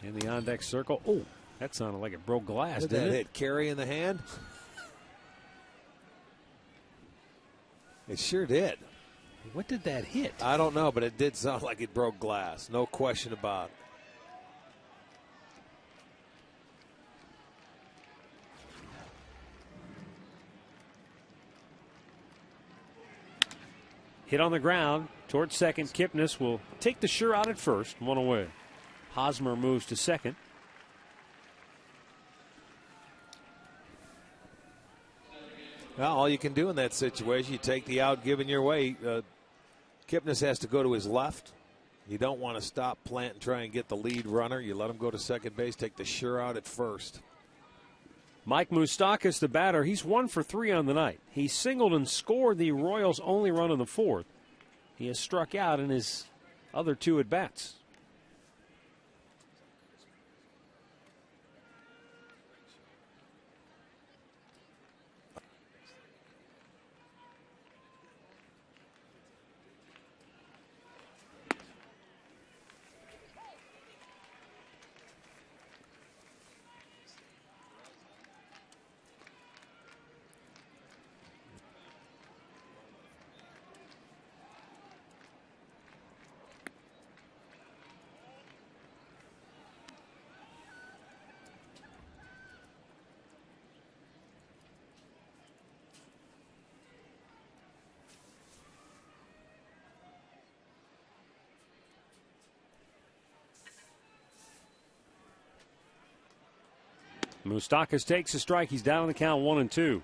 in the on-deck circle. Oh, that sounded like it broke glass, Did didn't that it? hit Carey in the hand? It sure did. What did that hit? I don't know, but it did sound like it broke glass. No question about it. Hit on the ground towards second. Kipnis will take the sure out at first. One away. Hosmer moves to second. Well, all you can do in that situation, you take the out given your way. Kipnis has to go to his left. You don't want to stop Plant and try and get the lead runner. You let him go to second base, take the sure out at first. Mike Moustakas, the batter, he's 1 for 3 on the night. He singled and scored the Royals' only run in the fourth. He has struck out in his other 2 at-bats. Moustakas takes a strike. He's down on the count 1-2.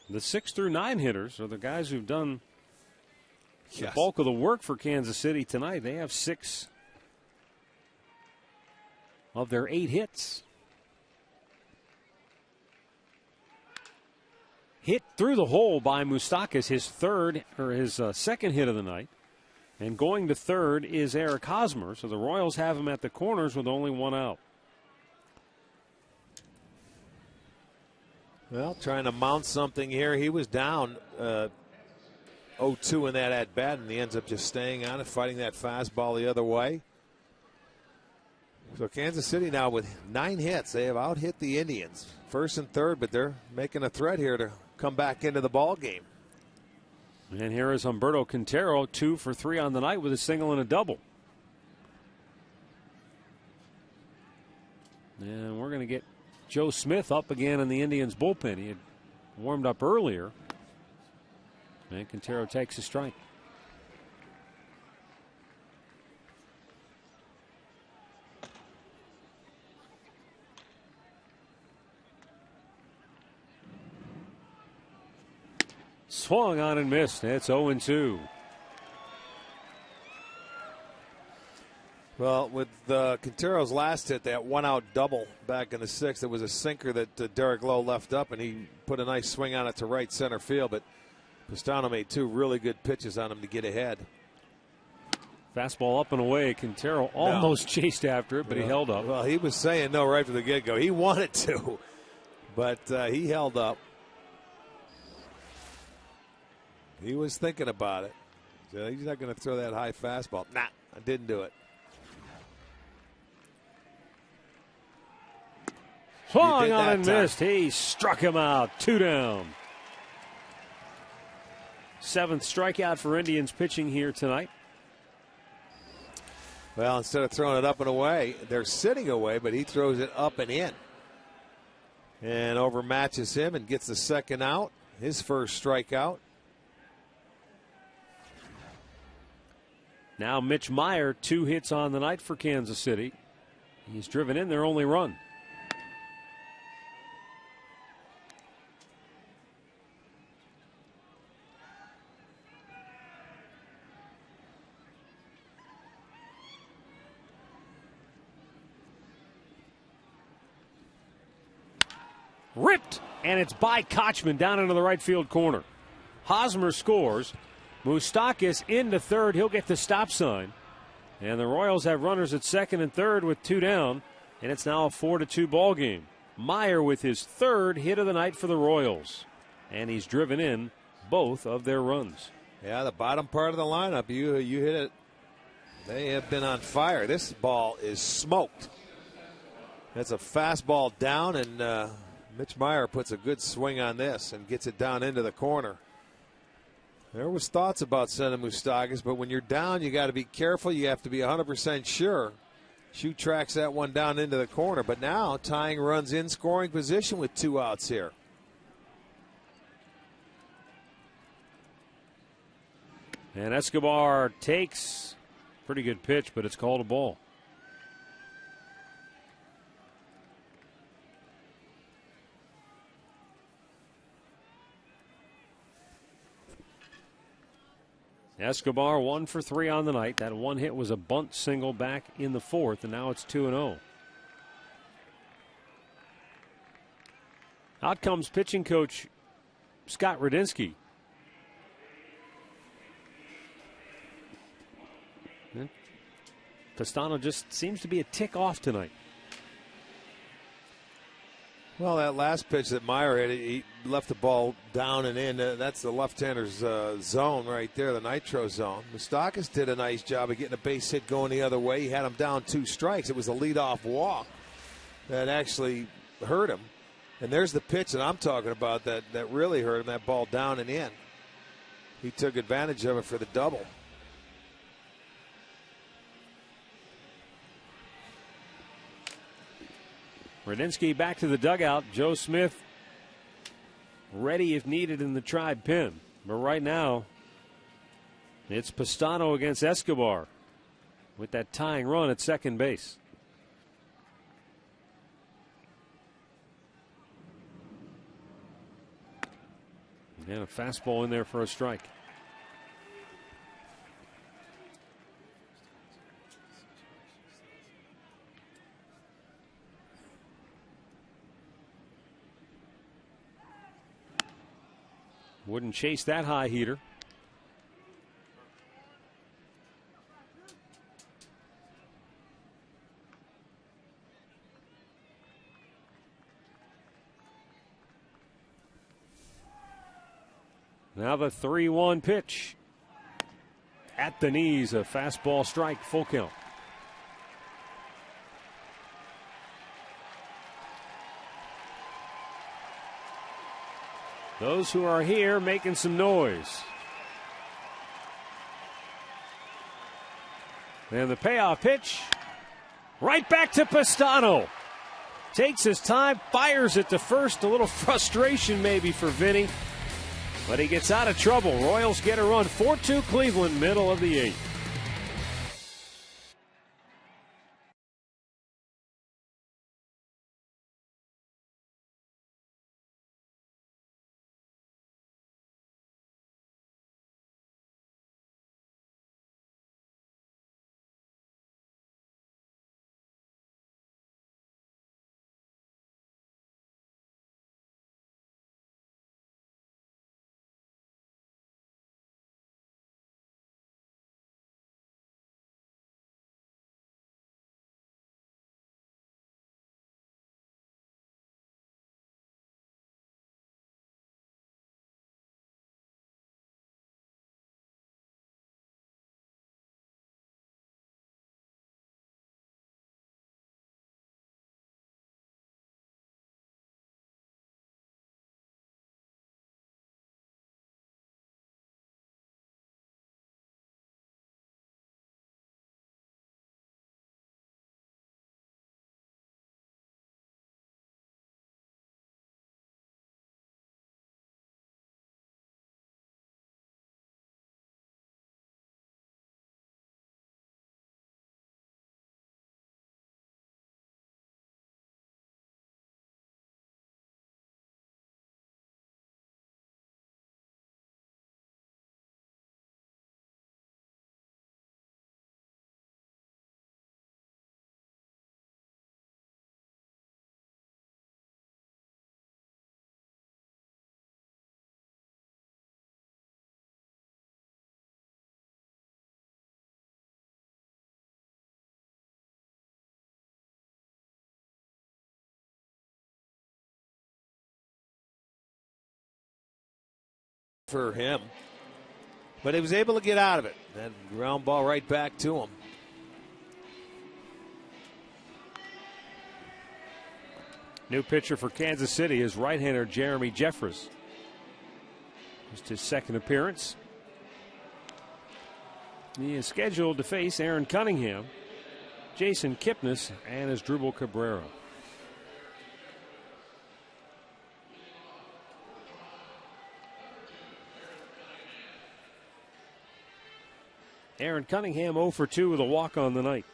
The 6 through 9 hitters are the guys who've done the bulk of the work for Kansas City tonight. They have 6 of their 8 hits. Hit through the hole by Moustakas, his second hit of the night. And going to third is Eric Hosmer, so the Royals have him at the corners with only 1 out. Well, trying to mount something here. He was down 0-2 in that at-bat, and he ends up just staying on it, fighting that fastball the other way. So Kansas City now with 9 hits. They have out-hit the Indians, first and third, but they're making a threat here to come back into the ball game. And here is Humberto Quintero, 2 for 3 on the night with a single and a double. And we're going to get Joe Smith up again in the Indians bullpen. He had warmed up earlier. And Quintero takes a strike. Swung on and missed. It's 0-2. Well, with Quintero's last hit, that 1-out double back in the 6th, it was a sinker that Derek Lowe left up, and he put a nice swing on it to right center field. But Pistano made 2 really good pitches on him to get ahead. Fastball up and away. Quintero almost chased after it, but he held up. Well, he was saying no right from the get-go. He wanted to, but he held up. He was thinking about it. So he's not going to throw that high fastball. Nah, I didn't do it. Swung on and missed. He struck him out. 2 down. 7th strikeout for Indians pitching here tonight. Well, instead of throwing it up and away, they're sitting away, but he throws it up and in. And overmatches him and gets the second out. His first strikeout. Now Mitch Meyer, 2 hits on the night for Kansas City. He's driven in their only run. Ripped, and it's by Kochman down into the right field corner. Hosmer scores. Moustakis into third. He'll get the stop sign. And the Royals have runners at second and third with 2 down. And it's now a 4-2 ball game. Meyer with his third hit of the night for the Royals. And he's driven in both of their runs. Yeah, the bottom part of the lineup, you hit it. They have been on fire. This ball is smoked. That's a fastball down, and Mitch Meyer puts a good swing on this and gets it down into the corner. There was thoughts about sending Moustakis, but when you're down, you got to be careful. You have to be 100% sure. Shoot tracks that one down into the corner, but now tying runs in scoring position with 2 outs here. And Escobar takes pretty good pitch, but it's called a ball. Escobar 1 for 3 on the night. That one hit was a bunt single back in the 4th, and now it's 2-0. Out comes pitching coach Scott Radinsky. Pistano just seems to be a tick off tonight. Well, that last pitch that Meyer hit, he left the ball down and in. That's the left-hander's zone right there, the nitro zone. Moustakis did a nice job of getting a base hit going the other way. He had him down 2 strikes. It was a leadoff walk that actually hurt him. And there's the pitch that I'm talking about that really hurt him, that ball down and in. He took advantage of it for the double. Radinsky back to the dugout. Joe Smith ready if needed in the Tribe pen. But right now, it's Pistano against Escobar with that tying run at second base. And a fastball in there for a strike. Wouldn't chase that high heater. Now the 3-1 pitch. At the knees, a fastball strike, full count. Those who are here making some noise. And the payoff pitch, right back to Pistano. Takes his time, fires it to first. A little frustration maybe for Vinny, but he gets out of trouble. Royals get a run, 4-2 Cleveland, middle of the 8th. for him. But he was able to get out of it. That ground ball right back to him. New pitcher for Kansas City is right-hander Jeremy Jeffress. Just his second appearance. He is scheduled to face Aaron Cunningham, Jason Kipnis, and Asdrubal Cabrera. Aaron Cunningham 0 for 2 with a walk on the night.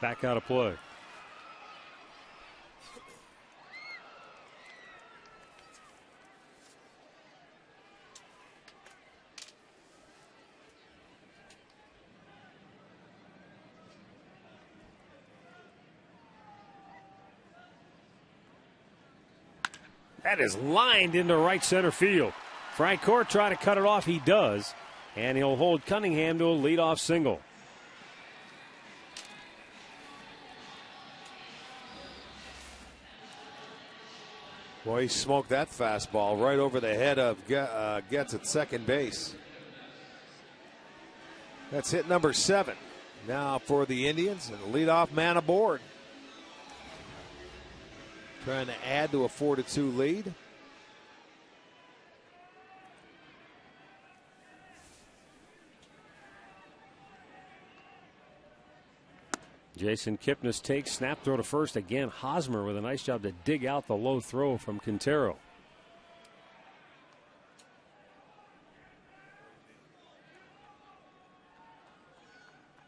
Back out of play. That is lined into right center field. Frank Court trying to cut it off. He does. And he'll hold Cunningham to a leadoff single. Boy, he smoked that fastball right over the head of Getz at second base. That's hit number 7. Now for the Indians, and the leadoff man aboard. Trying to add to a 4-2 lead. Jason Kipnis takes, snap throw to first. Again, Hosmer with a nice job to dig out the low throw from Quintero.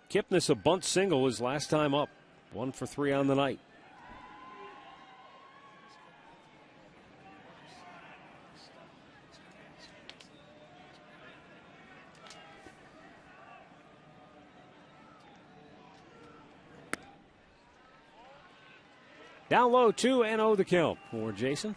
Kipnis a bunt single his last time up. 1 for 3 on the night. Down low, 2-0 the count for Jason.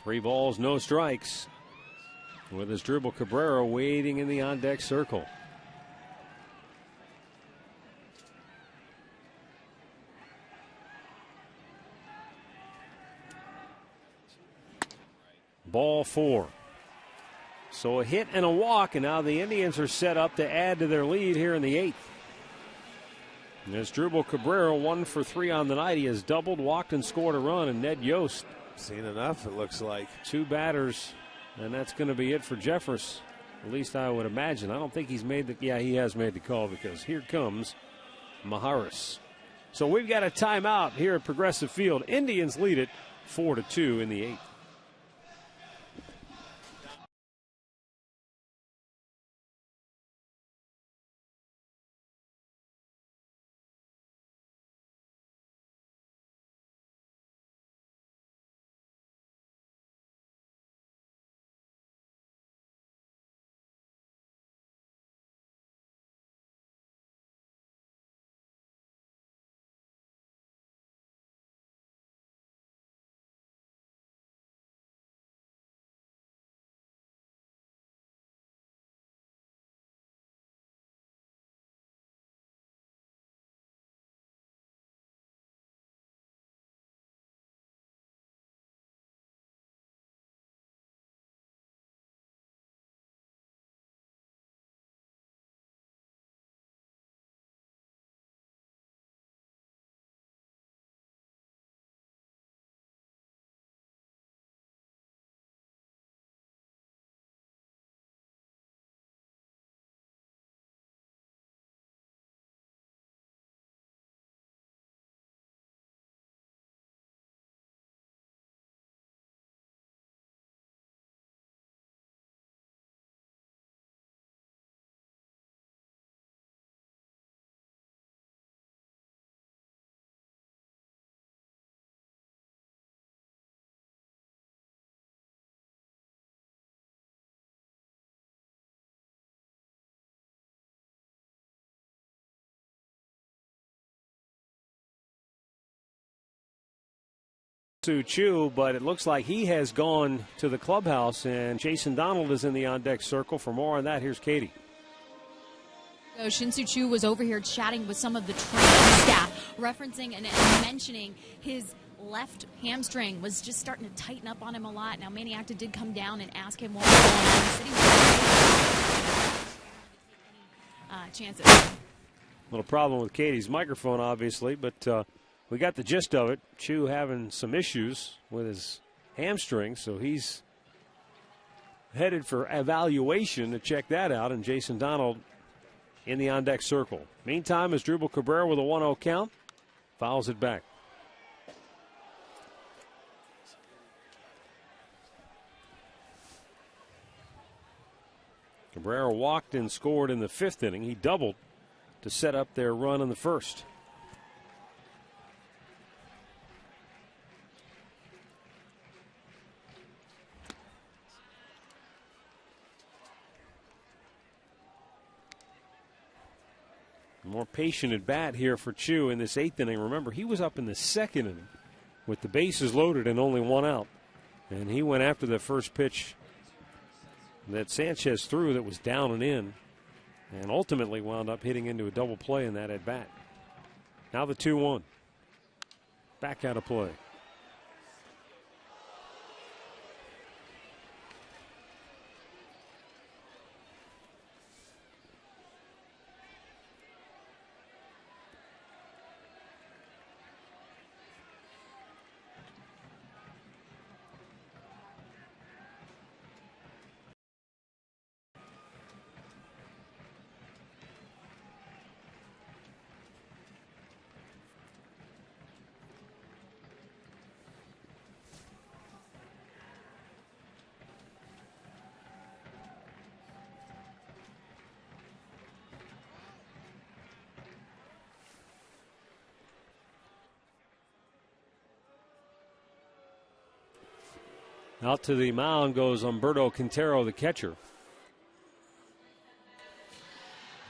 Three balls, no strikes. With Asdrubal Cabrera waiting in the on-deck circle. Ball 4. So a hit and a walk, and now the Indians are set up to add to their lead here in the 8th. And Asdrubal Cabrera 1 for 3 on the night. He has doubled, walked, and scored a run, and Ned Yost. Seen enough, it looks like. 2 batters. And that's going to be it for Jeffress. At least I would imagine. I don't think he's made the... Yeah, he has made the call because here comes Maharis. So we've got a timeout here at Progressive Field. Indians lead it 4-2 in the 8th. to Chu, but it looks like he has gone to the clubhouse, and Jason Donald is in the on-deck circle. For more on that, here's Katie. So Shin-Soo Choo was over here chatting with some of the training staff, referencing and mentioning his left hamstring was just starting to tighten up on him a lot. Now, Manny Acta did come down and ask him what was going on. He said he was chances. Little problem with Katie's microphone, obviously, but we got the gist of it. Chu having some issues with his hamstring, so he's headed for evaluation to check that out, and Jason Donald in the on-deck circle. Meantime, Asdrubal Cabrera with a 1-0 count, fouls it back. Cabrera walked and scored in the 5th inning. He doubled to set up their run in the 1st. More patient at bat here for Chu in this 8th inning. Remember, he was up in the 2nd inning with the bases loaded and only 1 out. And he went after the first pitch that Sanchez threw that was down and in, and ultimately wound up hitting into a double play in that at bat. Now the 2-1. Back out of play. Out to the mound goes Humberto Quintero, the catcher.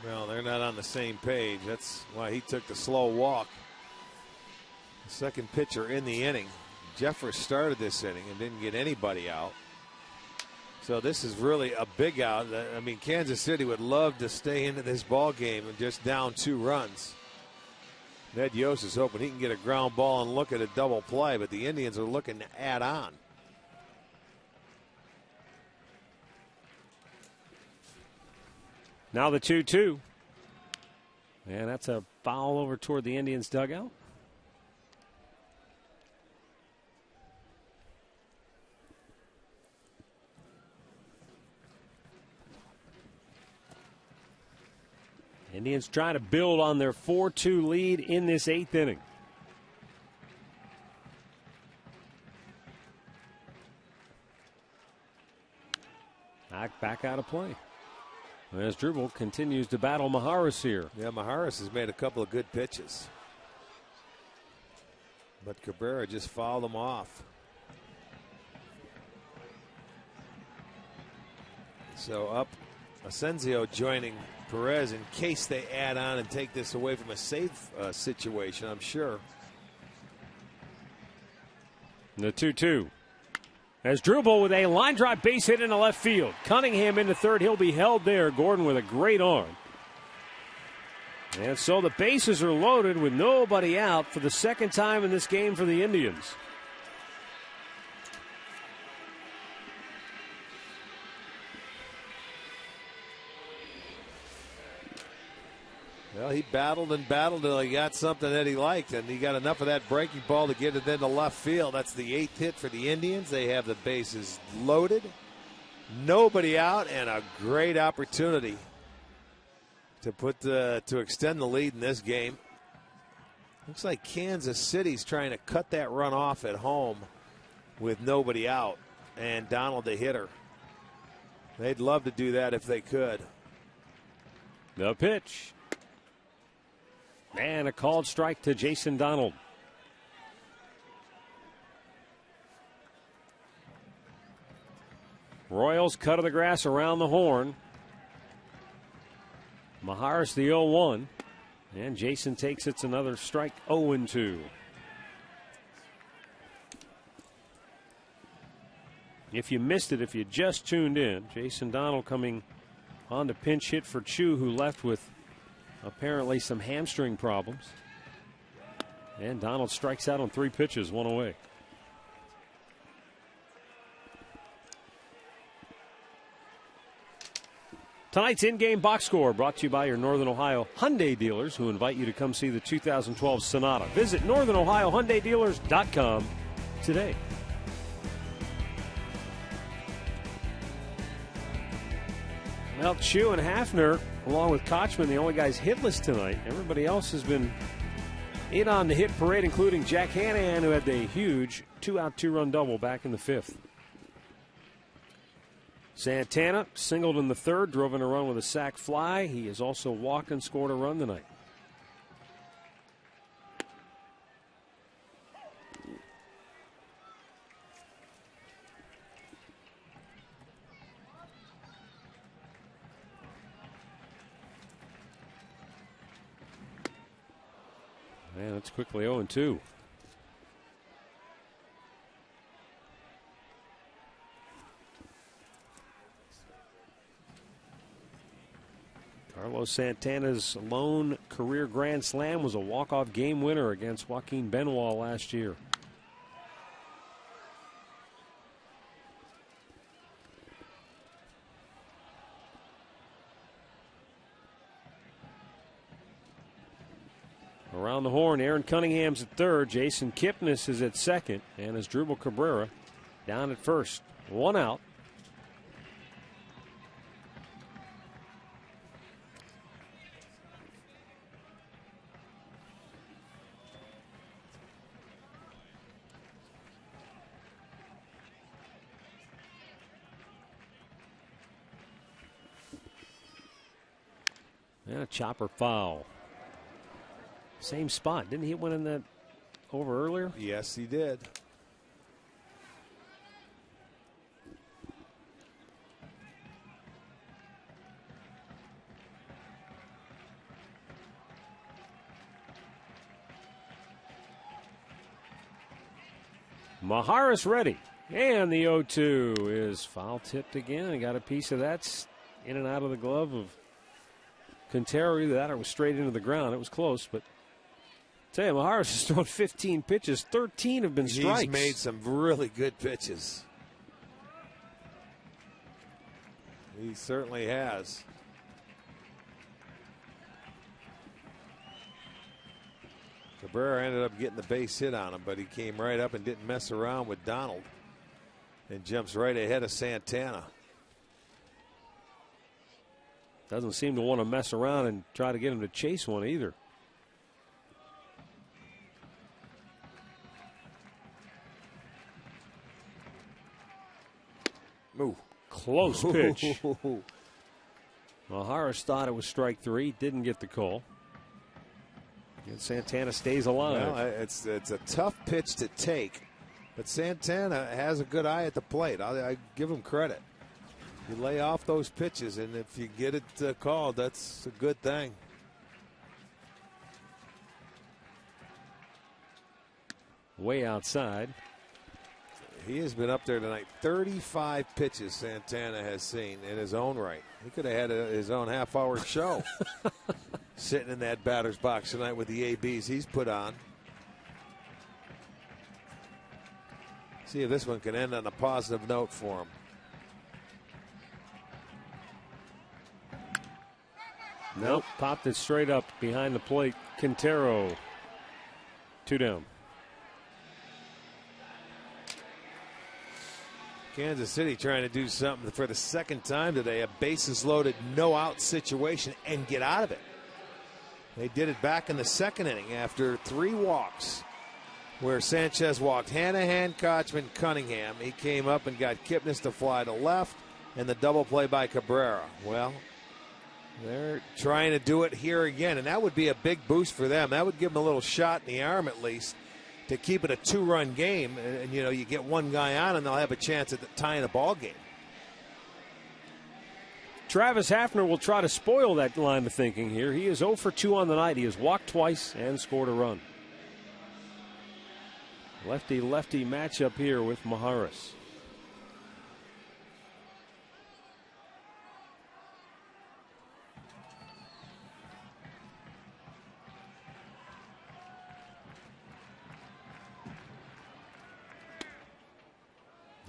Well, they're not on the same page. That's why he took the slow walk. The second pitcher in the inning. Jeffress started this inning and didn't get anybody out. So this is really a big out. I mean, Kansas City would love to stay into this ball game and just down 2 runs. Ned Yost is hoping he can get a ground ball and look at a double play, but the Indians are looking to add on. Now the 2-2. And that's a foul over toward the Indians' dugout. Indians trying to build on their 4-2 lead in this 8th inning. Back out of play. As Asdrubal continues to battle Maharis here. Yeah, Maharis has made a couple of good pitches. But Cabrera just fouled him off. So up Asensio joining Perez in case they add on and take this away from a save situation, I'm sure. The 2-2. Asdrubal with a line drive base hit into left field. Cunningham into third. He'll be held there. Gordon with a great arm. And so the bases are loaded with nobody out for the second time in this game for the Indians. Well, he battled and battled until he got something that he liked, and he got enough of that breaking ball to get it into left field. That's the 8th hit for the Indians. They have the bases loaded, nobody out, and a great opportunity to extend the lead in this game. Looks like Kansas City's trying to cut that run off at home with nobody out, and Donald the hitter. They'd love to do that if they could. The pitch. And a called strike to Jason Donald. Royals cut of the grass around the horn. Maharis the 0-1. And Jason takes it's another strike, 0-2. If you missed it, if you just tuned in, Jason Donald coming on to pinch hit for Chu, who left with apparently some hamstring problems. And Donald strikes out on 3 pitches, 1 away. Tonight's in-game box score brought to you by your Northern Ohio Hyundai dealers, who invite you to come see the 2012 Sonata. Visit NorthernOhioHyundaiDealers.com today. Well, Chu and Hafner, along with Kochman, the only guys hitless tonight. Everybody else has been in on the hit parade, including Jack Hanahan, who had a huge 2-out, 2-run double back in the 5th. Santana singled in the 3rd, drove in a run with a sac fly. He has also walked and scored a run tonight. Man, that's quickly 0-2. Carlos Santana's lone career grand slam was a walk-off game winner against Joaquin Benoit last year. Around the horn, Aaron Cunningham's at 3rd. Jason Kipnis is at 2nd. And Asdrubal Cabrera down at 1st. 1 out. And a chopper foul. Same spot. Didn't he win in that over earlier? Yes, he did. Maharis ready. And the 0-2 is foul tipped again. And got a piece of that in and out of the glove of Quintero. Either that or it was straight into the ground. It was close, but tell you, Maharis has thrown 15 pitches. 13 have been strikes. He's made some really good pitches. He certainly has. Cabrera ended up getting the base hit on him, but he came right up and didn't mess around with Donald and jumps right ahead of Santana. Doesn't seem to want to mess around and try to get him to chase one either. Ooh. Close pitch. Maharis thought it was strike 3. Didn't get the call. And Santana stays alive. Well, it's a tough pitch to take, but Santana has a good eye at the plate. I give him credit. You lay off those pitches, and if you get it called, that's a good thing. Way outside. He has been up there tonight. 35 pitches Santana has seen in his own right. He could have had his own half-hour show sitting in that batter's box tonight with the ABs he's put on. See if this one can end on a positive note for him. Nope, popped it straight up behind the plate. Quintero, 2 down. Kansas City trying to do something for the second time today, a bases loaded, no out situation, and get out of it. They did it back in the 2nd inning after 3 walks, where Sanchez walked Hanahan, Kochman, Cunningham. He came up and got Kipnis to fly to left, and the double play by Cabrera. Well, they're trying to do it here again, and that would be a big boost for them. That would give them a little shot in the arm at least to keep it a 2-run game. And you know, you get one guy on, and they'll have a chance at tying a ball game. Travis Hafner will try to spoil that line of thinking here. He is 0 for 2 on the night. He has walked twice and scored a run. Lefty-lefty matchup here with Maharis.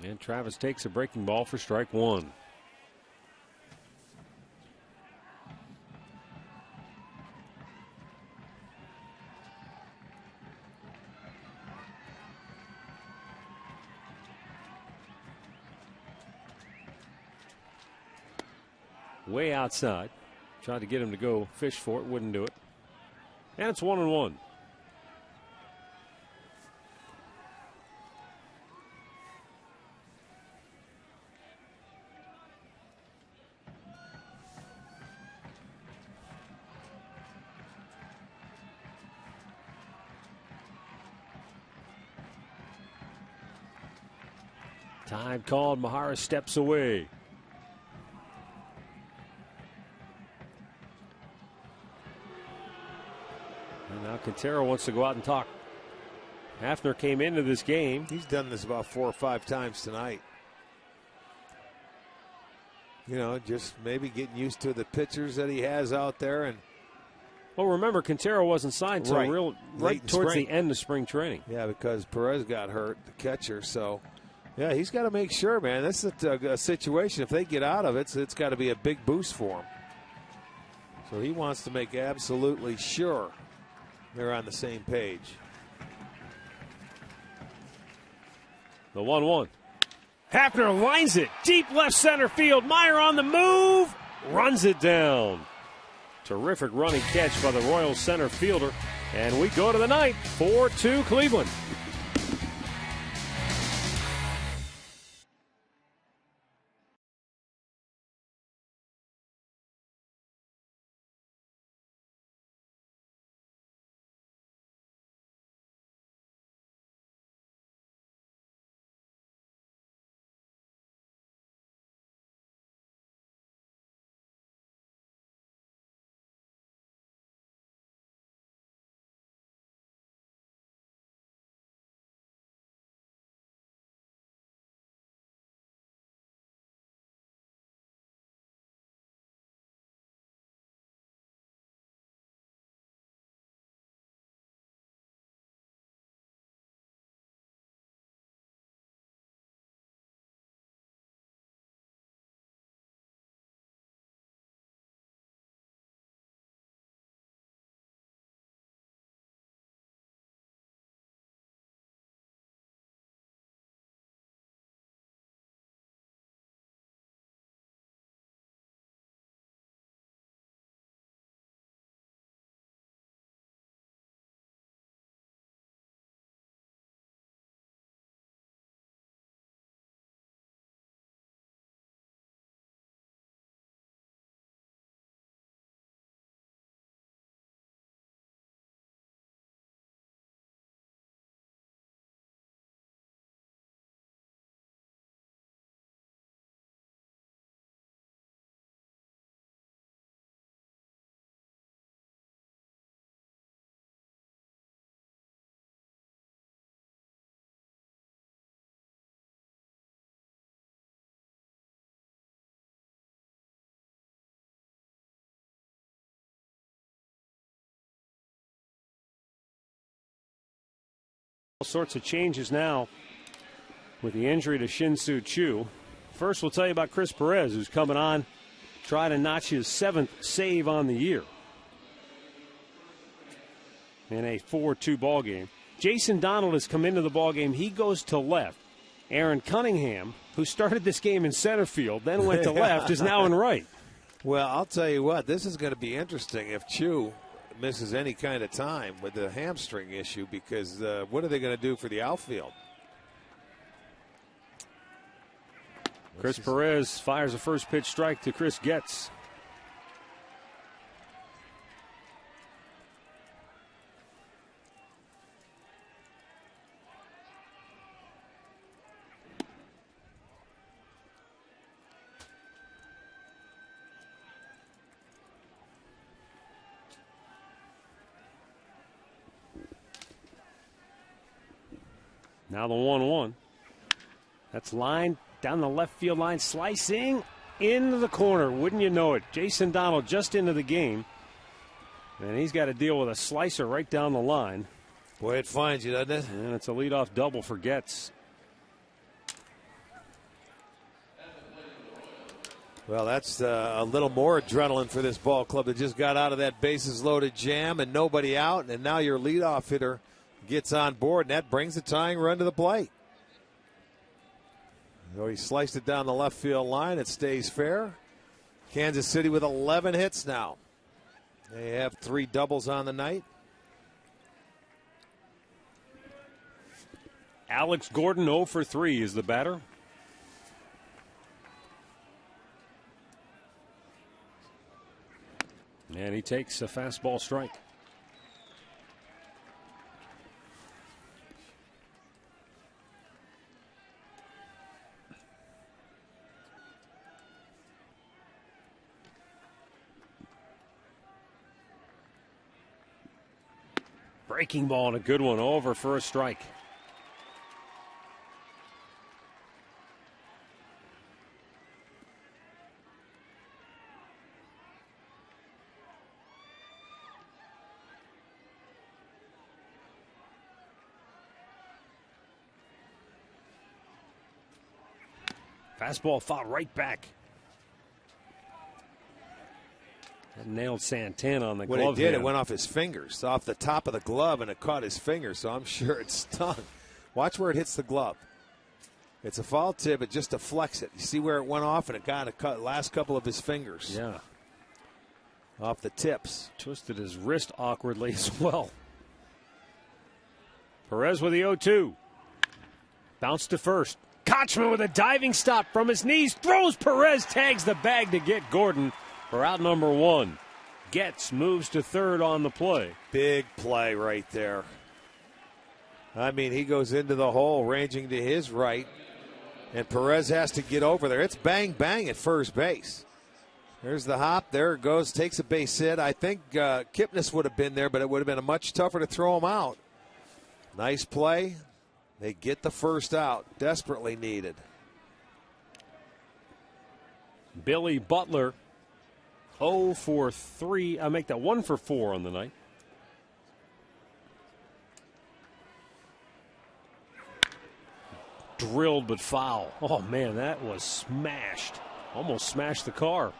And Travis takes a breaking ball for strike one. Way outside. Tried to get him to go fish for it, wouldn't do it. And it's 1-1. Time called. Mahara steps away. And now Quintero wants to go out and talk. Hafner came into this game. He's done this about 4 or 5 times tonight. You know, just maybe getting used to the pitchers that he has out there. And well, remember, Quintero wasn't signed until right towards the end of spring training. Yeah, because Perez got hurt, the catcher. So, yeah, he's got to make sure, man. This is a situation. If they get out of it, it's got to be a big boost for him. So he wants to make absolutely sure they're on the same page. The 1-1. Hafner lines it deep left center field. Meyer on the move, runs it down. Terrific running catch by the Royals center fielder. And we go to the ninth, 4-2 Cleveland. All sorts of changes now with the injury to Shin-Soo Choo. First, we'll tell you about Chris Perez, who's coming on, trying to notch his 7th save on the year in a 4-2 ball game. Jason Donald has come into the ball game. He goes to left. Aaron Cunningham, who started this game in center field, then went to left, is now in right. Well, I'll tell you what, this is going to be interesting if Choo misses any kind of time with the hamstring issue, because what are they going to do for the outfield? Chris Perez fires a first pitch strike to Chris Getz. Now the 1-1. That's lined down the left field line, slicing into the corner. Wouldn't you know it? Jason Donald just into the game. And he's got to deal with a slicer right down the line. Boy, it finds you, doesn't it? And it's a leadoff double for Getz. Well, that's a little more adrenaline for this ball club that just got out of that bases-loaded jam and nobody out, and now your leadoff hitter gets on board, and that brings the tying run to the plate. So he sliced it down the left field line. It stays fair. Kansas City with 11 hits now. They have 3 doubles on the night. Alex Gordon 0 for 3 is the batter. And he takes a fastball strike. Breaking ball and a good one over for a strike. Fastball fought right back. That nailed Santana on the glove. What it did, hand. it went off his fingers, off the top of the glove, and it caught his finger, so I'm sure it stung. Watch where it hits the glove. It's a foul tip, it just deflects it. You see where it went off, and it kind of cut last couple of his fingers. Yeah. Off the tips. Twisted his wrist awkwardly as well. Perez with the 0-2. Bounce to first. Kochman with a diving stop from his knees. Throws Perez, tags the bag to get Gordon for out number 1. Getz moves to third on the play. Big play right there. I mean, he goes into the hole ranging to his right, and Perez has to get over there. It's bang, bang at first base. There's the hop. There it goes. Takes a base hit. I think Kipnis would have been there, but it would have been much tougher to throw him out. Nice play. They get the first out. Desperately needed. Billy Butler 0 for 3. I make that 1 for 4 on the night. Drilled but foul. Oh, man, that was smashed. Almost smashed the car.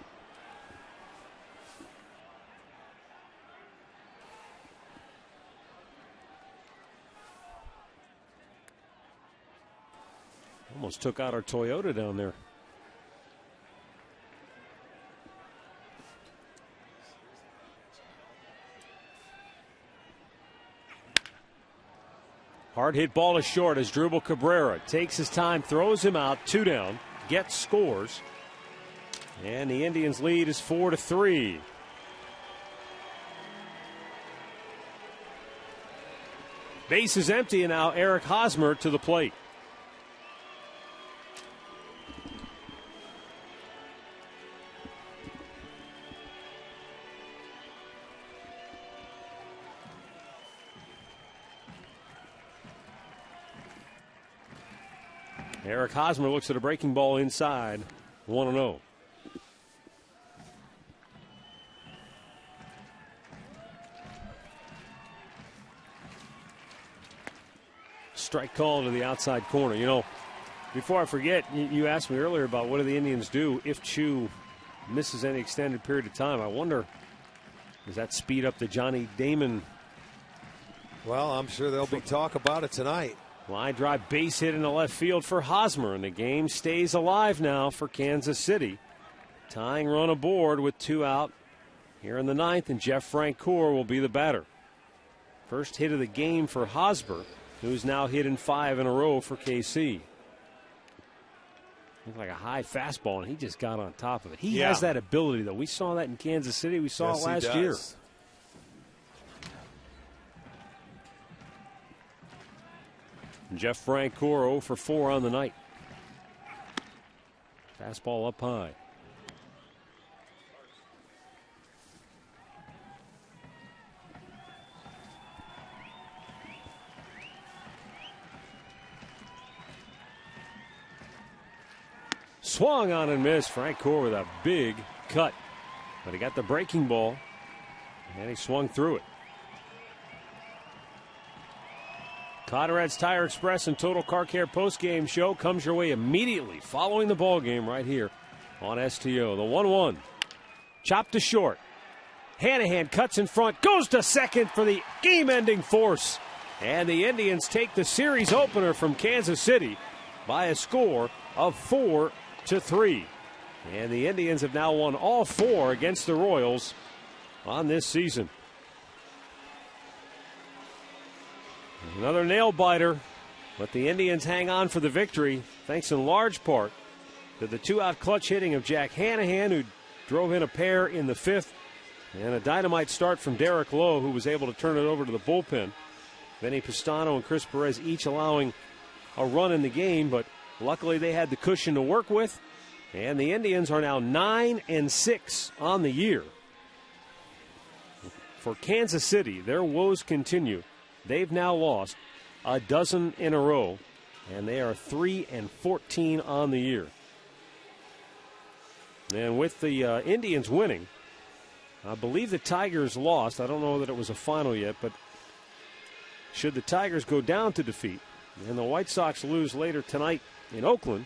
Almost took out our Toyota down there. Hard hit ball is short as Drupal Cabrera takes his time, throws him out, 2 down, Getz scores. And the Indians lead is 4-3. Base is empty, and now Eric Hosmer to the plate. Eric Hosmer looks at a breaking ball inside, 1-0. Strike call to the outside corner. You know, before I forget, you asked me earlier about what do the Indians do if Chu misses any extended period of time. I wonder, does that speed up the Johnny Damon? Well, I'm sure there'll be talk about it tonight. Line drive base hit in the left field for Hosmer, and the game stays alive now for Kansas City. Tying run aboard with 2 out here in the 9th, and Jeff Francoeur will be the batter. First hit of the game for Hosmer, who's now hit in 5 in a row for KC. Looked like a high fastball, and he just got on top of it. He has that ability, though. We saw that in Kansas City. We saw it last year. Jeff Francoeur 0 for 4 on the night. Fastball up high. Swung on and missed. Francoeur with a big cut. But he got the breaking ball, and he swung through it. Conrad's Tire Express and Total Car Care postgame show comes your way immediately following the ball game right here on STO. The 1-1. Chopped to short. Hanahan cuts in front, goes to second for the game-ending force. And the Indians take the series opener from Kansas City by a score of 4-3. And the Indians have now won all 4 against the Royals on this season. Another nail-biter, but the Indians hang on for the victory, thanks in large part to the 2-out clutch hitting of Jack Hanahan, who drove in a pair in the 5th, and a dynamite start from Derek Lowe, who was able to turn it over to the bullpen. Vinny Pistano and Chris Perez each allowing a run in the game, but luckily they had the cushion to work with, and the Indians are now 9-6 on the year. For Kansas City, their woes continue. They've now lost a dozen in a row, and they are 3-14 on the year. And with the Indians winning, I believe the Tigers lost. I don't know that it was a final yet, but should the Tigers go down to defeat and the White Sox lose later tonight in Oakland,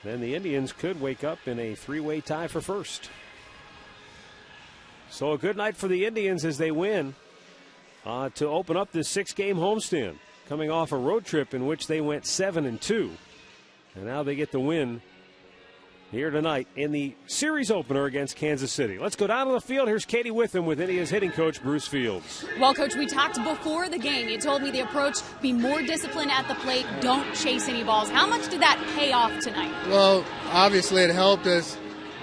then the Indians could wake up in a 3-way tie for first. So a good night for the Indians as they win to open up this 6-game homestand, coming off a road trip in which they went 7-2. And now they get the win here tonight in the series opener against Kansas City. Let's go down to the field. Here's Katie Witham with Indians hitting coach Bruce Fields. Well, Coach, we talked before the game. You told me the approach, be more disciplined at the plate, don't chase any balls. How much did that pay off tonight? Well, obviously it helped us,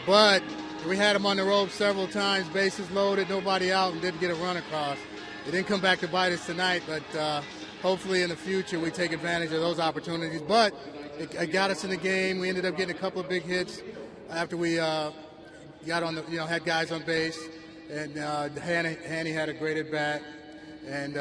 but we had them on the rope several times, bases loaded, nobody out, and didn't get a run across. It didn't come back to bite us tonight, but hopefully in the future we take advantage of those opportunities. But it got us in the game. We ended up getting a couple of big hits after we got on the, had guys on base. And Hanny had a great at bat and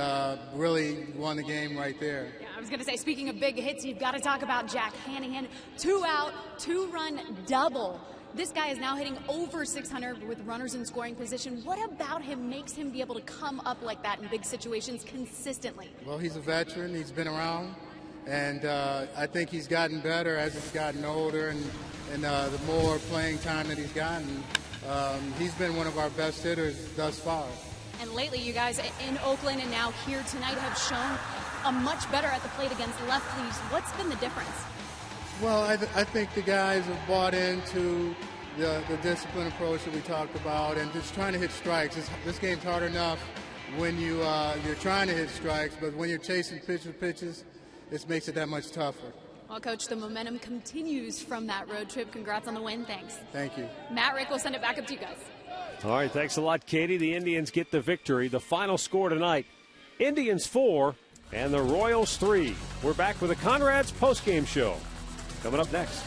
really won the game right there. Yeah, I was going to say, speaking of big hits, you've got to talk about Jack Hanahan. 2-out, 2-run double. This guy is now hitting over 600 with runners in scoring position. What about him makes him be able to come up like that in big situations consistently? Well, he's a veteran. He's been around. And I think he's gotten better as he's gotten older, and the more playing time that he's gotten, he's been one of our best hitters thus far. And lately, you guys in Oakland and now here tonight have shown a much better at the plate against lefties. What's been the difference? Well, I think the guys have bought into the discipline approach that we talked about and just trying to hit strikes. This game's hard enough when you're trying to hit strikes, but when you're chasing pitches, this makes it that much tougher. Well, Coach, the momentum continues from that road trip. Congrats on the win. Thanks. Thank you. Matt, Rick, we'll send it back up to you guys. All right, thanks a lot, Katie. The Indians get the victory. The final score tonight, Indians 4 and the Royals 3. We're back with the Conrad's postgame show coming up next.